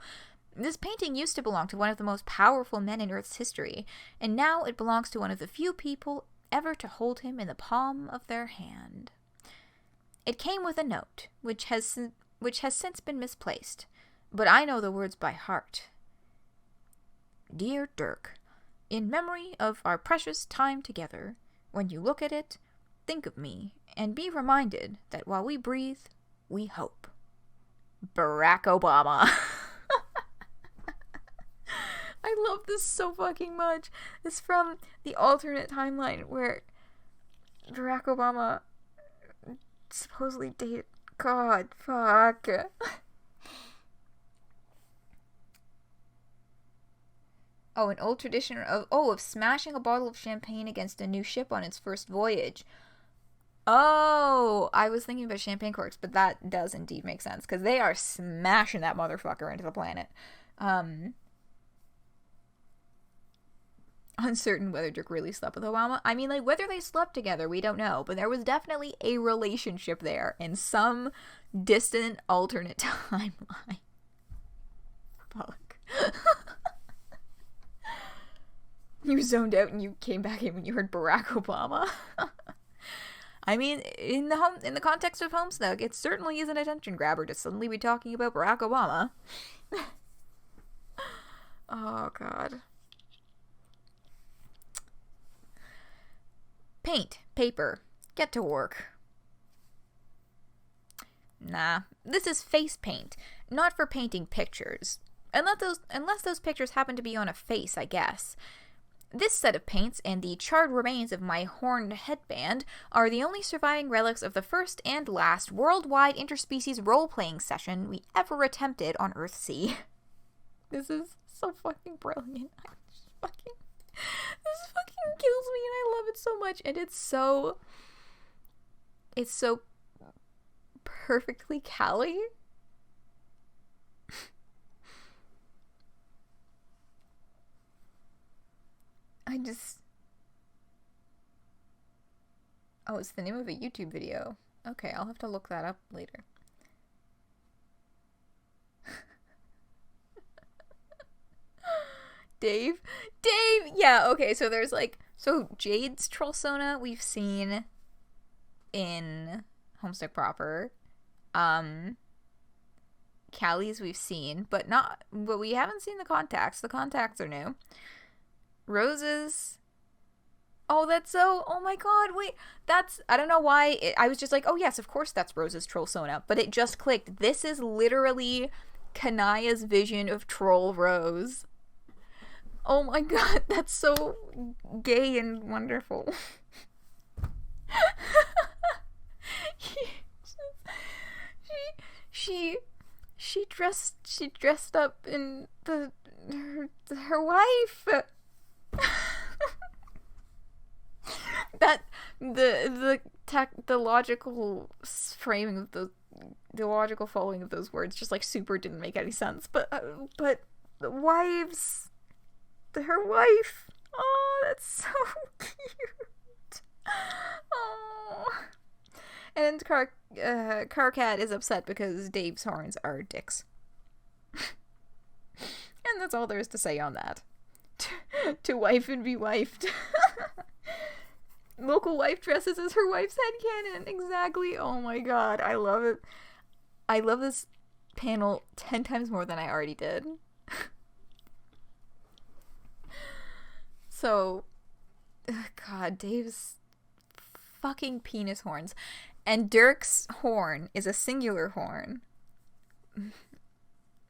This painting used to belong to one of the most powerful men in Earth's history, and now it belongs to one of the few people ever to hold him in the palm of their hand. It came with a note, which has since been misplaced, but I know the words by heart. Dear Dirk, in memory of our precious time together, when you look at it, think of me, and be reminded that while we breathe, we hope. Barack Obama. I love this so fucking much. It's from the alternate timeline where Barack Obama supposedly dated... God, fuck. Oh, an old tradition of smashing a bottle of champagne against a new ship on its first voyage. Oh, I was thinking about champagne corks, but that does indeed make sense, because they are smashing that motherfucker into the planet. uncertain whether Dirk really slept with Obama. I mean, like, whether they slept together, we don't know, but there was definitely a relationship there in some distant alternate timeline. Fuck. You zoned out and you came back in when you heard Barack Obama. I mean, in the context of Homestuck, it certainly is an attention grabber to suddenly be talking about Barack Obama. Oh, God. Paint, paper, get to work. Nah, this is face paint, not for painting pictures. Unless those pictures happen to be on a face, I guess. This set of paints and the charred remains of my horned headband are the only surviving relics of the first and last worldwide interspecies role-playing session we ever attempted on Earthsea. This is so fucking brilliant. This fucking kills me and I love it so much. And it's so perfectly Callie. Oh, it's the name of a YouTube video. Okay, I'll have to look that up later. Dave, yeah, okay, so there's Jade's Trollsona we've seen in Homestuck proper. Callie's we've seen, but we haven't seen the contacts. The contacts are new. Rose's, oh my god, wait, I don't know why, I was just like, oh yes, of course that's Rose's Trollsona, but it just clicked. This is literally Kanaya's vision of Troll Rose. Oh my god, that's so gay and wonderful. She dressed up in her wife. That the logical framing of the logical following of those words just super didn't make any sense. But the wives, her wife. Oh, that's so cute. Oh. And Carcat is upset because Dave's horns are dicks. And that's all there is to say on that. To wife and be wifed. Local wife dresses as her wife's headcanon. Exactly. Oh my god. I love it. I love this panel 10 times more than I already did. So, god, Dave's fucking penis horns. And Dirk's horn is a singular horn.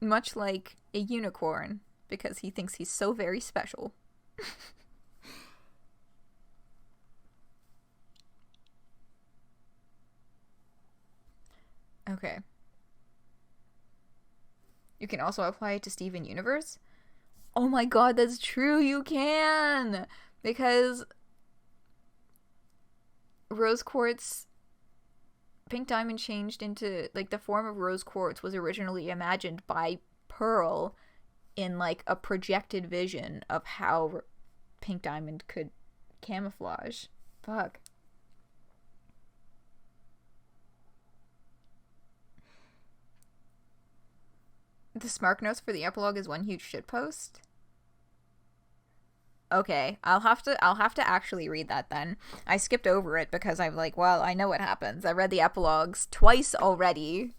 Much like a unicorn, because he thinks he's so very special. Okay. You can also apply it to Steven Universe? Oh my god, that's true, you can! Because rose quartz, pink diamond changed into, the form of rose quartz was originally imagined by Pearl in, a projected vision of how pink diamond could camouflage. Fuck. The Smark Notes for the epilogue is one huge shitpost? Okay, I'll have to actually read that then. I skipped over it because I'm like, well, I know what happens. I read the epilogues twice already.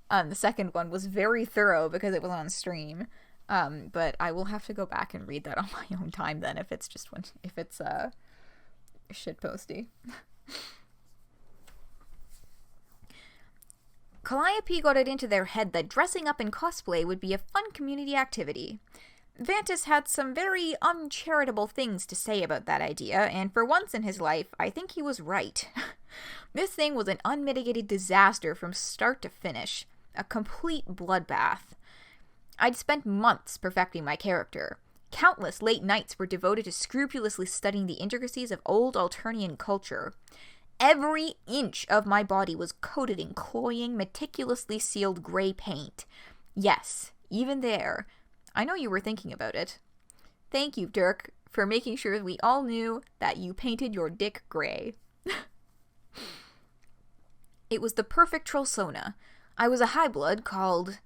The second one was very thorough because it was on stream. But I will have to go back and read that on my own time then if it's shitposty. Calliope got it into their head that dressing up in cosplay would be a fun community activity. Vantis had some very uncharitable things to say about that idea, and for once in his life, I think he was right. This thing was an unmitigated disaster from start to finish. A complete bloodbath. I'd spent months perfecting my character. Countless late nights were devoted to scrupulously studying the intricacies of old Alternian culture. Every inch of my body was coated in cloying, meticulously sealed gray paint. Yes, even there. I know you were thinking about it. Thank you, Dirk, for making sure we all knew that you painted your dick gray. It was the perfect trollsona. I was a high blood called...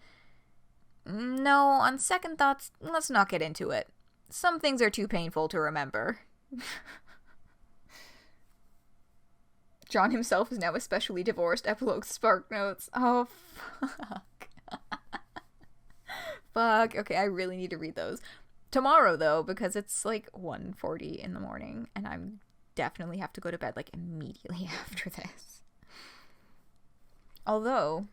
No, on second thoughts, let's not get into it. Some things are too painful to remember. John himself is now especially divorced. Epilogue spark notes. Oh, fuck. Fuck. Okay, I really need to read those. Tomorrow, though, because it's like 1:40 in the morning, and I definitely have to go to bed, like, immediately after this. Although...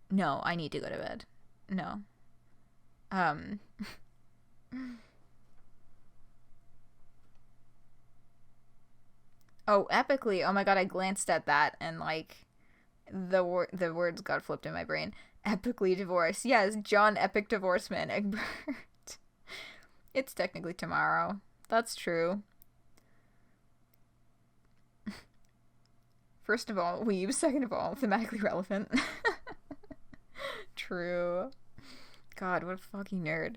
No, I need to go to bed. No. Oh, epically. Oh my god, I glanced at that and, like, the words got flipped in my brain. Epically divorced. Yes, John Epic Divorceman Egbert. It's technically tomorrow. That's true. First of all, weeb. Second of all, thematically relevant. True. God, what a fucking nerd.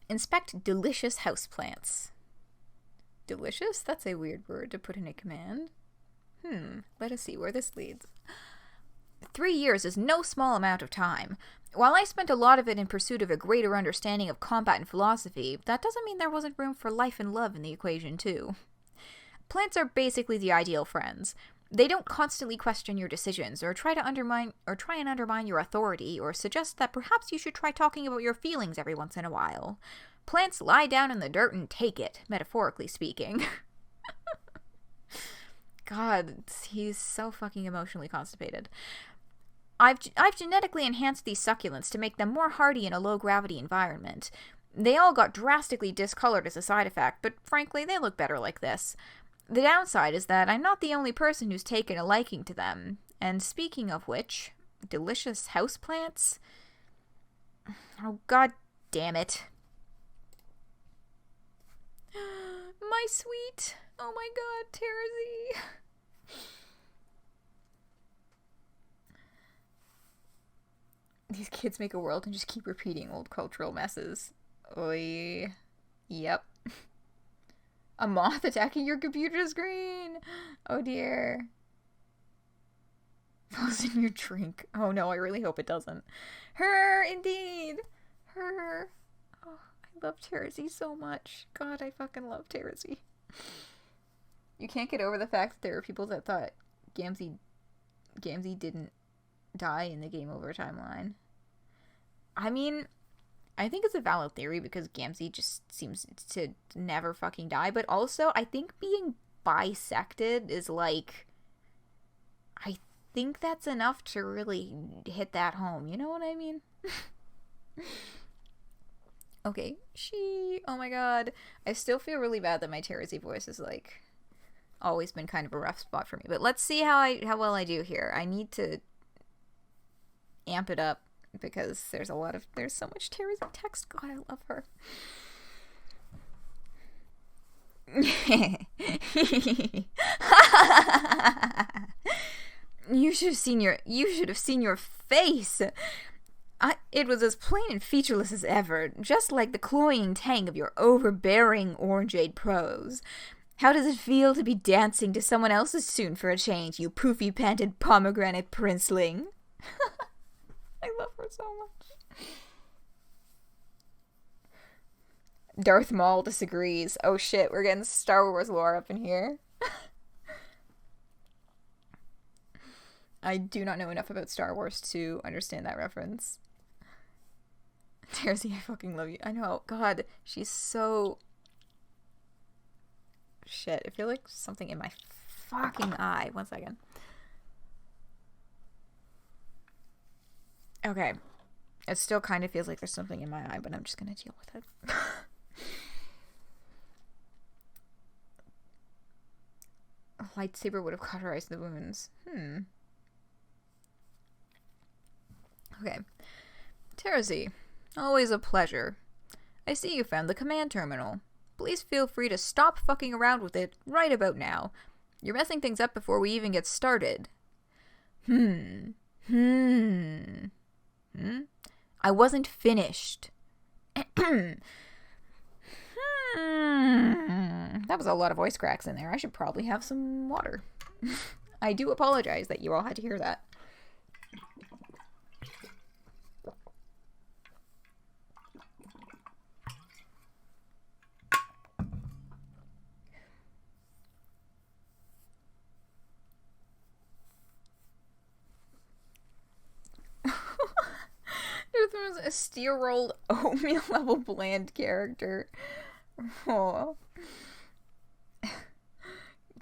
Inspect delicious houseplants. Delicious? That's a weird word to put in a command. Let us see where this leads. 3 years is no small amount of time. While I spent a lot of it in pursuit of a greater understanding of combat and philosophy, that doesn't mean there wasn't room for life and love in the equation, too. Plants are basically the ideal friends. They don't constantly question your decisions or try and undermine your authority or suggest that perhaps you should try talking about your feelings every once in a while. Plants lie down in the dirt and take it, metaphorically speaking. God, he's so fucking emotionally constipated. I've genetically enhanced these succulents to make them more hardy in a low-gravity environment. They all got drastically discolored as a side effect, but frankly, they look better like this. The downside is that I'm not the only person who's taken a liking to them. And speaking of which, delicious houseplants? Oh, god damn it. My sweet. Oh my god, Terzi. These kids make a world and just keep repeating old cultural messes. Oi. Yep. A moth attacking your computer screen! Oh dear. Falls in your drink. Oh no, I really hope it doesn't. Her, indeed! Her. Oh, I love Terzi so much. God, I fucking love Terzi. You can't get over the fact that there are people that thought Gamzee didn't die in the Game Over timeline. I mean... I think it's a valid theory because Gamzee just seems to never fucking die. But also, I think being bisected is like... I think that's enough to really hit that home. You know what I mean? Okay. Oh my god. I still feel really bad that my Terzi voice is like... always been kind of a rough spot for me. But let's see how well I do here. I need to amp it up. Because there's so much Terzi text. God, I love her. You should have seen your face. It was as plain and featureless as ever, just like the cloying tang of your overbearing orangeade prose. How does it feel to be dancing to someone else's tune for a change, you poofy-panted pomegranate princeling? I love her so much. Darth Maul disagrees. Oh shit, we're getting Star Wars lore up in here. I do not know enough about Star Wars to understand that reference. Terzi, I fucking love you. I know. God, she's so... Shit, I feel like something in my fucking eye. 1 second. Okay. It still kind of feels like there's something in my eye, but I'm just gonna deal with it. A lightsaber would have cauterized the wounds. Okay. Terzi, always a pleasure. I see you found the command terminal. Please feel free to stop fucking around with it right about now. You're messing things up before we even get started. I wasn't finished. That was a lot of voice cracks in there. I should probably have some water. I do apologize that you all had to hear that. There was a steel-rolled oatmeal-level bland character. Oh.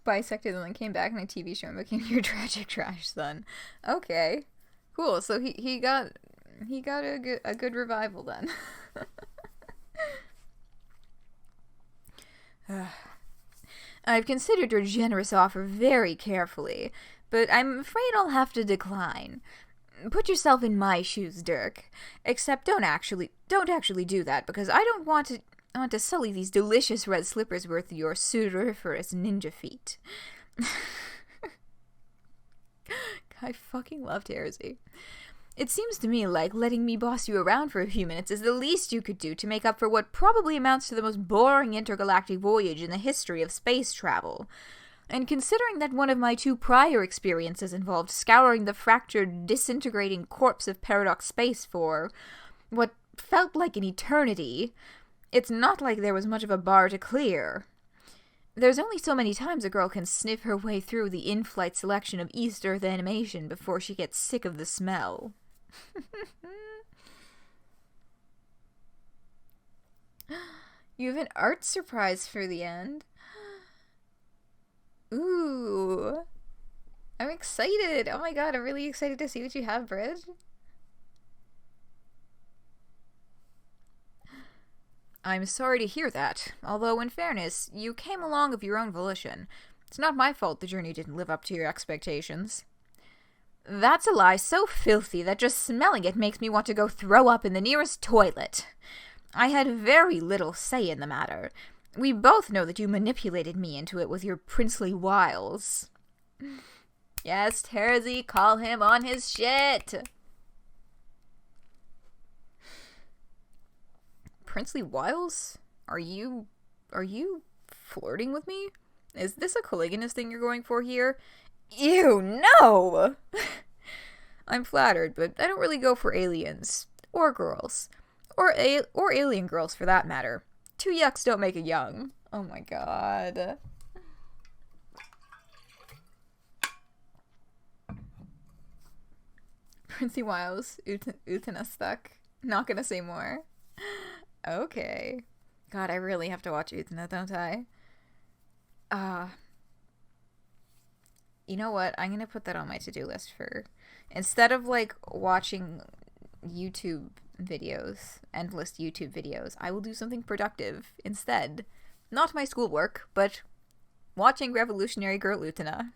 Bisected and then came back in a TV show and became your tragic trash son. Okay. Cool. So he got a good revival then. I've considered your generous offer very carefully, but I'm afraid I'll have to decline. Put yourself in my shoes, Dirk. Except don't actually do that, because I don't want to sully these delicious red slippers with your sudoriferous ninja feet. I fucking love Terzi. It seems to me like letting me boss you around for a few minutes is the least you could do to make up for what probably amounts to the most boring intergalactic voyage in the history of space travel. And considering that one of my 2 prior experiences involved scouring the fractured, disintegrating corpse of Paradox Space for what felt like an eternity, it's not like there was much of a bar to clear. There's only so many times a girl can sniff her way through the in-flight selection of East Earth animation before she gets sick of the smell. You have an art surprise for the end. Ooh. I'm excited. Oh my god, I'm really excited to see what you have, Brid. I'm sorry to hear that, although in fairness, you came along of your own volition. It's not my fault the journey didn't live up to your expectations. That's a lie so filthy that just smelling it makes me want to go throw up in the nearest toilet. I had very little say in the matter. We both know that you manipulated me into it with your princely wiles. Yes, Terzi, call him on his shit. Princely wiles? Are you flirting with me? Is this a Caligulus thing you're going for here? Ew, no! I'm flattered, but I don't really go for aliens. Or girls. Or alien girls, for that matter. 2 yucks don't make a young. Oh my god. Princey Wiles, Homestuck. Not gonna say more. Okay. God, I really have to watch Utena, don't I? You know what? I'm gonna put that on my to-do list for... Instead of, like, watching YouTube videos, endless YouTube videos, I will do something productive instead. Not my schoolwork, but watching Revolutionary Girl Utena.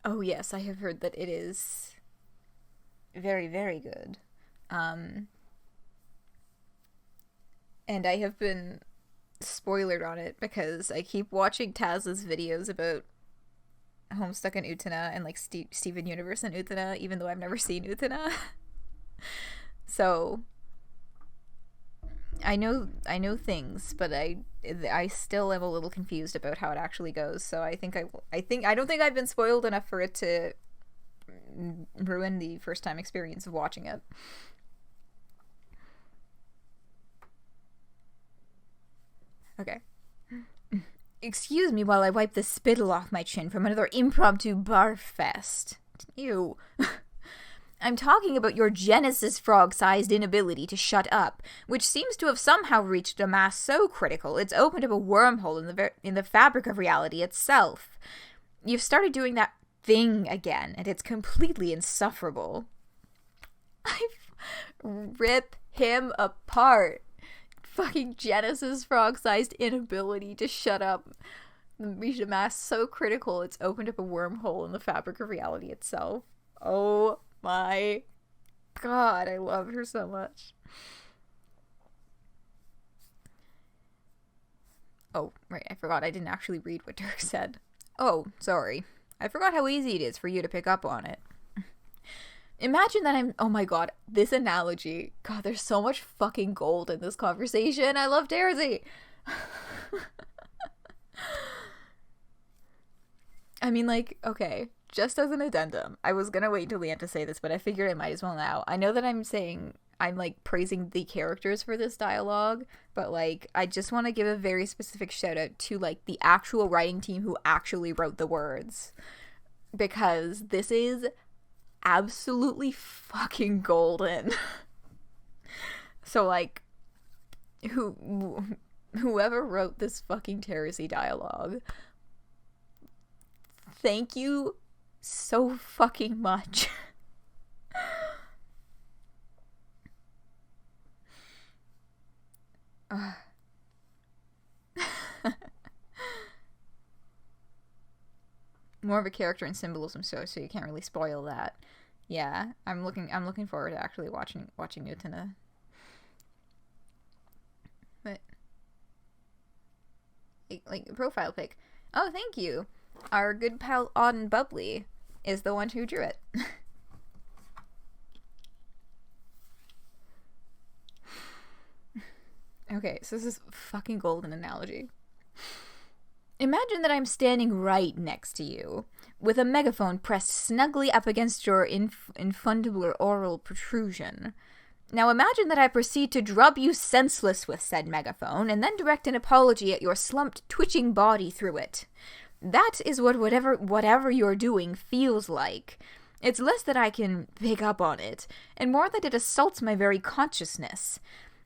Oh yes, I have heard that it is very, very good. And I have been spoilered on it because I keep watching Taz's videos about Homestuck and Utena and like Steven Universe and Utena, even though I've never seen Utena. So I know things, but I still am a little confused about how it actually goes. So I don't think I've been spoiled enough for it to ruin the first time experience of watching it. Okay. Excuse me while I wipe the spittle off my chin from another impromptu barf fest. Ew. I'm talking about your Genesis frog-sized inability to shut up, which seems to have somehow reached a mass so critical it's opened up a wormhole in the fabric of reality itself. You've started doing that thing again, and it's completely insufferable. I rip him apart. Fucking Genesis frog-sized inability to shut up reached a mass so critical it's opened up a wormhole in the fabric of reality itself. Oh my god, I love her so much. Oh, right, I forgot I didn't actually read what Dirk said. Oh, sorry. I forgot how easy it is for you to pick up on it. Imagine that oh my god, this analogy. God, there's so much fucking gold in this conversation. I love Darzy. I mean, like, okay, just as an addendum, I was gonna wait till the end to say this, but I figured I might as well now. I know that I'm like praising the characters for this dialogue, but like, I just want to give a very specific shout out to like the actual writing team who actually wrote the words, because this is absolutely fucking golden. So like, whoever wrote this fucking Terracy dialogue, thank you so fucking much. More of a character and symbolism, so you can't really spoil that. Yeah, I'm looking forward to actually watching Utena. But like profile pic. Oh, thank you. Our good pal Auden Bubbly is the one who drew it. Okay, so this is fucking golden analogy. Imagine that I'm standing right next to you, with a megaphone pressed snugly up against your infundible oral protrusion. Now imagine that I proceed to drub you senseless with said megaphone, and then direct an apology at your slumped, twitching body through it. That is what whatever you're doing feels like. It's less that I can pick up on it, and more that it assaults my very consciousness.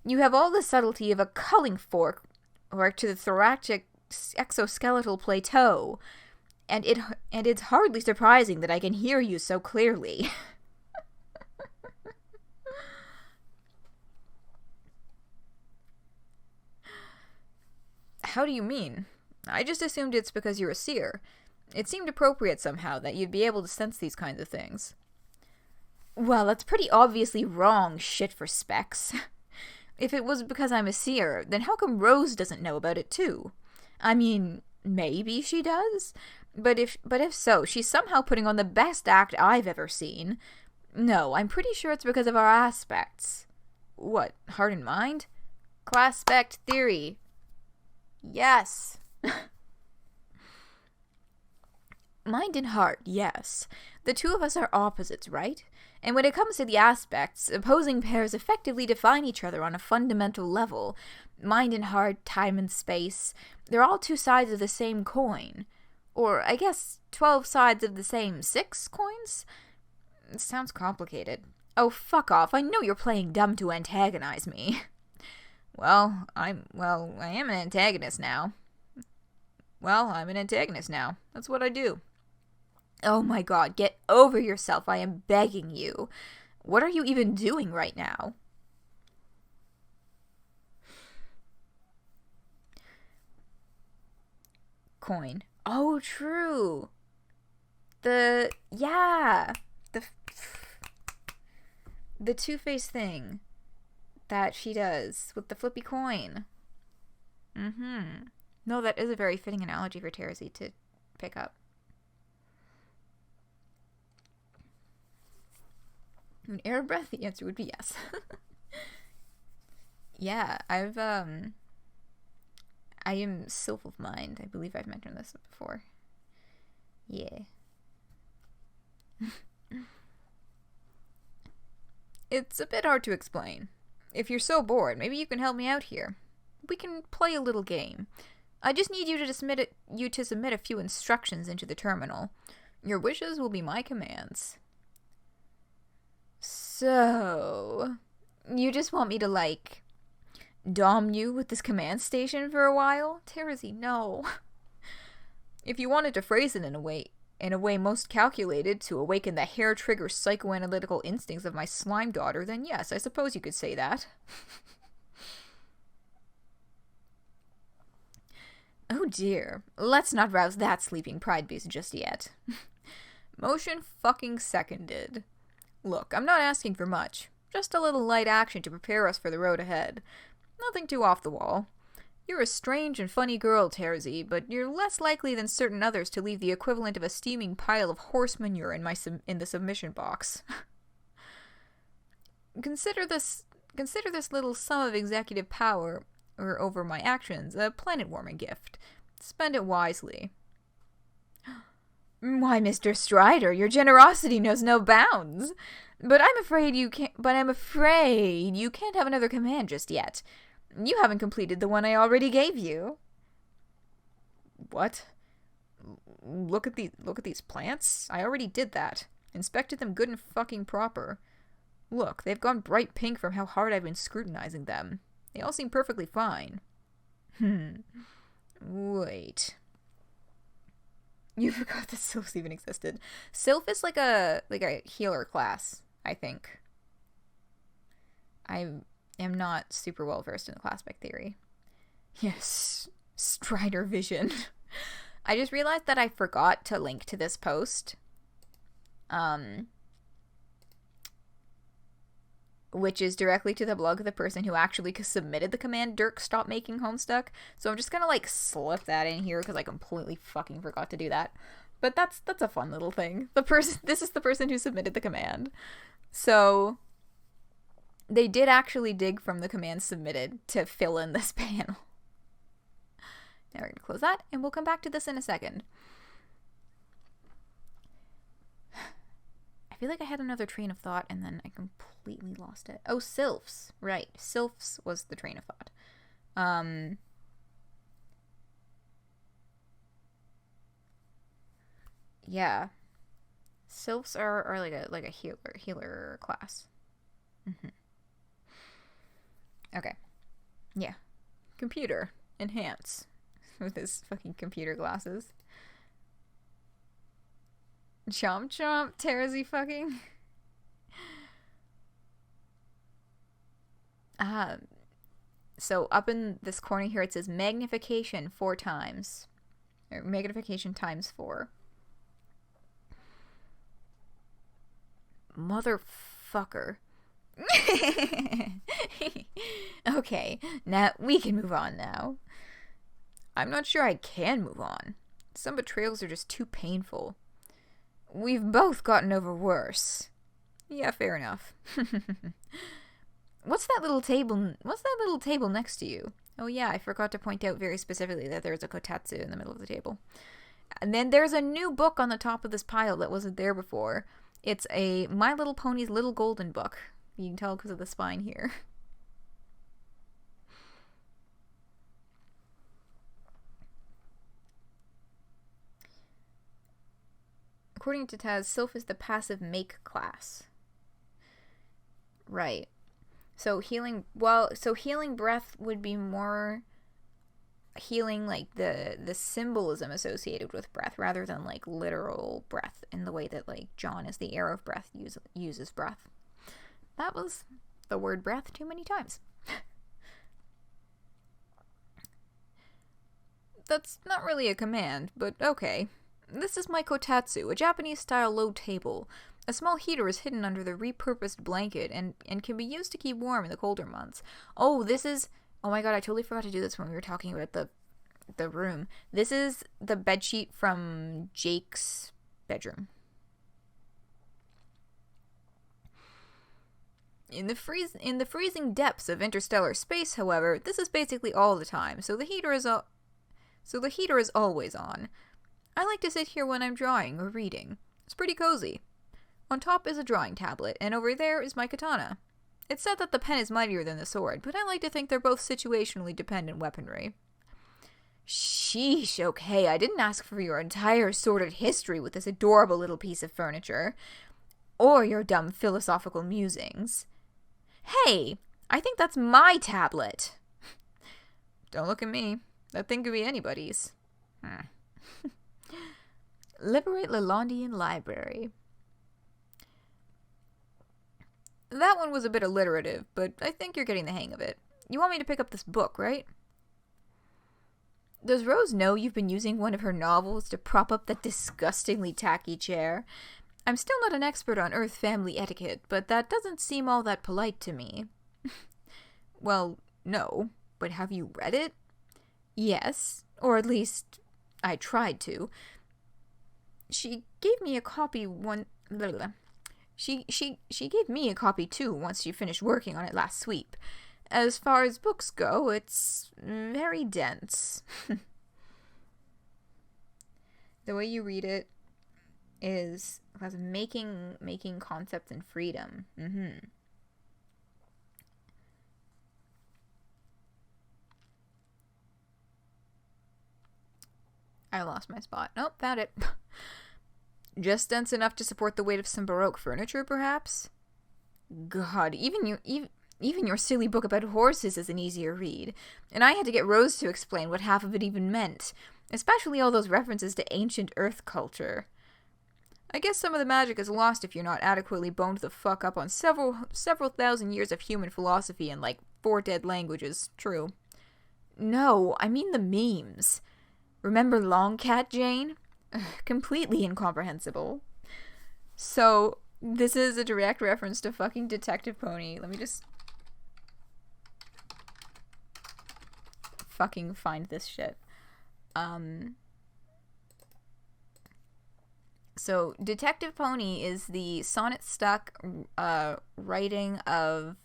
You have all the subtlety of a culling fork, or to the thoracic exoskeletal plateau, and it's hardly surprising that I can hear you so clearly. How do you mean? I just assumed it's because you're a seer. It seemed appropriate somehow that you'd be able to sense these kinds of things. Well, that's pretty obviously wrong shit for specs. If it was because I'm a seer, then how come Rose doesn't know about it too? I mean, maybe she does? But if so, she's somehow putting on the best act I've ever seen. No, I'm pretty sure it's because of our aspects. What, heart and mind? Class-spect theory. Yes. Mind and heart, yes. The two of us are opposites, right? And when it comes to the aspects, opposing pairs effectively define each other on a fundamental level. Mind and heart, time and space, they're all two sides of the same coin. Or, I guess, 12 sides of the same 6 coins? It sounds complicated. Oh, fuck off, I know you're playing dumb to antagonize me. Well, I am an antagonist now. Well, I'm an antagonist now. That's what I do. Oh my god, get over yourself, I am begging you. What are you even doing right now? Coin. Oh, true. The two-face thing that she does with the flippy coin. No, that is a very fitting analogy for Terracy to pick up. An air breath, the answer would be yes. Yeah, I am Sylph of Mind. I believe I've mentioned this before. Yeah. It's a bit hard to explain. If you're so bored, maybe you can help me out here. We can play a little game. I just need you to submit a few instructions into the terminal. Your wishes will be my commands. So, you just want me to, like, dom you with this command station for a while? Terracy, no. If you wanted to phrase it in a way most calculated to awaken the hair-trigger psychoanalytical instincts of my slime daughter, then yes, I suppose you could say that. Oh dear, let's not rouse that sleeping pride beast just yet. Motion fucking seconded. Look, I'm not asking for much. Just a little light action to prepare us for the road ahead. Nothing too off the wall. You're a strange and funny girl, Terzi, but you're less likely than certain others to leave the equivalent of a steaming pile of horse manure in the submission box. Consider this little sum of executive power over my actions a planet-warming gift. Spend it wisely. Why, Mr. Strider, your generosity knows no bounds. But I'm afraid you can't have another command just yet. You haven't completed the one I already gave you. What? Look at these plants. I already did that. Inspected them good and fucking proper. Look, they've gone bright pink from how hard I've been scrutinizing them. They all seem perfectly fine. Wait. You forgot that Sylphs even existed. Sylph is like a healer class, I think. I am not super well versed in the class spec theory. Yes, Strider Vision. I just realized that I forgot to link to this post. Which is directly to the blog of the person who actually submitted the command Dirk stop making Homestuck. So I'm just gonna like slip that in here because I completely fucking forgot to do that. But that's a fun little thing. This is the person who submitted the command. So they did actually dig from the command submitted to fill in this panel. Now we're gonna close that and we'll come back to this in a second. I feel like I had another train of thought and then I completely lost it. Oh, Sylphs. Right. Sylphs was the train of thought. Yeah. Sylphs are like a healer class. Okay. Yeah. Computer. Enhance. With his fucking computer glasses. Chomp chomp, Terrazy fucking. So up in this corner here it says magnification 4 times. Or magnification times 4. Motherfucker. Okay, now we can move on now. I'm not sure I can move on. Some betrayals are just too painful. We've both gotten over worse. Yeah, fair enough. What's that little table next to you? Oh yeah, I forgot to point out very specifically that there's a kotatsu in the middle of the table. And then there's a new book on the top of this pile that wasn't there before. It's a My Little Pony's Little Golden book. You can tell because of the spine here. According to Taz, Sylph is the passive make class. Right. So healing breath would be more healing like the symbolism associated with breath rather than like literal breath in the way that like John as the heir of breath uses breath. That was the word breath too many times. That's not really a command, but okay. This is my kotatsu, a Japanese-style low table. A small heater is hidden under the repurposed blanket and can be used to keep warm in the colder months. Oh, this is... Oh my god, I totally forgot to do this when we were talking about the room. This is the bedsheet from Jake's bedroom. In the freezing depths of interstellar space, however, this is basically all the time, so the heater is always on. I like to sit here when I'm drawing or reading. It's pretty cozy. On top is a drawing tablet, and over there is my katana. It's said that the pen is mightier than the sword, but I like to think they're both situationally dependent weaponry. Sheesh, okay, I didn't ask for your entire sordid history with this adorable little piece of furniture. Or your dumb philosophical musings. Hey, I think that's my tablet. Don't look at me. That thing could be anybody's. Liberate Lalondian Library. That one was a bit alliterative, but I think you're getting the hang of it. You want me to pick up this book, right? Does Rose know you've been using one of her novels to prop up that disgustingly tacky chair? I'm still not an expert on Earth family etiquette, but that doesn't seem all that polite to me. Well, no, but have you read it? Yes, or at least I tried to. She gave me a copy She gave me a copy too once she finished working on it last sweep. As far as books go, it's very dense. The way you read it is making concepts and freedom. I lost my spot. Nope, found it. Just dense enough to support the weight of some Baroque furniture, perhaps? God, even your silly book about horses is an easier read, and I had to get Rose to explain what half of it even meant, especially all those references to ancient Earth culture. I guess some of the magic is lost if you're not adequately boned the fuck up on several thousand years of human philosophy and like 4 dead languages. True. No, I mean the memes. Remember Longcat Jane? Ugh, completely incomprehensible. So, this is a direct reference to fucking Detective Pony. Let me just fucking find this shit. So, Detective Pony is the sonnet-stuck writing of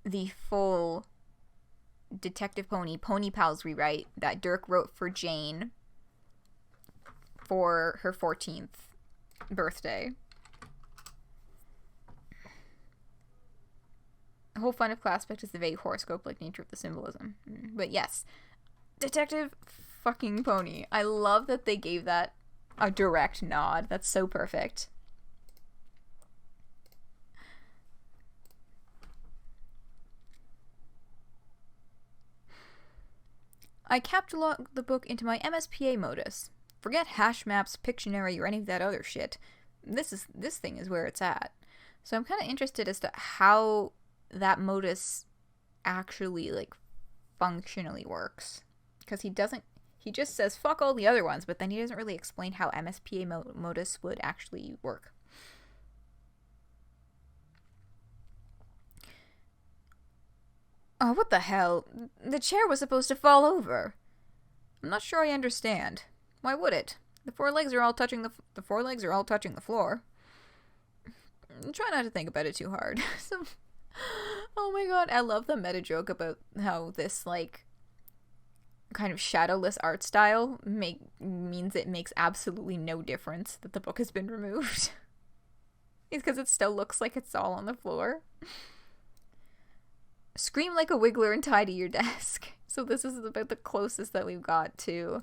the full Detective Pony Pals rewrite that Dirk wrote for Jane for her 14th birthday. The whole fun of Claspect is the vague horoscope-like nature of the symbolism. But yes, Detective fucking Pony. I love that they gave that a direct nod. That's so perfect. I cataloged the book into my MSPA modus. Forget hash maps, Pictionary, or any of that other shit. This thing is where it's at. So I'm kind of interested as to how that modus actually, like, functionally works. Because he just says, fuck all the other ones, but then he doesn't really explain how MSPA modus would actually work. Oh, what the hell? The chair was supposed to fall over. I'm not sure I understand. Why would it? The four legs are all touching the floor. Try not to think about it too hard. Oh my god, I love the meta joke about how this, like, kind of shadowless art style means it makes absolutely no difference that the book has been removed. It's because it still looks like it's all on the floor. Scream like a wiggler and tidy your desk. So this is about the closest that we've got to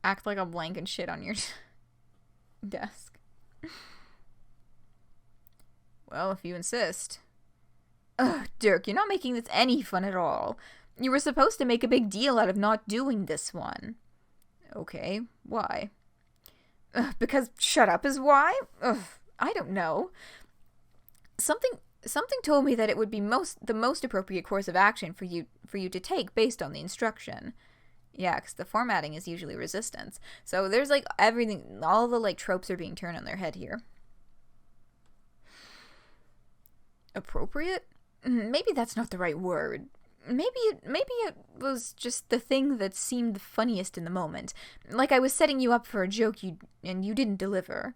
act like a blank and shit on your desk. Well, if you insist. Ugh, Dirk, you're not making this any fun at all. You were supposed to make a big deal out of not doing this one. Okay, why? Because shut up is why? Ugh, I don't know. Something told me that it would be the most appropriate course of action for you to take based on the instruction. Yeah, because the formatting is usually resistance. So there's like everything, all the like tropes are being turned on their head here. Appropriate? Maybe that's not the right word. Maybe it was just the thing that seemed the funniest in the moment. Like I was setting you up for a joke and you didn't deliver.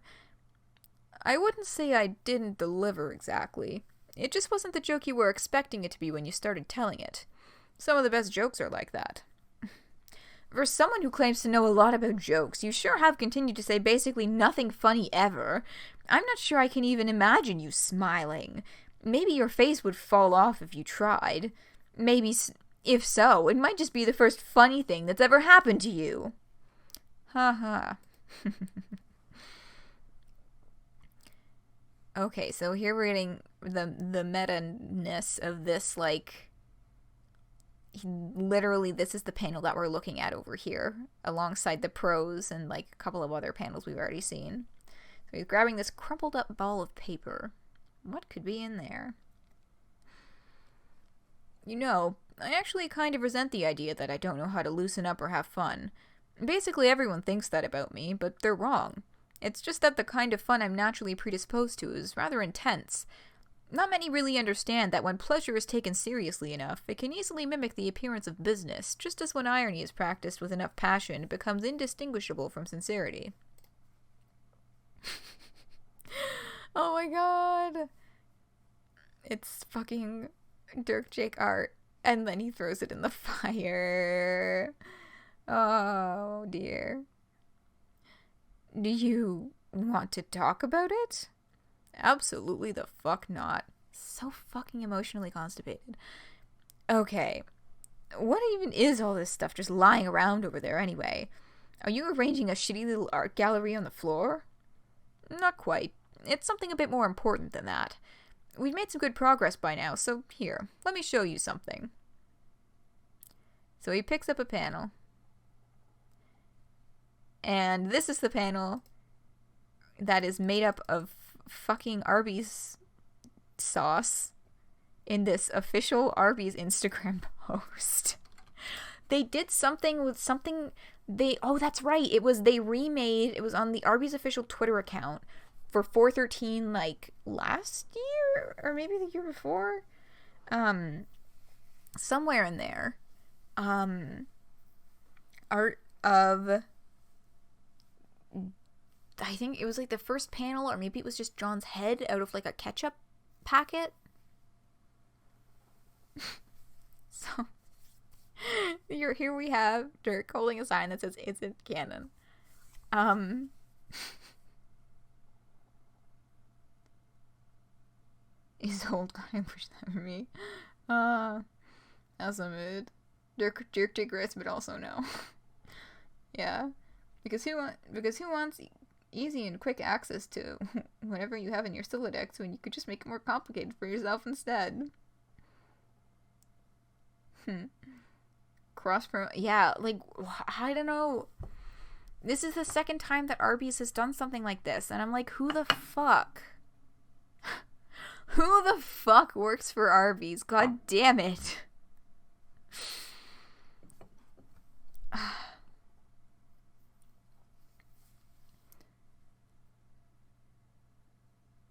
I wouldn't say I didn't deliver exactly. It just wasn't the joke you were expecting it to be when you started telling it. Some of the best jokes are like that. For someone who claims to know a lot about jokes, you sure have continued to say basically nothing funny ever. I'm not sure I can even imagine you smiling. Maybe your face would fall off if you tried. Maybe, if so, it might just be the first funny thing that's ever happened to you. Ha ha. Okay, so here we're getting the meta-ness of this, like, literally this is the panel that we're looking at over here, alongside the prose and, like, a couple of other panels we've already seen. So he's grabbing this crumpled up ball of paper. What could be in there? You know, I actually kind of resent the idea that I don't know how to loosen up or have fun. Basically everyone thinks that about me, but they're wrong. It's just that the kind of fun I'm naturally predisposed to is rather intense. Not many really understand that when pleasure is taken seriously enough, it can easily mimic the appearance of business, just as when irony is practiced with enough passion, it becomes indistinguishable from sincerity. Oh my god. It's fucking Dirk Jake art. And then he throws it in the fire. Oh dear. Do you want to talk about it? Absolutely the fuck not. So fucking emotionally constipated. Okay. What even is all this stuff just lying around over there anyway? Are you arranging a shitty little art gallery on the floor? Not quite. It's something a bit more important than that. We've made some good progress by now, so here, let me show you something. So he picks up a panel. And this is the panel that is made up of fucking Arby's sauce in this official Arby's Instagram post. They did something with something oh, that's right. It was on the Arby's official Twitter account for 4/13 like last year or maybe the year before. Somewhere in there. Art of, I think it was like the first panel, or maybe it was just John's head out of like a ketchup packet. So here we have Dirk holding a sign that says "It's in Canon." He's old. God, push that for me. That's a mood. Dirk digress, but also no. Yeah, because who wants easy and quick access to whatever you have in your Silodex when you could just make it more complicated for yourself instead? Yeah, like, I don't know. This is the second time that Arby's has done something like this, and I'm like, who the fuck? Who the fuck works for Arby's? God damn it.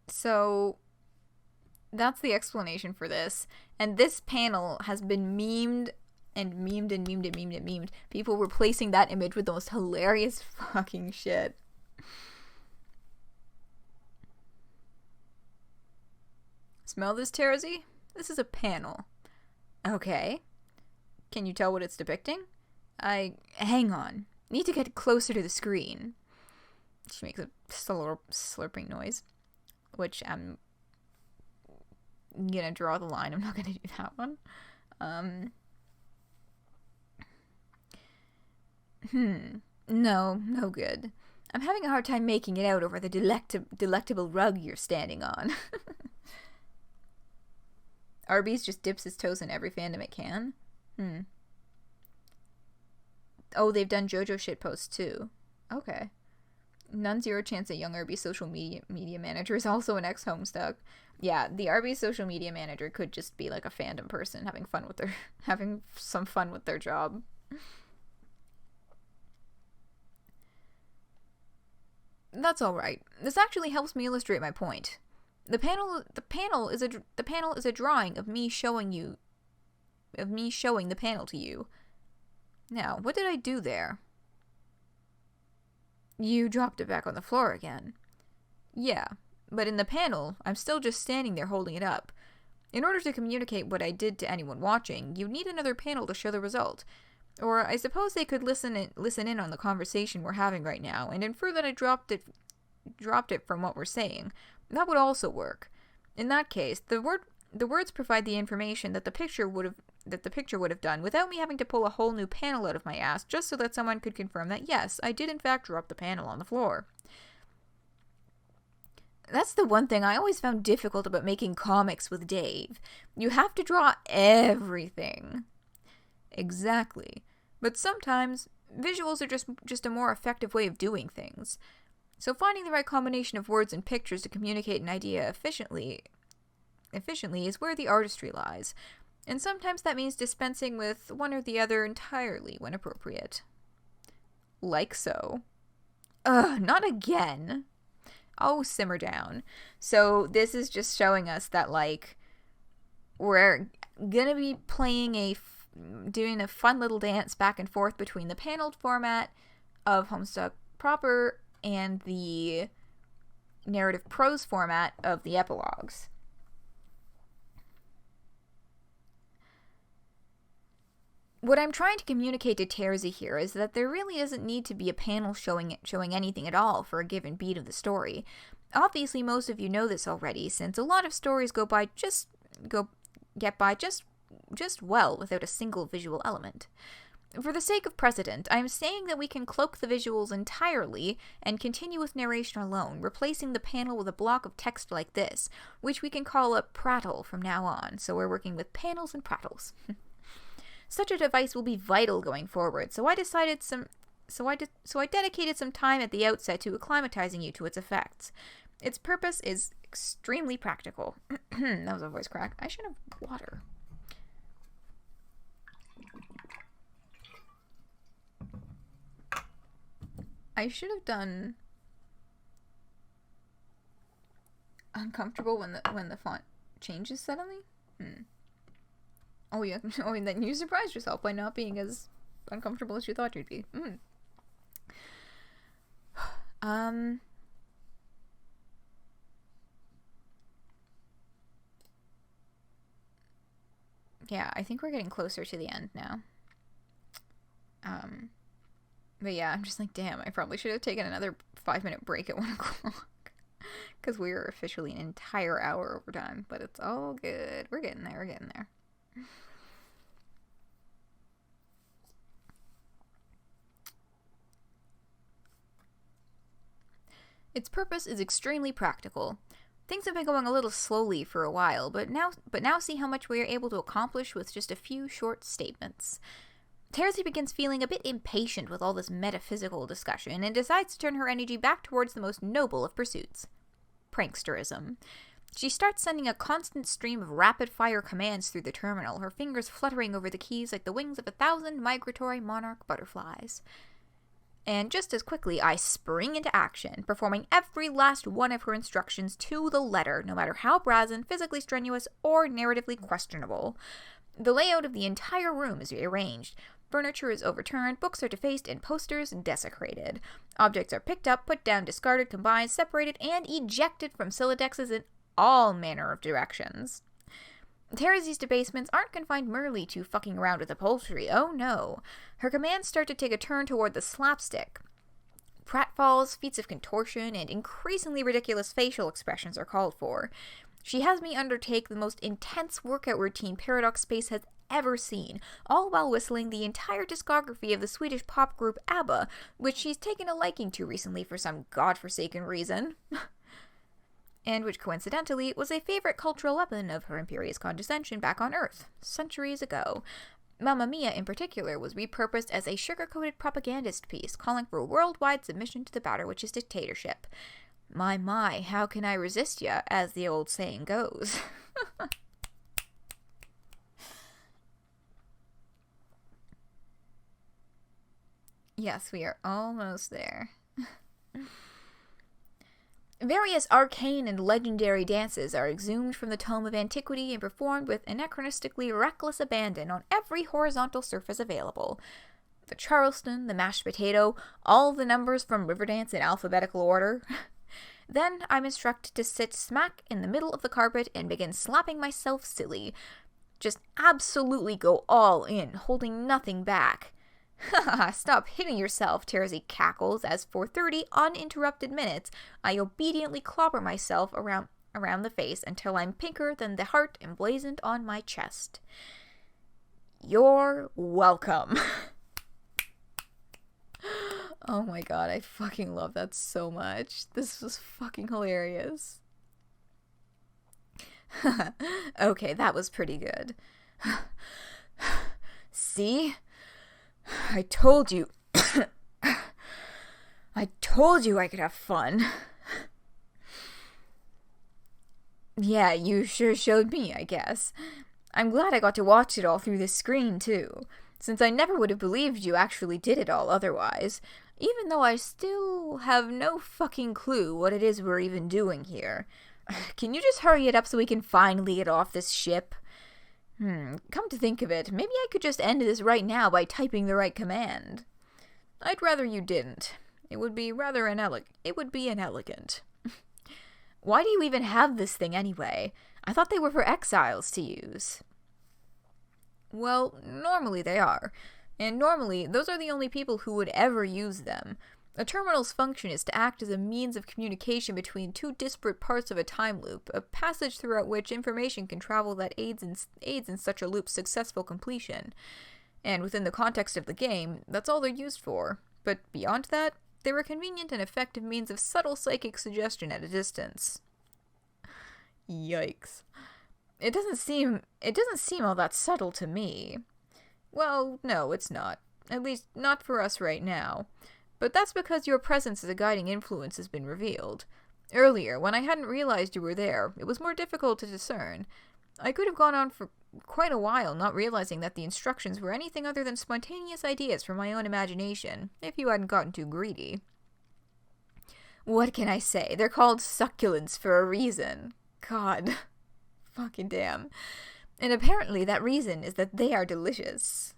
So that's the explanation for this. And this panel has been memed and memed and memed and memed and memed. People replacing that image with the most hilarious fucking shit. Smell this, Terezi? This is a panel. Okay. Can you tell what it's depicting? Hang on. Need to get closer to the screen. She makes a slurping noise, which I'm gonna draw the line. I'm not gonna do that one. No good. I'm having a hard time making it out over the delectable rug you're standing on. Arby's just dips his toes in every fandom it can? Oh, they've done JoJo shitposts too. Okay. None zero chance that young Arby's social media manager is also an ex-Homestuck. Yeah, the Arby's social media manager could just be like a fandom person having some fun with their job. That's all right. This actually helps me illustrate my point. The panel is a drawing of me showing the panel to you. Now, what did I do there? You dropped it back on the floor again. Yeah, but in the panel, I'm still just standing there holding it up. In order to communicate what I did to anyone watching, you need another panel to show the result. Or I suppose they could listen in on the conversation we're having right now and infer that I dropped it from what we're saying. That would also work. In that case, the words provide the information that the picture would have done without me having to pull a whole new panel out of my ass just so that someone could confirm that yes, I did in fact drop the panel on the floor. That's the one thing I always found difficult about making comics with Dave. You have to draw everything. Exactly. But sometimes visuals are just a more effective way of doing things. So finding the right combination of words and pictures to communicate an idea efficiently is where the artistry lies. And sometimes that means dispensing with one or the other entirely when appropriate. Like so. Ugh, not again. Oh, simmer down. So this is just showing us that, like, we're gonna be playing doing a fun little dance back and forth between the paneled format of Homestuck proper and the narrative prose format of the Epilogues. What I'm trying to communicate to Terzi here is that there really doesn't need to be a panel showing anything at all for a given beat of the story. Obviously, most of you know this already, since a lot of stories get by just well without a single visual element. For the sake of precedent, I am saying that we can cloak the visuals entirely and continue with narration alone, replacing the panel with a block of text like this, which we can call a prattle from now on, so we're working with panels and prattles. Such a device will be vital going forward, so I dedicated some time at the outset to acclimatizing you to its effects. Its purpose is extremely practical. That was a voice crack. I should have water. I should have done uncomfortable when the font changes suddenly. Oh yeah. Oh, and then you surprised yourself by not being as uncomfortable as you thought you'd be. Yeah, I think we're getting closer to the end now. But yeah, I'm just like, damn, I probably should have taken another 5-minute break at 1 o'clock. Because we are officially an entire hour over time. But it's all good. We're getting there, Its purpose is extremely practical. Things have been going a little slowly for a while, but now see how much we are able to accomplish with just a few short statements. Terzi begins feeling a bit impatient with all this metaphysical discussion and decides to turn her energy back towards the most noble of pursuits: pranksterism. She starts sending a constant stream of rapid-fire commands through the terminal, her fingers fluttering over the keys like the wings of 1,000 migratory monarch butterflies. And just as quickly, I spring into action, performing every last one of her instructions to the letter, no matter how brazen, physically strenuous, or narratively questionable. The layout of the entire room is rearranged. Furniture is overturned, books are defaced, and posters desecrated. Objects are picked up, put down, discarded, combined, separated, and ejected from Silodexes in all manner of directions. Terzi's debasements aren't confined merely to fucking around with upholstery. Oh no. Her commands start to take a turn toward the slapstick. Pratfalls, feats of contortion, and increasingly ridiculous facial expressions are called for. She has me undertake the most intense workout routine Paradox Space has ever seen, all while whistling the entire discography of the Swedish pop group ABBA, which she's taken a liking to recently for some godforsaken reason. And which coincidentally was a favorite cultural weapon of Her Imperious Condescension back on Earth, centuries ago. Mamma Mia in particular was repurposed as a sugar-coated propagandist piece, calling for worldwide submission to the Batter Witch's dictatorship. My, how can I resist ya, as the old saying goes. Yes, we are almost there. Various arcane and legendary dances are exhumed from the tome of antiquity and performed with anachronistically reckless abandon on every horizontal surface available. The Charleston, the mashed potato, all the numbers from Riverdance in alphabetical order. Then I'm instructed to sit smack in the middle of the carpet and begin slapping myself silly. Just absolutely go all in, holding nothing back. Haha, stop hitting yourself, Terzi cackles, as for 30 uninterrupted minutes, I obediently clobber myself around the face until I'm pinker than the heart emblazoned on my chest. You're welcome. Oh my god, I fucking love that so much. This was fucking hilarious. Okay, that was pretty good. See? I told you. I told you I could have fun. Yeah, you sure showed me, I guess. I'm glad I got to watch it all through this screen, too, since I never would have believed you actually did it all otherwise. even though I still have no fucking clue what it is we're even doing here. Can you just hurry it up so we can finally get off this ship? Come to think of it, maybe I could just end this right now by typing the right command. I'd rather you didn't. It would be rather inelegant. Why do you even have this thing anyway? I thought they were for exiles to use. Well, normally they are. And normally, those are the only people who would ever use them. A terminal's function is to act as a means of communication between two disparate parts of a time loop, a passage throughout which information can travel that aids in such a loop's successful completion. And within the context of the game, that's all they're used for. But beyond that, they were convenient and effective means of subtle psychic suggestion at a distance. Yikes. It doesn't seem all that subtle to me. Well, no, it's not. At least, not for us right now. But that's because your presence as a guiding influence has been revealed. Earlier, when I hadn't realized you were there, it was more difficult to discern. I could have gone on for quite a while not realizing that the instructions were anything other than spontaneous ideas from my own imagination, if you hadn't gotten too greedy. What can I say? They're called succulents for a reason. God. Fucking damn. And apparently that reason is that they are delicious.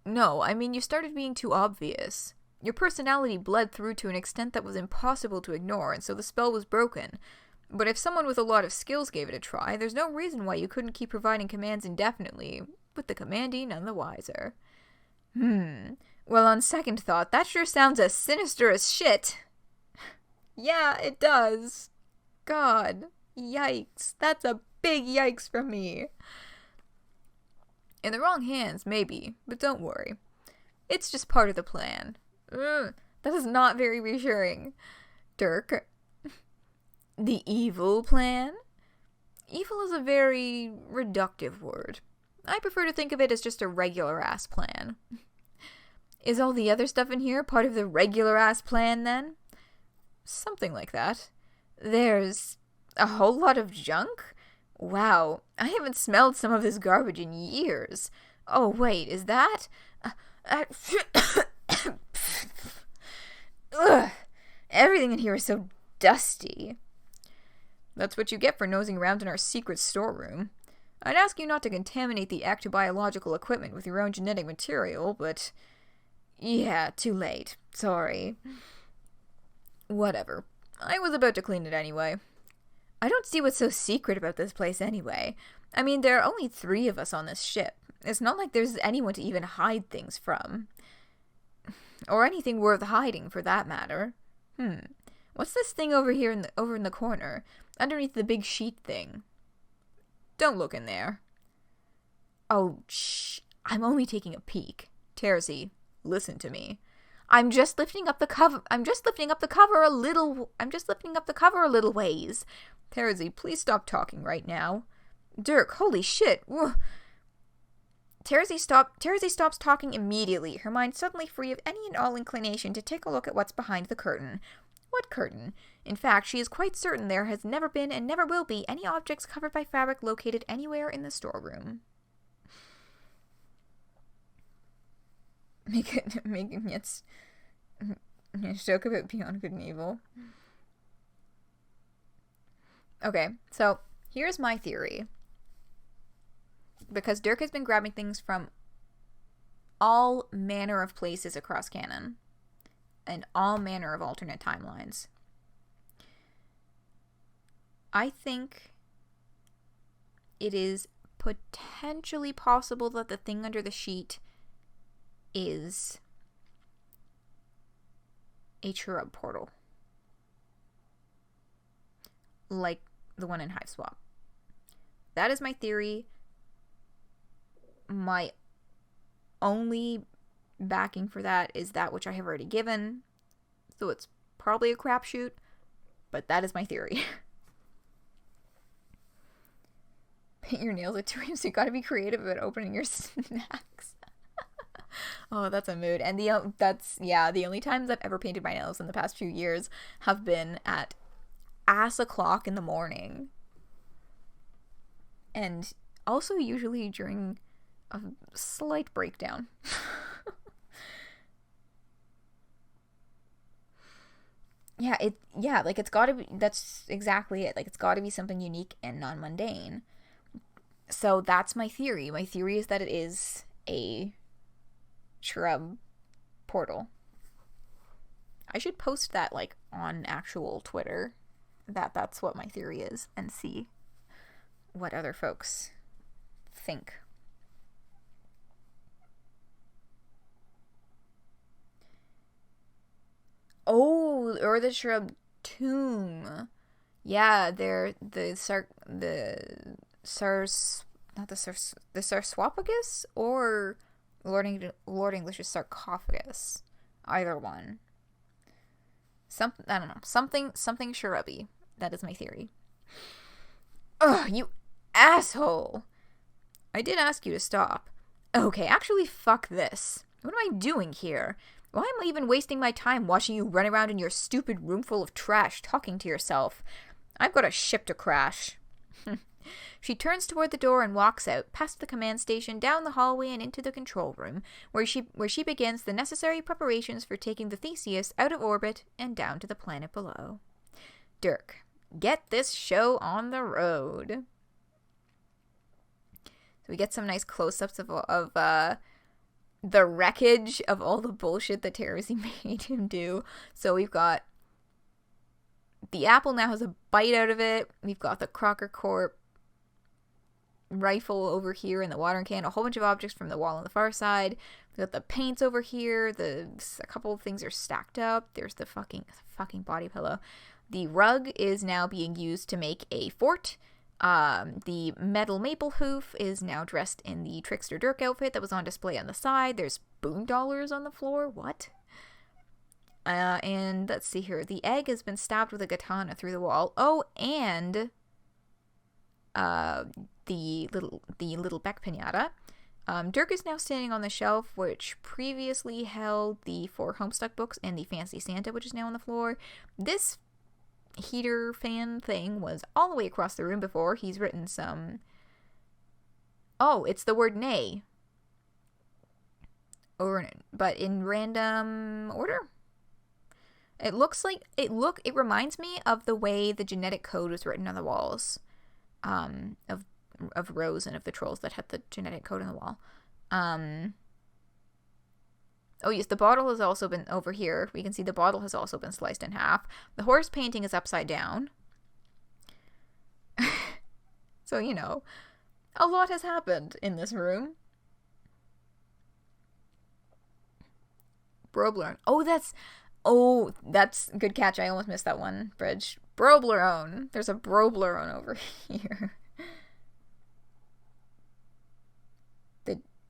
No, I mean you started being too obvious. Your personality bled through to an extent that was impossible to ignore, and so the spell was broken. But if someone with a lot of skills gave it a try, there's no reason why you couldn't keep providing commands indefinitely, with the commandee none the wiser. Well, on second thought, that sure sounds as sinister as shit. Yeah, it does. God. Yikes. That's a big yikes from me. In the wrong hands, maybe, but don't worry. It's just part of the plan. That is not very reassuring. Dirk. The evil plan? Evil is a very reductive word. I prefer to think of it as just a regular-ass plan. Is all the other stuff in here part of the regular-ass plan, then? Something like that. There's a whole lot of junk? Wow, I haven't smelled some of this garbage in years. Oh, wait, is that? Ugh, everything in here is so dusty. That's what you get for nosing around in our secret storeroom. I'd ask you not to contaminate the ectobiological equipment with your own genetic material, but... yeah, too late. Sorry. Whatever. I was about to clean it anyway. I don't see what's so secret about this place anyway. I mean, there are only 3 of us on this ship. It's not like there's anyone to even hide things from. Or anything worth hiding, for that matter. What's this thing over here over in the corner? Underneath the big sheet thing. Don't look in there. Oh, shh. I'm only taking a peek. Terzi, listen to me. I'm just lifting up the cover a little ways. Terzi, please stop talking right now. Dirk, holy shit. Terzi stops talking immediately, her mind suddenly free of any and all inclination to take a look at what's behind the curtain. What curtain? In fact, she is quite certain there has never been and never will be any objects covered by fabric located anywhere in the storeroom. Making it a joke about beyond good and evil. Okay, so here's my theory. Because Dirk has been grabbing things from all manner of places across Canon and all manner of alternate timelines. I think it is potentially possible that the thing under the sheet is a Cherub portal. Like the one in Hive Swap. That is my theory. My only backing for that is that which I have already given. So it's probably a crapshoot, but that is my theory. Paint your nails at 2 a.m. so you gotta be creative about opening your snacks. Oh, that's a mood. And the only times I've ever painted my nails in the past few years have been at ass o'clock in the morning. And also usually during a slight breakdown. like it's gotta be, that's exactly it. Like it's gotta be something unique and non-mundane. So that's my theory. My theory is that it is a shrub portal. I should post that like on actual Twitter. That's what my theory is, and see what other folks think. Oh, or the shrub tomb. Yeah, they're the Sarswaphagus or Lord English's sarcophagus. Either one. I don't know. Something shrubby. That is my theory. Ugh, you asshole! I did ask you to stop. Okay, actually, fuck this. What am I doing here? Why am I even wasting my time watching you run around in your stupid room full of trash talking to yourself? I've got a ship to crash. She turns toward the door and walks out, past the command station, down the hallway and into the control room, where she begins the necessary preparations for taking the Theseus out of orbit and down to the planet below. Dirk, get this show on the road. So we get some nice close-ups of the wreckage of all the bullshit that Terezi made him do. So we've got the apple now has a bite out of it. We've got the Crocker Corp rifle over here in the watering can, a whole bunch of objects from the wall on the far side. We've got the paints over here. A couple of things are stacked up. There's the fucking body pillow. The rug is now being used to make a fort. The metal maple hoof is now dressed in the Trickster Dirk outfit that was on display on the side. There's boondollars on the floor. What? And let's see here. The egg has been stabbed with a katana through the wall. Oh, and the little Beck pinata. Dirk is now standing on the shelf, which previously held the 4 Homestuck books and the Fancy Santa, which is now on the floor. This heater fan thing was all the way across the room before. He's written some... Oh, it's the word nay. But in random order? It looks like... It reminds me of the way the genetic code was written on the walls. Of Rose and of the trolls that had the genetic code on the wall. Oh yes, the bottle has also been over here. We can see the bottle has also been sliced in half. The horse painting is upside down. So, you know, a lot has happened in this room. Broblerone. Oh, that's good catch. I almost missed that one, Bridge. Broblerone. There's a Broblerone over here.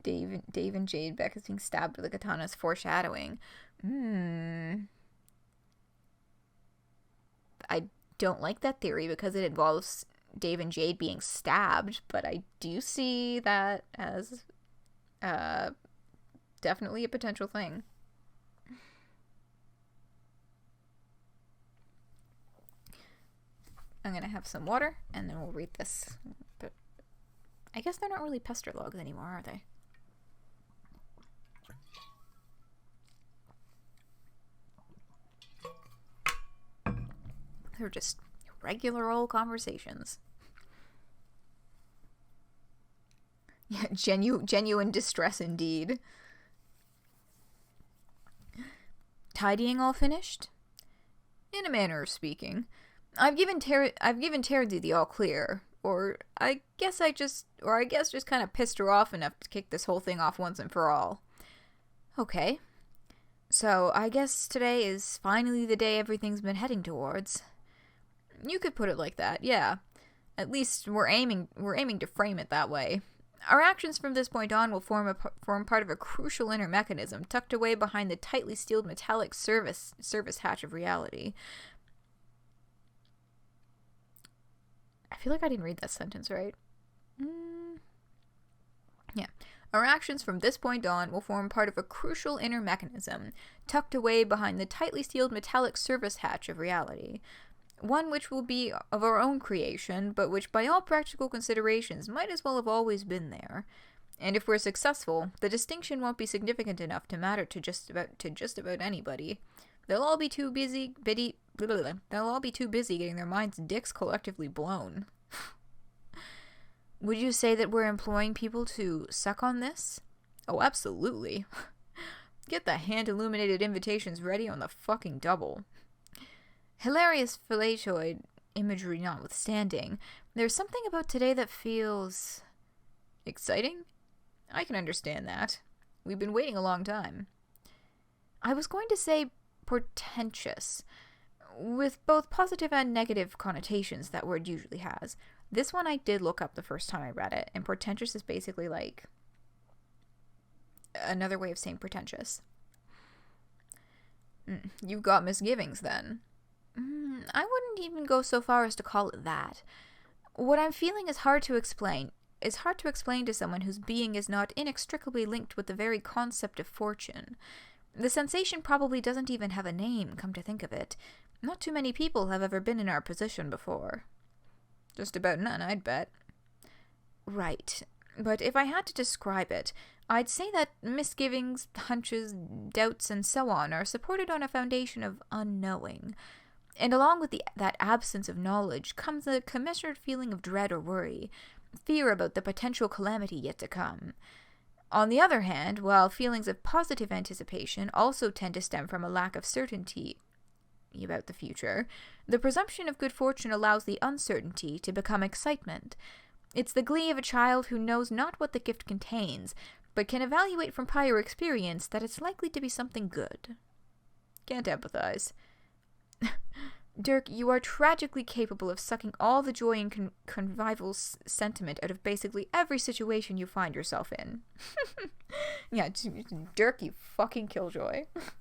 Dave and Jade Beck is being stabbed with a katana is foreshadowing. I don't like that theory because it involves Dave and Jade being stabbed, but I do see that as definitely a potential thing. I'm gonna have some water and then we'll read this. But I guess they're not really Pesterlogs anymore, are they? They're just regular old conversations. Yeah, genuine distress indeed. Tidying all finished? In a manner of speaking. I've given Terezi the all clear. Or I guess just kind of pissed her off enough to kick this whole thing off once and for all. Okay. So I guess today is finally the day everything's been heading towards. You could put it like that, yeah. At least we're aiming to frame it that way. Our actions from this point on will form part of a crucial inner mechanism tucked away behind the tightly sealed metallic service hatch of reality. I feel like I didn't read that sentence right. Yeah. Our actions from this point on will form part of a crucial inner mechanism tucked away behind the tightly sealed metallic service hatch of reality. One which will be of our own creation, but which by all practical considerations might as well have always been there. And if we're successful, the distinction won't be significant enough to matter to just about anybody. They'll all be too busy they'll all be too busy getting their minds and dicks collectively blown. Would you say that we're employing people to suck on this? Oh, absolutely. Get the hand-illuminated invitations ready on the fucking double. Hilarious philatoid imagery notwithstanding, there's something about today that feels exciting? I can understand that. We've been waiting a long time. I was going to say portentous, with both positive and negative connotations that word usually has. This one I did look up the first time I read it, and portentous is basically like another way of saying pretentious. You've got misgivings then. I wouldn't even go so far as to call it that. What I'm feeling is hard to explain. It's hard to explain to someone whose being is not inextricably linked with the very concept of fortune. The sensation probably doesn't even have a name, come to think of it. Not too many people have ever been in our position before. Just about none, I'd bet. Right. But if I had to describe it, I'd say that misgivings, hunches, doubts, and so on are supported on a foundation of unknowing. And along with that absence of knowledge comes a commensurate feeling of dread or worry, fear about the potential calamity yet to come. On the other hand, while feelings of positive anticipation also tend to stem from a lack of certainty about the future, the presumption of good fortune allows the uncertainty to become excitement. It's the glee of a child who knows not what the gift contains, but can evaluate from prior experience that it's likely to be something good. Can't empathize. Dirk, you are tragically capable of sucking all the joy and convivial sentiment out of basically every situation you find yourself in. Yeah, Dirk, you fucking killjoy. It's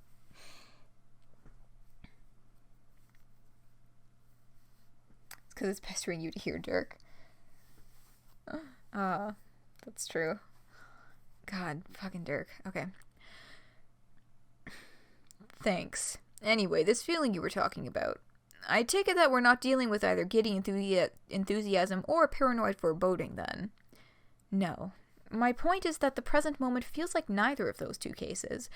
because it's pestering you to hear Dirk. That's true. God, fucking Dirk. Okay. Thanks. Anyway, this feeling you were talking about. I take it that we're not dealing with either giddy enthusiasm or paranoid foreboding, then. No. My point is that the present moment feels like neither of those two cases.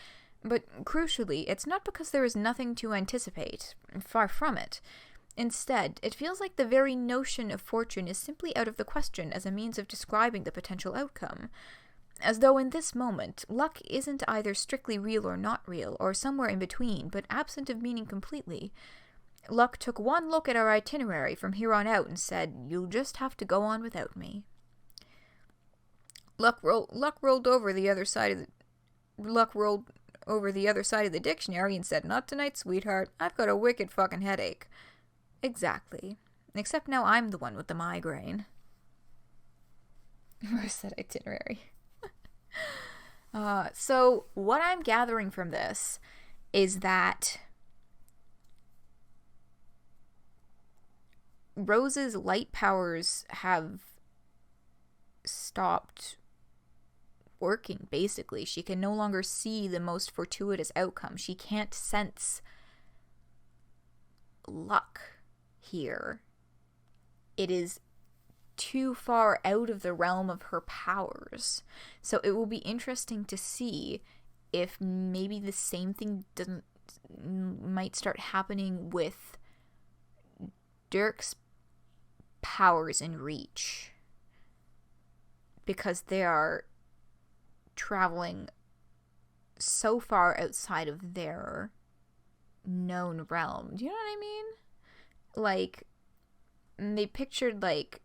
But crucially, it's not because there is nothing to anticipate. Far from it. Instead, it feels like the very notion of fortune is simply out of the question as a means of describing the potential outcome. As though in this moment, luck isn't either strictly real or not real, or somewhere in between, but absent of meaning completely. Luck took one look at our itinerary from here on out and said, "You'll just have to go on without me." Luck rolled over the other side of the dictionary and said, "Not tonight, sweetheart. I've got a wicked fucking headache." Exactly. Except now I'm the one with the migraine. Where's that itinerary? So what I'm gathering from this is that Rose's light powers have stopped working, basically. She can no longer see the most fortuitous outcome. She can't sense luck here. It is too far out of the realm of her powers. So it will be interesting to see if maybe the same thing might start happening with Dirk's powers in reach, because they are traveling so far outside of their known realm. Do you know what I mean? Like, they pictured like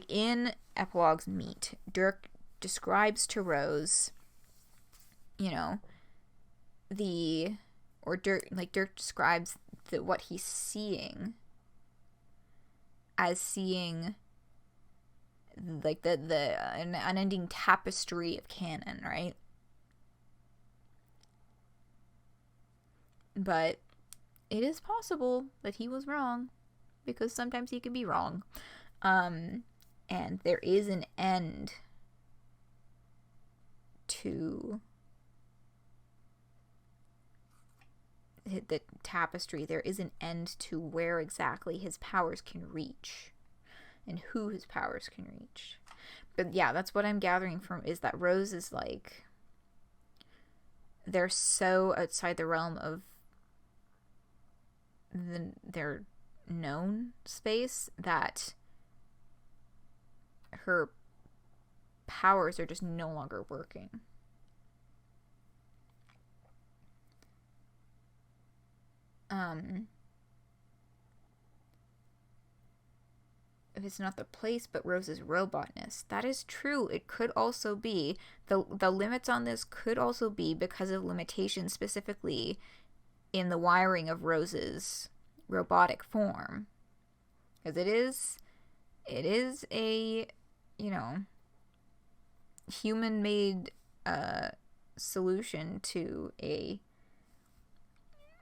in Epilogues Meet, Dirk describes to Rose, Dirk describes what he's seeing as seeing like an unending tapestry of Canon, right? But it is possible that he was wrong, because sometimes he can be wrong. And there is an end to the tapestry. There is an end to where exactly his powers can reach and who his powers can reach. But yeah, that's what I'm gathering from, is that Rose is like, they're so outside the realm of their known space, that her powers are just no longer working. If it's not the place, but Rose's robotness. That is true. It could also be, the limits on this could also be because of limitations specifically in the wiring of Rose's robotic form. Because it is a, you know, human-made solution to a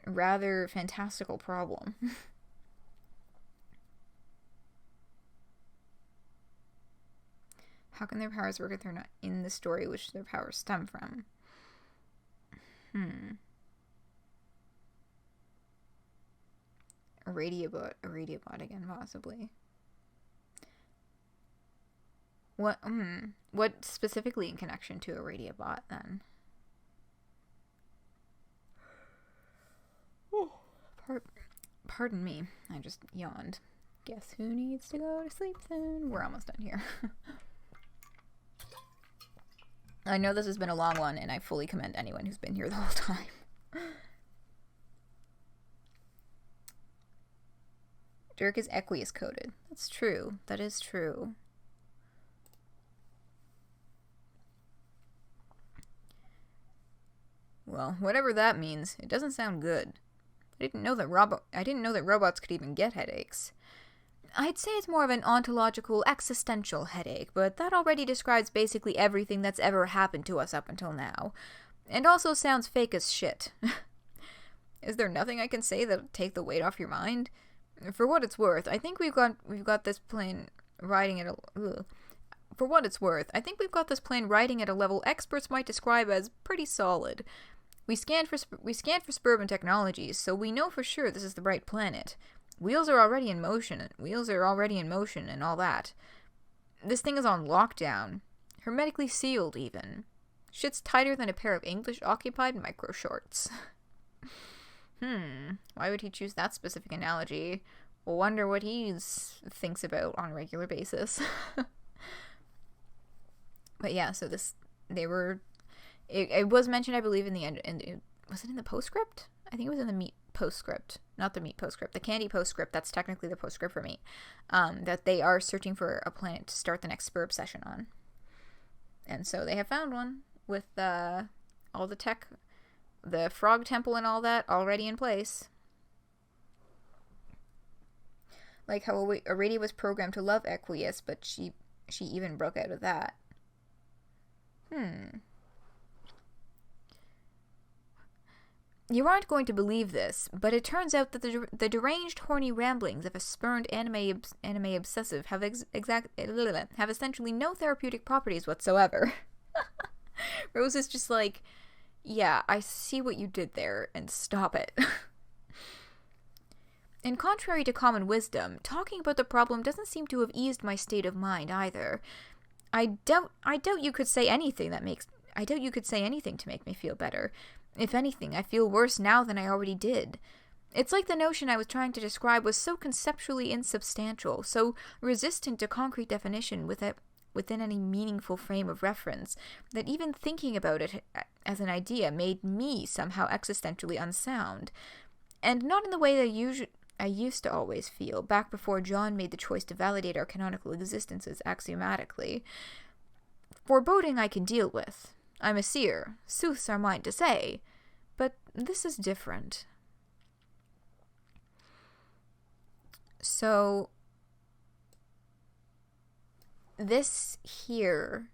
rather fantastical problem. How can their powers work if they're not in the story which their powers stem from? A radiobot again, possibly. What specifically in connection to a radiobot, then? Oh, pardon me. I just yawned. Guess who needs to go to sleep soon? We're almost done here. I know this has been a long one, and I fully commend anyone who's been here the whole time. Dirk is Equius coded. That's true. That is true. Well, whatever that means, it doesn't sound good. I didn't know that robots could even get headaches. I'd say it's more of an ontological, existential headache, but that already describes basically everything that's ever happened to us up until now. And also sounds fake as shit. Is there nothing I can say that'll take the weight off your mind? For what it's worth, I think we've got this plane riding at a... For what it's worth, I think we've got this plane riding at a level experts might describe as pretty solid. We scanned for suburban technologies, so we know for sure this is the right planet. Wheels are already in motion and all that. This thing is on lockdown. Hermetically sealed, even. Shit's tighter than a pair of English-occupied micro shorts. Why would he choose that specific analogy? Wonder what he thinks about on a regular basis. But yeah, so it was mentioned, I believe, in the end. Was it in the postscript? I think it was in the meat postscript. Not the meat postscript. The candy postscript. That's technically the postscript for meat. That they are searching for a planet to start the next spur obsession on. And so they have found one with all the tech, the frog temple and all that already in place. Like how Aradia was programmed to love Equius, but she even broke out of that. You aren't going to believe this, but it turns out that the deranged, horny ramblings of a spurned anime obsessive have essentially no therapeutic properties whatsoever. Rose is just like, yeah, I see what you did there, and stop it. And contrary to common wisdom, talking about the problem doesn't seem to have eased my state of mind either. I doubt you could say anything to make me feel better. If anything, I feel worse now than I already did. It's like the notion I was trying to describe was so conceptually insubstantial, so resistant to concrete definition within any meaningful frame of reference, that even thinking about it as an idea made me somehow existentially unsound. And not in the way that I used to always feel, back before John made the choice to validate our canonical existences axiomatically. Foreboding I can deal with. I'm a seer. Sooths are mine to say. But this is different. So, this here,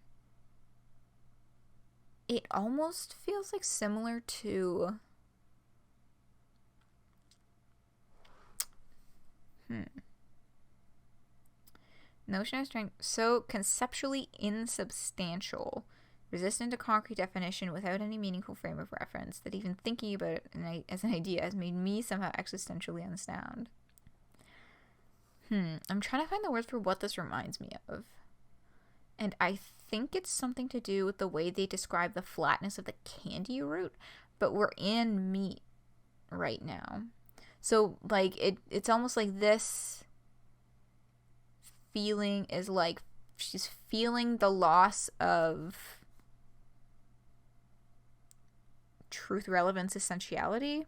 it almost feels like similar to... Notion I was trying... So, conceptually insubstantial. Resistant to concrete definition without any meaningful frame of reference, that even thinking about it as an idea has made me somehow existentially unsound. I'm trying to find the words for what this reminds me of. And I think it's something to do with the way they describe the flatness of the candy root, but we're in meat right now. So, like, it's almost like this feeling is like she's feeling the loss of truth, relevance, essentiality.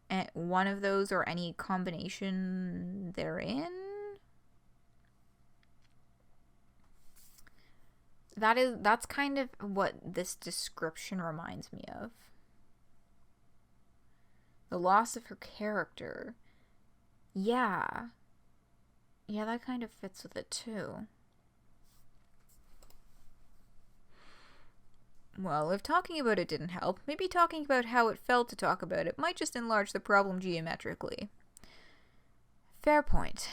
And one of those, or any combination therein. That's kind of what this description reminds me of. The loss of her character. Yeah. Yeah, that kind of fits with it too. Well, if talking about it didn't help, maybe talking about how it felt to talk about it might just enlarge the problem geometrically. Fair point.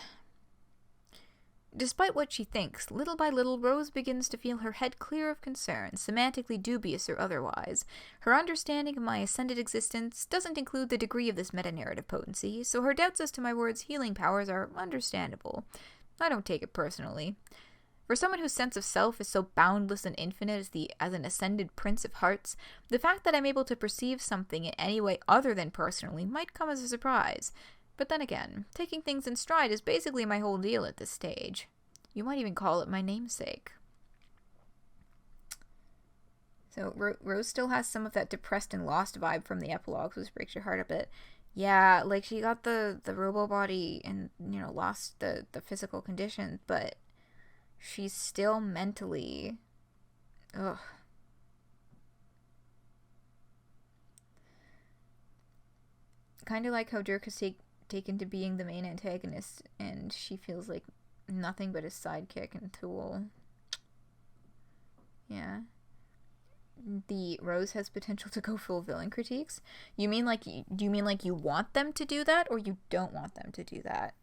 Despite what she thinks, little by little Rose begins to feel her head clear of concern, semantically dubious or otherwise. Her understanding of my ascended existence doesn't include the degree of this meta-narrative potency, so her doubts as to my word's healing powers are understandable. I don't take it personally. For someone whose sense of self is so boundless and infinite as an ascended prince of hearts, the fact that I'm able to perceive something in any way other than personally might come as a surprise. But then again, taking things in stride is basically my whole deal at this stage. You might even call it my namesake. So Rose still has some of that depressed and lost vibe from the epilogues, which breaks your heart a bit. Yeah, like she got the robo body and, lost the physical condition, but she's still mentally... Ugh. Kind of like how Dirk has taken to being the main antagonist, and she feels like nothing but his sidekick and tool. Yeah. The Rose has potential to go full villain critiques. Do you mean like you want them to do that, or you don't want them to do that?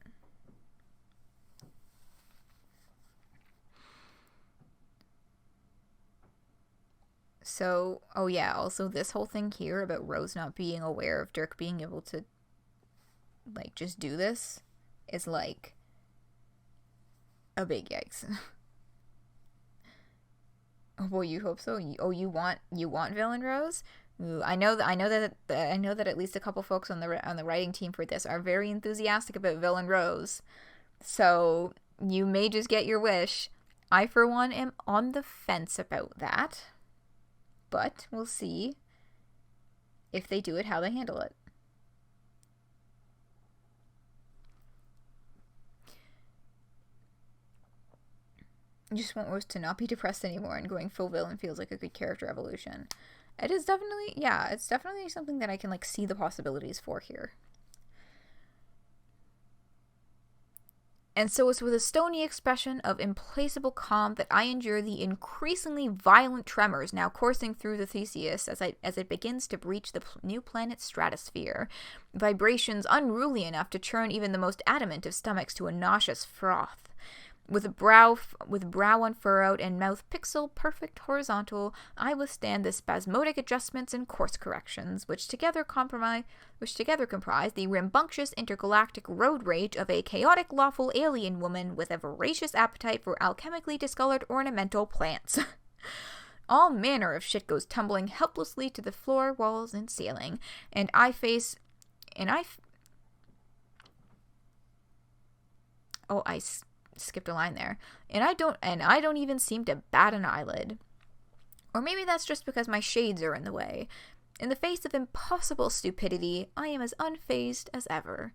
So, oh yeah, also this whole thing here about Rose not being aware of Dirk being able to, like, just do this is, like, a big yikes. Oh boy, you hope so? You want villain Rose? Ooh, I know that at least a couple folks on the writing team for this are very enthusiastic about villain Rose. So, you may just get your wish. I, for one, am on the fence about that. But we'll see if they do it, how they handle it. You just want Rose to not be depressed anymore, and going full villain feels like a good character evolution. It is definitely, yeah, it's definitely something that I can, like, see the possibilities for here. And so it's with a stony expression of implacable calm that I endure the increasingly violent tremors now coursing through the Theseus as it begins to breach the new planet's stratosphere. Vibrations unruly enough to churn even the most adamant of stomachs to a nauseous froth. With brow unfurrowed and mouth pixel perfect horizontal, I withstand the spasmodic adjustments and course corrections, which together comprise the rambunctious intergalactic road rage of a chaotic lawful alien woman with a voracious appetite for alchemically discolored ornamental plants. All manner of shit goes tumbling helplessly to the floor, walls, and ceiling, and I skipped a line there. And I don't even seem to bat an eyelid. Or maybe that's just because my shades are in the way. In the face of impossible stupidity, I am as unfazed as ever.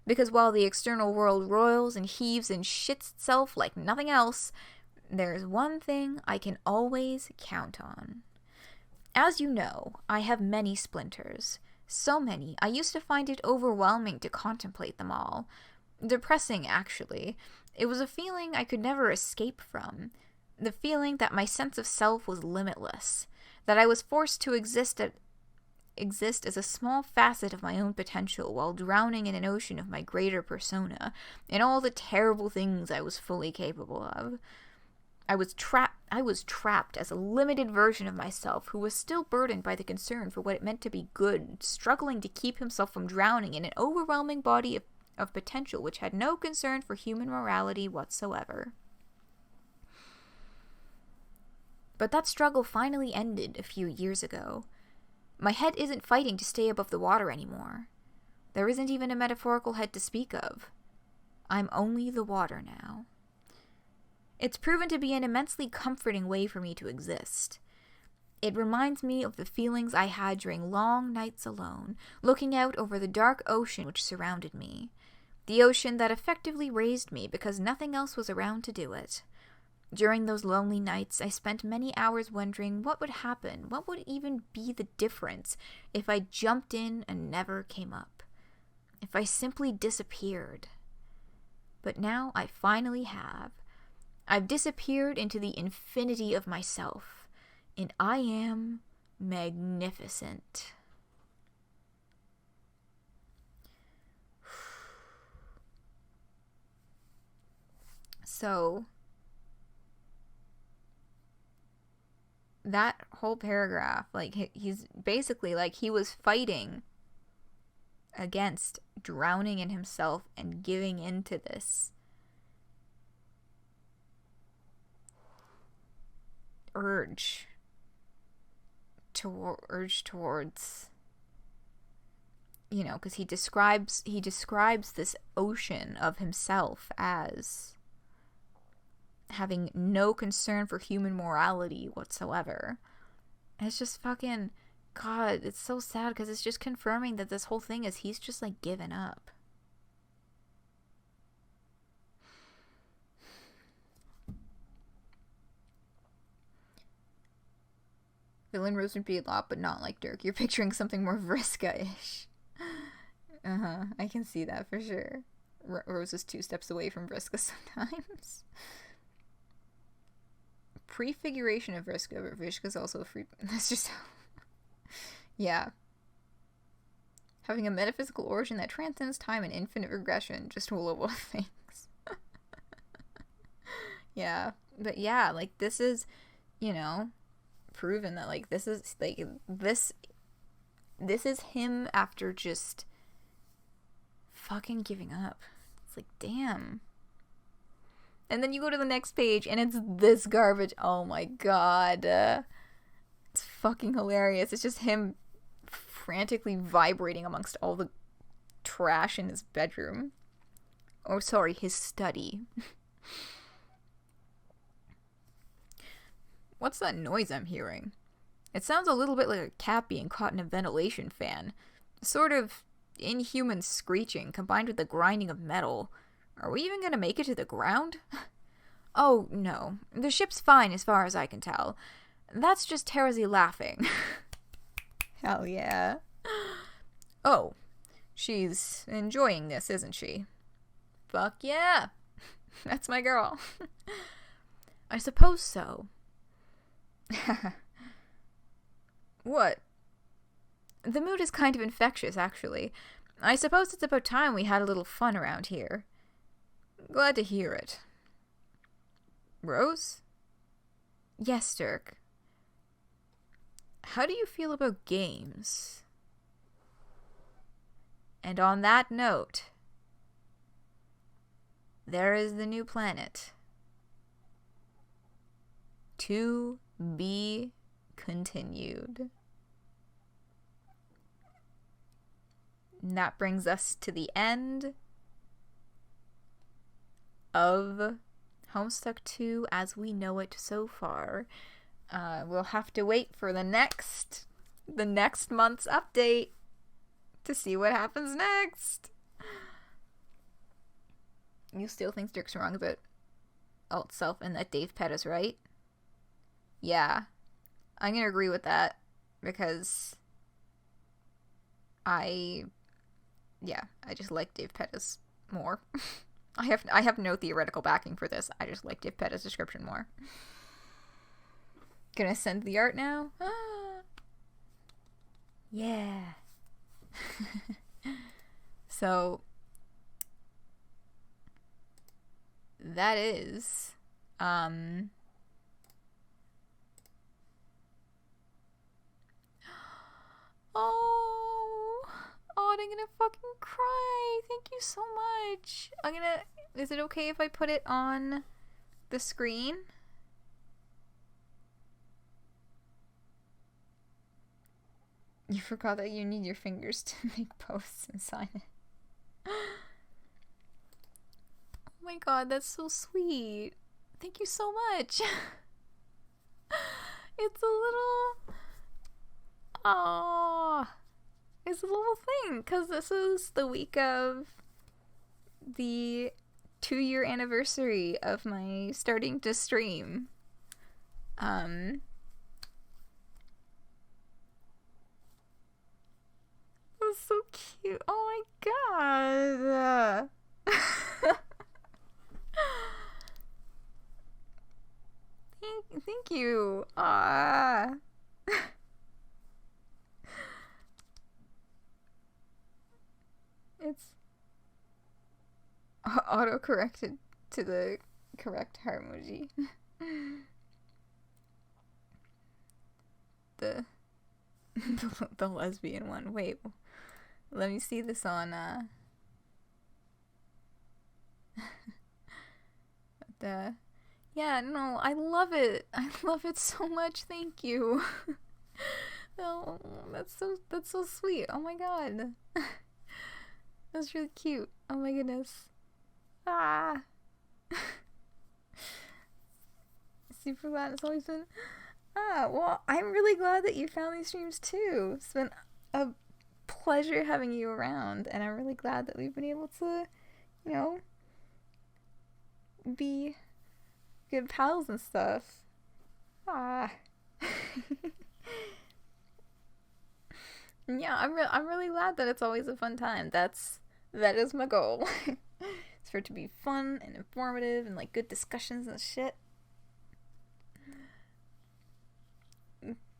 Because while the external world roils and heaves and shits itself like nothing else, there's one thing I can always count on. As you know, I have many splinters. So many, I used to find it overwhelming to contemplate them all. Depressing, actually. It was a feeling I could never escape from. The feeling that my sense of self was limitless. That I was forced to exist as a small facet of my own potential while drowning in an ocean of my greater persona and all the terrible things I was fully capable of. I was trapped as a limited version of myself who was still burdened by the concern for what it meant to be good, struggling to keep himself from drowning in an overwhelming body of potential which had no concern for human morality whatsoever. But that struggle finally ended a few years ago. My head isn't fighting to stay above the water anymore. There isn't even a metaphorical head to speak of. I'm only the water now. It's proven to be an immensely comforting way for me to exist. It reminds me of the feelings I had during long nights alone, looking out over the dark ocean which surrounded me. The ocean that effectively raised me because nothing else was around to do it. During those lonely nights, I spent many hours wondering what would happen, what would even be the difference if I jumped in and never came up. If I simply disappeared. But now I finally have. I've disappeared into the infinity of myself, and I am magnificent. So, that whole paragraph, like, he's basically, like, he was fighting against drowning in himself and giving into this urge towards, you know, because he describes this ocean of himself as having no concern for human morality whatsoever. And it's just fucking, God, it's so sad because it's just confirming that this whole thing is he's just like given up. Villain Rose would be a lot, but not like Dirk. You're picturing something more Vriska-ish. I can see that for sure. Rose is 2 steps away from Vriska sometimes. Prefiguration of Vriska, but Vriska's also a free... That's just how... Yeah. Having a metaphysical origin that transcends time and infinite regression. Just a level of things. Yeah. But yeah, like, this is, you know, proven that, like, this is, like, this is him after just fucking giving up. It's like, damn. And then you go to the next page, and it's this garbage. Oh my god. It's fucking hilarious. It's just him frantically vibrating amongst all the trash in his bedroom. Oh, sorry, his study. What's that noise I'm hearing? It sounds a little bit like a cat being caught in a ventilation fan. Sort of inhuman screeching combined with the grinding of metal. Are we even gonna make it to the ground? Oh, no. The ship's fine as far as I can tell. That's just Terezi laughing. Hell yeah. Oh, she's enjoying this, isn't she? Fuck yeah. That's my girl. I suppose so. What? The mood is kind of infectious, actually. I suppose it's about time we had a little fun around here. Glad to hear it. Rose? Yes, Dirk. How do you feel about games? And on that note, there is the new planet. To be continued. And that brings us to the end of Homestuck 2 as we know it so far. We'll have to wait for the next month's update to see what happens next. You still think Dirk's wrong about alt self and that Dave Pett is right? Yeah, I'm gonna agree with that because I just like Dave Pettis more. I have no theoretical backing for this. I just like Dave Pettis' description more. Gonna send the art now? Ah. Yeah. So that is Oh, I'm gonna fucking cry. Thank you so much. Is it okay if I put it on the screen? You forgot that you need your fingers to make posts and sign it. Oh my god, that's so sweet. Thank you so much. It's a little... Aww. It's a little thing, because this is the week of the 2-year anniversary of my starting to stream. That's so cute. Oh my god. Thank you. It's auto-corrected to the correct heart emoji. the lesbian one. Wait, let me see this on yeah, no, I love it. I love it so much. Thank you. Oh, that's so sweet. Oh my god. That's really cute. Oh my goodness. Super glad it's always been. Well, I'm really glad that you found these streams too. It's been a pleasure having you around, and I'm really glad that we've been able to, you know, be good pals and stuff. Yeah, I'm really glad that it's always a fun time. That is my goal. It's for it to be fun and informative and like good discussions and shit.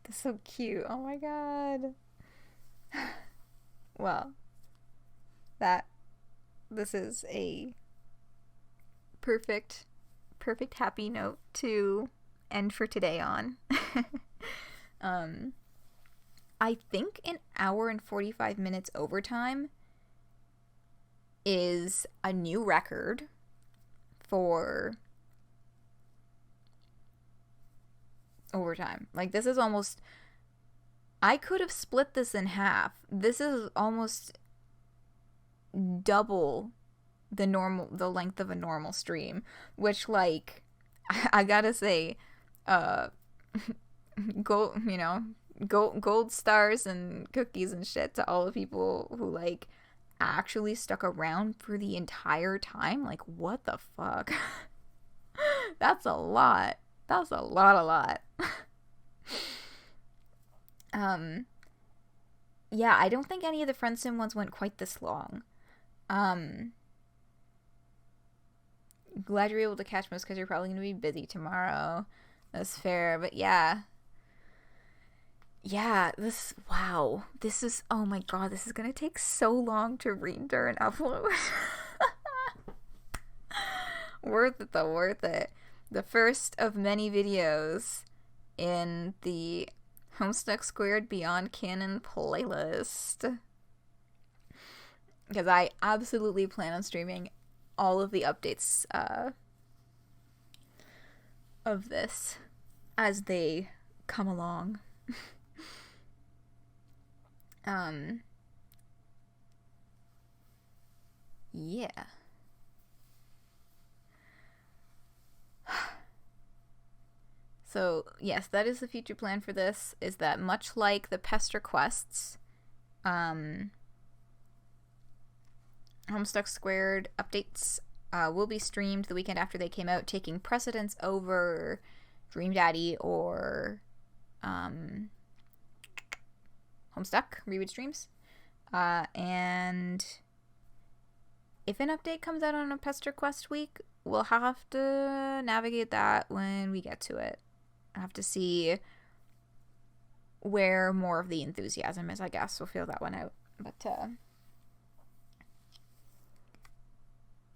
That's so cute. Oh my god. Well, this is a perfect happy note to end for today on. I think an hour and 45 minutes overtime is a new record for overtime. Like, this is almost... I could have split this in half. This is almost double the length of a normal stream, which, like, I gotta say, gold stars and cookies and shit to all the people who, like, actually stuck around for the entire time. Like, what the fuck? That's a lot. That's a lot. Yeah, I don't think any of the Friendsim ones went quite this long. Glad you're able to catch most because you're probably going to be busy tomorrow. That's fair, but yeah. Yeah, wow. This is, oh my god, this is going to take so long to render and upload. Worth it though, worth it. The first of many videos in the Homestuck Squared Beyond Canon playlist. Because I absolutely plan on streaming all of the updates of this as they come along. Yeah. So, yes, that is the future plan for this, is that much like the Pester quests, Homestuck Squared updates will be streamed the weekend after they came out, taking precedence over Dream Daddy or Homestuck reboot streams. And if an update comes out on a Pester quest week, we'll have to navigate that when we get to it. I have to see where more of the enthusiasm is, I guess. We'll feel that one out. But,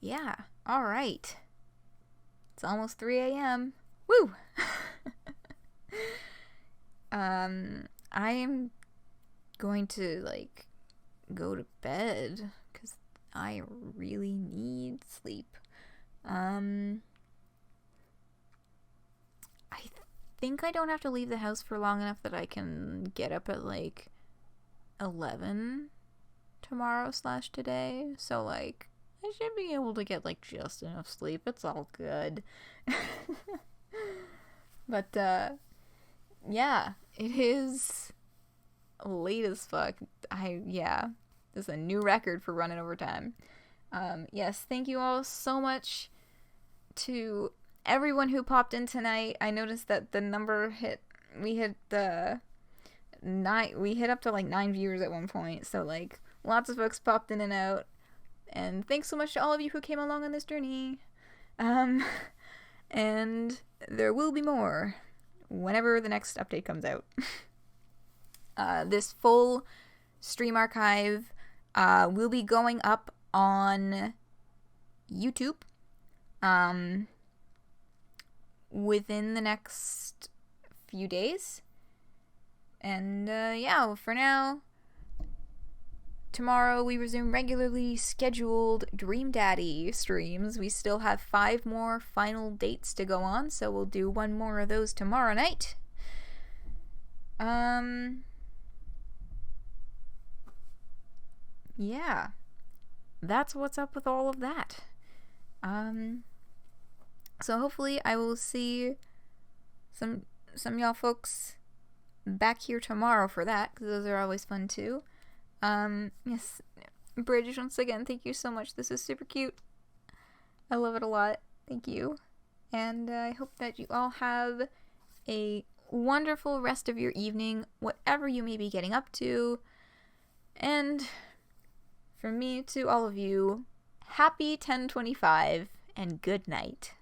yeah. All right. It's almost 3 a.m. Woo! I am going to, like, go to bed because I really need sleep. I think I don't have to leave the house for long enough that I can get up at, like, 11 tomorrow/today. So, like, I should be able to get, like, just enough sleep. It's all good. But, yeah, it is late as fuck. This is a new record for running over time. Yes, thank you all so much to everyone who popped in tonight. I noticed that the number we hit up to like 9 viewers at one point, so like lots of folks popped in and out, and thanks so much to all of you who came along on this journey. And there will be more whenever the next update comes out. This full stream archive will be going up on YouTube within the next few days. And for now, tomorrow we resume regularly scheduled Dream Daddy streams. We still have 5 more final dates to go on, so we'll do 1 more of those tomorrow night. Yeah, that's what's up with all of that. So hopefully I will see some y'all folks back here tomorrow for that, because those are always fun too. Yes, Bridge, once again, thank you so much. This is super cute. I love it a lot. Thank you. And I hope that you all have a wonderful rest of your evening, whatever you may be getting up to. And from me to all of you, happy 10/25 and good night.